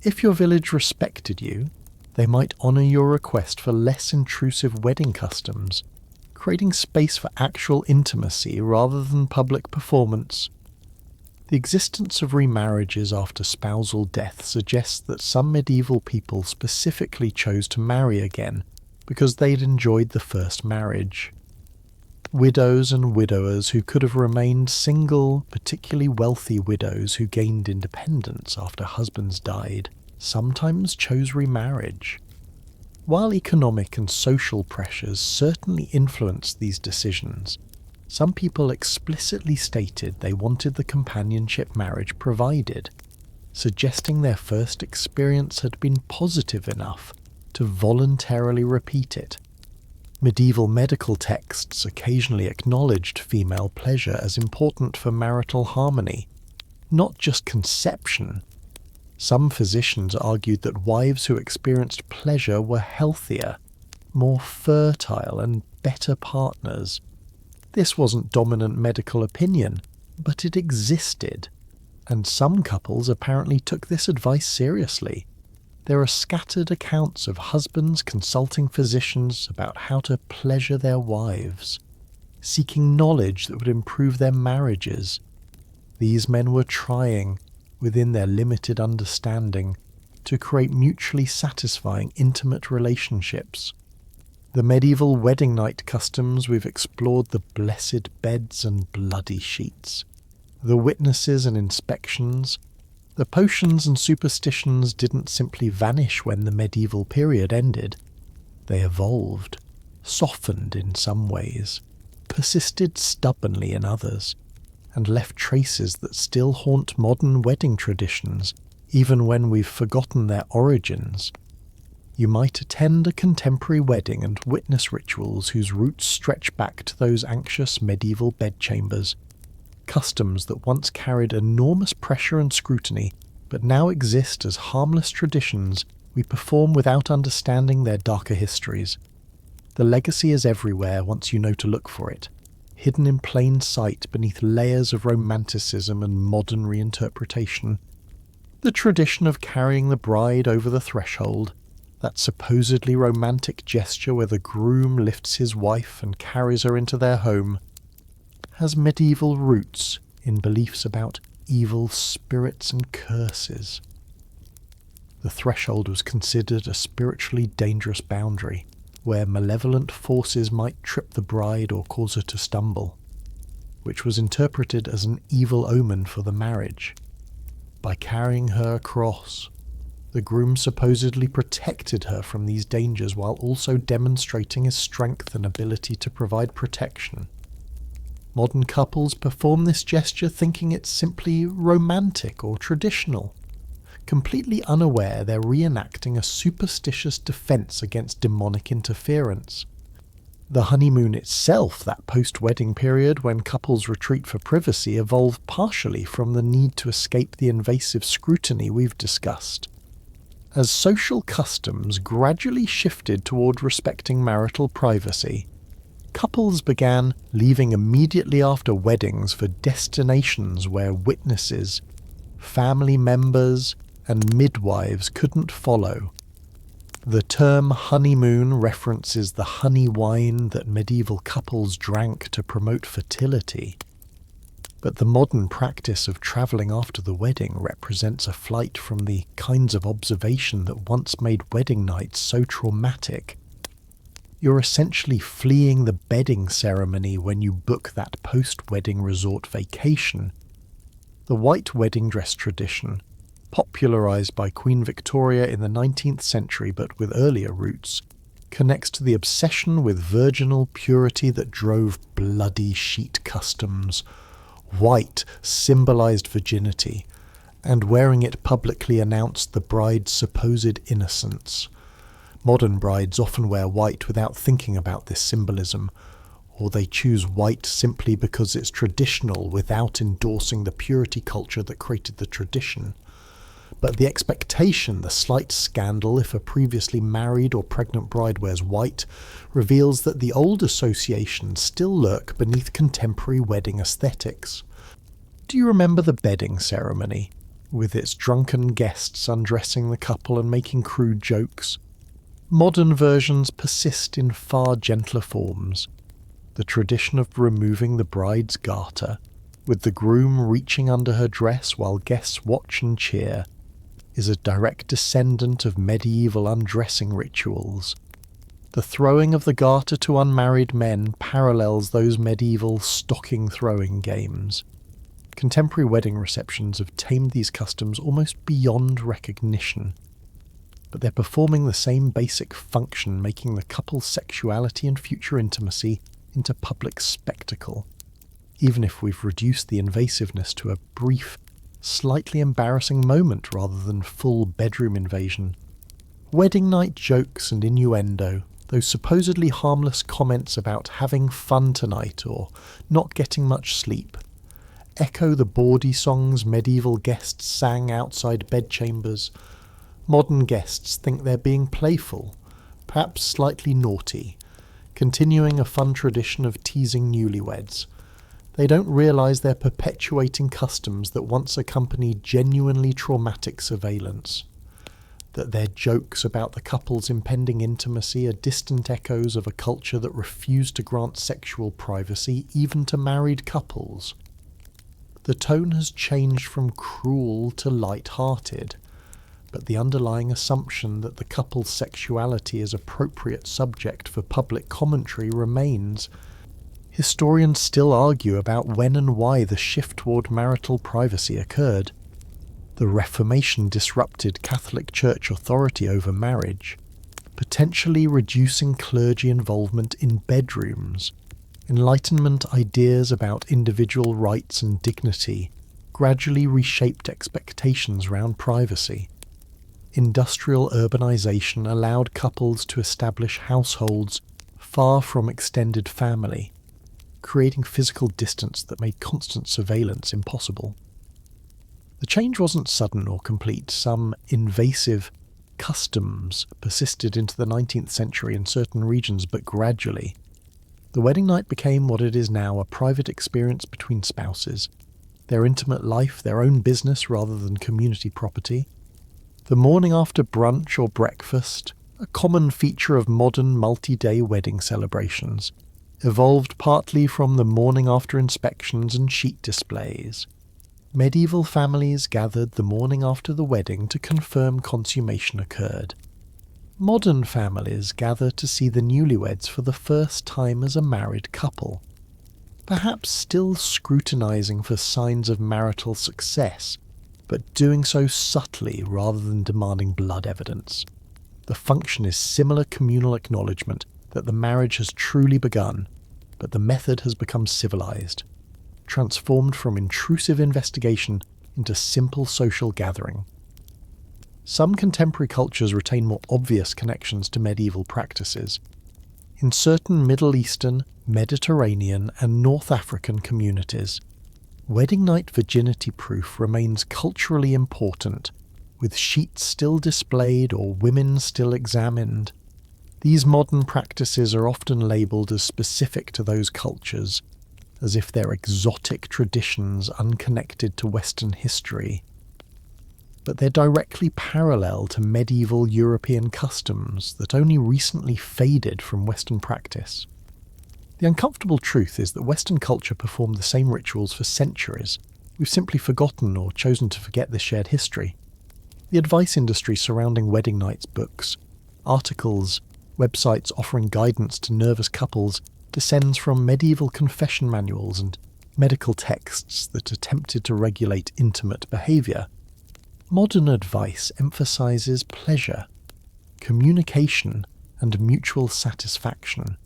If your village respected you, they might honour your request for less intrusive wedding customs, creating space for actual intimacy rather than public performance. The existence of remarriages after spousal death suggests that some medieval people specifically chose to marry again because they'd enjoyed the first marriage. Widows and widowers who could have remained single, particularly wealthy widows who gained independence after husbands died, sometimes chose remarriage. While economic and social pressures certainly influenced these decisions, some people explicitly stated they wanted the companionship marriage provided, suggesting their first experience had been positive enough to voluntarily repeat it. Medieval medical texts occasionally acknowledged female pleasure as important for marital harmony, not just conception. Some physicians argued that wives who experienced pleasure were healthier, more fertile, and better partners. This wasn't dominant medical opinion, but it existed, and some couples apparently took this advice seriously. There are scattered accounts of husbands consulting physicians about how to pleasure their wives, seeking knowledge that would improve their marriages. These men were trying, within their limited understanding, to create mutually satisfying intimate relationships. The medieval wedding night customs we've explored, the blessed beds and bloody sheets, the witnesses and inspections. The potions and superstitions didn't simply vanish when the medieval period ended. They evolved, softened in some ways, persisted stubbornly in others, and left traces that still haunt modern wedding traditions, even when we've forgotten their origins. You might attend a contemporary wedding and witness rituals whose roots stretch back to those anxious medieval bedchambers, customs that once carried enormous pressure and scrutiny, but now exist as harmless traditions we perform without understanding their darker histories. The legacy is everywhere once you know to look for it, hidden in plain sight beneath layers of romanticism and modern reinterpretation. The tradition of carrying the bride over the threshold, that supposedly romantic gesture where the groom lifts his wife and carries her into their home, has medieval roots in beliefs about evil spirits and curses. The threshold was considered a spiritually dangerous boundary, where malevolent forces might trip the bride or cause her to stumble, which was interpreted as an evil omen for the marriage. By carrying her across, the groom supposedly protected her from these dangers while also demonstrating his strength and ability to provide protection. Modern couples perform this gesture thinking it's simply romantic or traditional, completely unaware they're reenacting a superstitious defense against demonic interference. The honeymoon itself, that post-wedding period when couples retreat for privacy, evolved partially from the need to escape the invasive scrutiny we've discussed. As social customs gradually shifted toward respecting marital privacy, couples began leaving immediately after weddings for destinations where witnesses, family members, and midwives couldn't follow. The term honeymoon references the honey wine that medieval couples drank to promote fertility. But the modern practice of travelling after the wedding represents a flight from the kinds of observation that once made wedding nights so traumatic. You're essentially fleeing the bedding ceremony when you book that post-wedding resort vacation. The white wedding dress tradition, popularised by Queen Victoria in the 19th century but with earlier roots, connects to the obsession with virginal purity that drove bloody sheet customs. White symbolised virginity, and wearing it publicly announced the bride's supposed innocence. Modern brides often wear white without thinking about this symbolism, or they choose white simply because it's traditional without endorsing the purity culture that created the tradition. But the expectation, the slight scandal if a previously married or pregnant bride wears white, reveals that the old associations still lurk beneath contemporary wedding aesthetics. Do you remember the bedding ceremony, with its drunken guests undressing the couple and making crude jokes? Modern versions persist in far gentler forms. The tradition of removing the bride's garter, with the groom reaching under her dress while guests watch and cheer, is a direct descendant of medieval undressing rituals. The throwing of the garter to unmarried men parallels those medieval stocking-throwing games. Contemporary wedding receptions have tamed these customs almost beyond recognition, but they're performing the same basic function, making the couple's sexuality and future intimacy into public spectacle, even if we've reduced the invasiveness to a brief, slightly embarrassing moment rather than full bedroom invasion. Wedding night jokes and innuendo, those supposedly harmless comments about having fun tonight or not getting much sleep, echo the bawdy songs medieval guests sang outside bedchambers. Modern guests think they're being playful, perhaps slightly naughty, continuing a fun tradition of teasing newlyweds. They don't realise they're perpetuating customs that once accompanied genuinely traumatic surveillance, that their jokes about the couple's impending intimacy are distant echoes of a culture that refused to grant sexual privacy even to married couples. The tone has changed from cruel to light-hearted, but the underlying assumption that the couple's sexuality is appropriate subject for public commentary remains. Historians still argue about when and why the shift toward marital privacy occurred. The Reformation disrupted Catholic Church authority over marriage, potentially reducing clergy involvement in bedrooms. Enlightenment ideas about individual rights and dignity gradually reshaped expectations around privacy. Industrial urbanization allowed couples to establish households far from extended family, creating physical distance that made constant surveillance impossible. The change wasn't sudden or complete. Some invasive customs persisted into the 19th century in certain regions, but gradually. The wedding night became what it is now, a private experience between spouses, their intimate life, their own business rather than community property. The morning after brunch or breakfast, a common feature of modern multi-day wedding celebrations, evolved partly from the morning after inspections and sheet displays. Medieval families gathered the morning after the wedding to confirm consummation occurred. Modern families gather to see the newlyweds for the first time as a married couple, perhaps still scrutinizing for signs of marital success, but doing so subtly rather than demanding blood evidence. The function is similar communal acknowledgement that the marriage has truly begun, but the method has become civilized, transformed from intrusive investigation into simple social gathering. Some contemporary cultures retain more obvious connections to medieval practices. In certain Middle Eastern, Mediterranean, and North African communities, wedding night virginity proof remains culturally important, with sheets still displayed or women still examined. These modern practices are often labelled as specific to those cultures, as if they're exotic traditions unconnected to Western history. But they're directly parallel to medieval European customs that only recently faded from Western practice. The uncomfortable truth is that Western culture performed the same rituals for centuries. We've simply forgotten or chosen to forget this shared history. The advice industry surrounding wedding nights books, articles, websites offering guidance to nervous couples descends from medieval confession manuals and medical texts that attempted to regulate intimate behaviour. Modern advice emphasises pleasure, communication, and mutual satisfaction,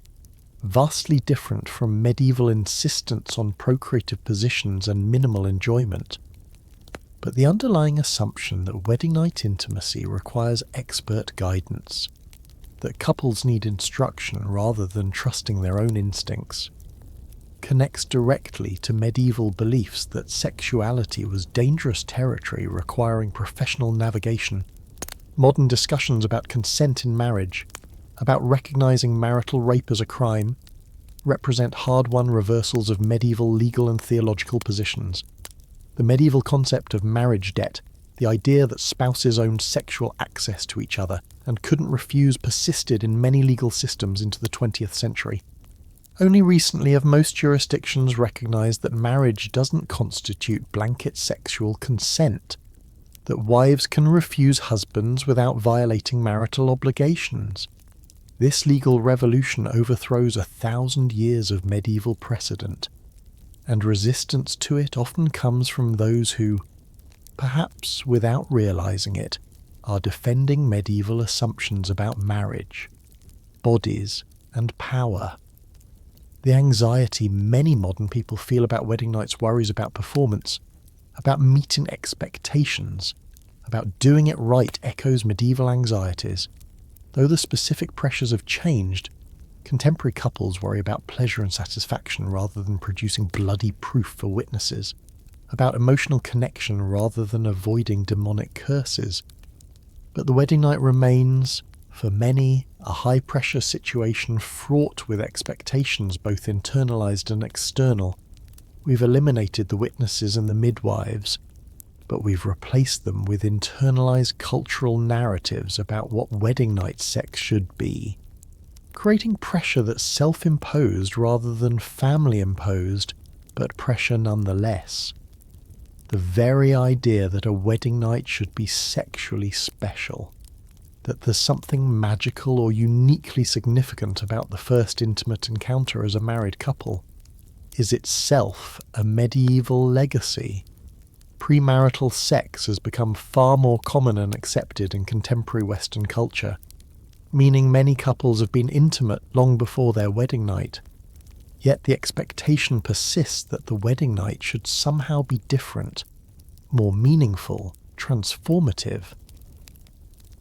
vastly different from medieval insistence on procreative positions and minimal enjoyment. But the underlying assumption that wedding night intimacy requires expert guidance, that couples need instruction rather than trusting their own instincts, connects directly to medieval beliefs that sexuality was dangerous territory requiring professional navigation. Modern discussions about consent in marriage, about recognizing marital rape as a crime, represent hard-won reversals of medieval legal and theological positions. The medieval concept of marriage debt, the idea that spouses owned sexual access to each other and couldn't refuse, persisted in many legal systems into the 20th century. Only recently have most jurisdictions recognised that marriage doesn't constitute blanket sexual consent, that wives can refuse husbands without violating marital obligations. This legal revolution overthrows 1,000 years of medieval precedent, and resistance to it often comes from those who, perhaps without realising it, are defending medieval assumptions about marriage, bodies, and power. The anxiety many modern people feel about wedding nights worries about performance, about meeting expectations, about doing it right echoes medieval anxieties. Though the specific pressures have changed, contemporary couples worry about pleasure and satisfaction rather than producing bloody proof for witnesses, about emotional connection rather than avoiding demonic curses. But the wedding night remains, for many, a high-pressure situation fraught with expectations both internalised and external. We've eliminated the witnesses and the midwives, but we've replaced them with internalised cultural narratives about what wedding night sex should be, creating pressure that's self-imposed rather than family-imposed, but pressure nonetheless. The very idea that a wedding night should be sexually special, that there's something magical or uniquely significant about the first intimate encounter as a married couple, is itself a medieval legacy. Premarital sex has become far more common and accepted in contemporary Western culture, meaning many couples have been intimate long before their wedding night. Yet the expectation persists that the wedding night should somehow be different, more meaningful, transformative.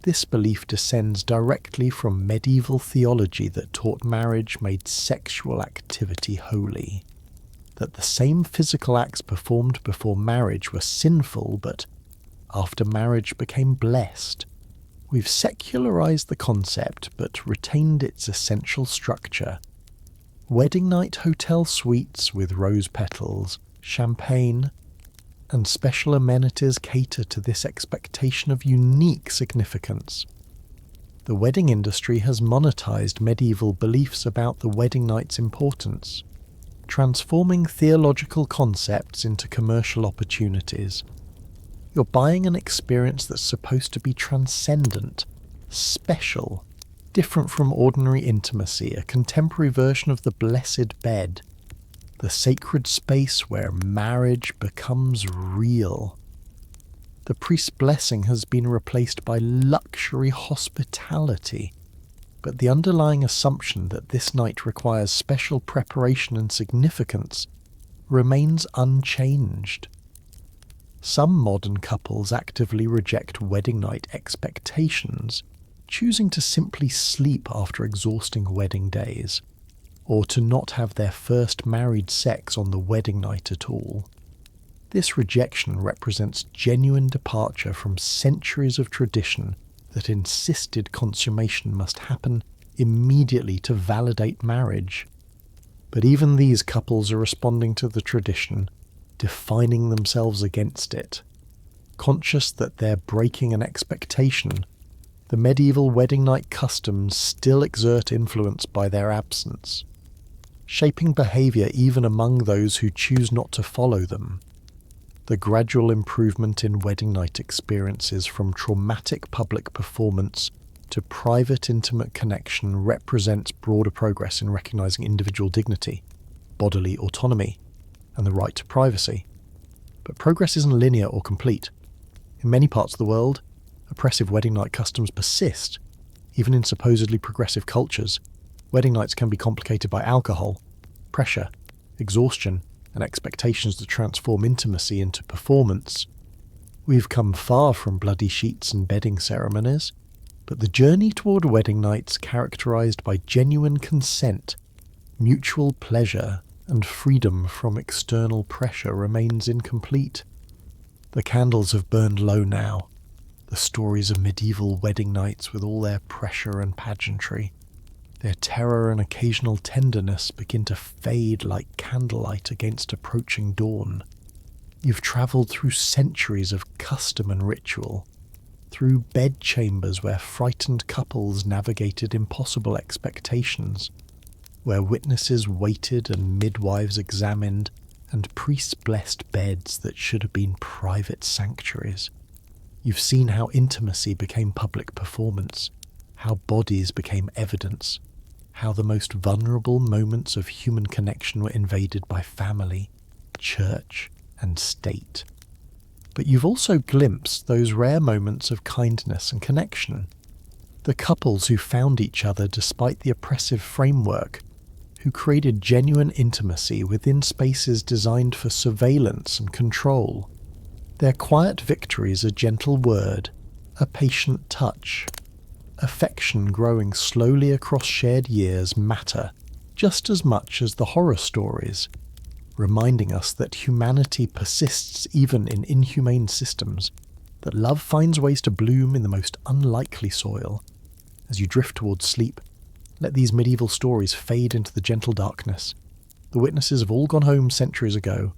This belief descends directly from medieval theology that taught marriage made sexual activity holy, that the same physical acts performed before marriage were sinful but, after marriage, became blessed. We've secularized the concept but retained its essential structure. Wedding night hotel suites with rose petals, champagne, and special amenities cater to this expectation of unique significance. The wedding industry has monetized medieval beliefs about the wedding night's importance. transforming theological concepts into commercial opportunities. You're buying an experience that's supposed to be transcendent, special, different from ordinary intimacy, a contemporary version of the blessed bed, the sacred space where marriage becomes real. The priest's blessing has been replaced by luxury hospitality, but the underlying assumption that this night requires special preparation and significance remains unchanged. Some modern couples actively reject wedding night expectations, choosing to simply sleep after exhausting wedding days, or to not have their first married sex on the wedding night at all. This rejection represents genuine departure from centuries of tradition that insisted consummation must happen immediately to validate marriage. But even these couples are responding to the tradition, defining themselves against it. Conscious that they're breaking an expectation, the medieval wedding night customs still exert influence by their absence, shaping behaviour even among those who choose not to follow them. The gradual improvement in wedding night experiences from traumatic public performance to private intimate connection represents broader progress in recognising individual dignity, bodily autonomy, and the right to privacy. But progress isn't linear or complete. In many parts of the world, oppressive wedding night customs persist. Even in supposedly progressive cultures, wedding nights can be complicated by alcohol, pressure, exhaustion, and expectations to transform intimacy into performance. We've come far from bloody sheets and bedding ceremonies, but the journey toward wedding nights characterized by genuine consent, mutual pleasure, and freedom from external pressure remains incomplete. The candles have burned low now. The stories of medieval wedding nights with all their pressure and pageantry, their terror and occasional tenderness begin to fade like candlelight against approaching dawn. You've travelled through centuries of custom and ritual, through bedchambers where frightened couples navigated impossible expectations, where witnesses waited and midwives examined, and priests blessed beds that should have been private sanctuaries. You've seen how intimacy became public performance, how bodies became evidence, how the most vulnerable moments of human connection were invaded by family, church, and state. But you've also glimpsed those rare moments of kindness and connection. The couples who found each other despite the oppressive framework, who created genuine intimacy within spaces designed for surveillance and control. Their quiet victories, a gentle word, a patient touch, affection growing slowly across shared years matter just as much as the horror stories, reminding us that humanity persists even in inhumane systems, that love finds ways to bloom in the most unlikely soil. As you drift towards sleep, let these medieval stories fade into the gentle darkness. The witnesses have all gone home centuries ago.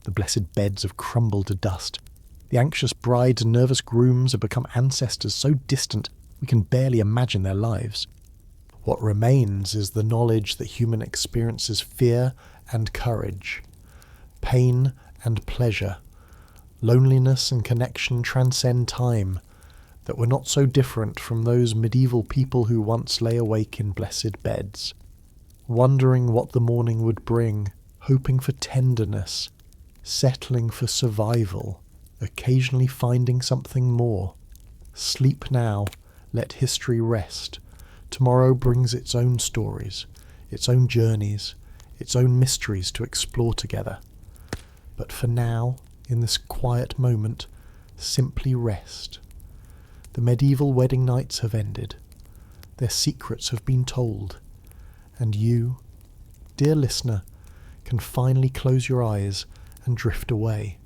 The blessed beds have crumbled to dust. The anxious brides and nervous grooms have become ancestors so distant we can barely imagine their lives. What remains is the knowledge that human experiences fear and courage, pain and pleasure, loneliness and connection transcend time, that we're not so different from those medieval people who once lay awake in blessed beds, wondering what the morning would bring, hoping for tenderness, settling for survival, occasionally finding something more. Sleep now, let history rest. Tomorrow brings its own stories, its own journeys, its own mysteries to explore together. But for now, in this quiet moment, simply rest. The medieval wedding nights have ended. Their secrets have been told. And you, dear listener, can finally close your eyes and drift away.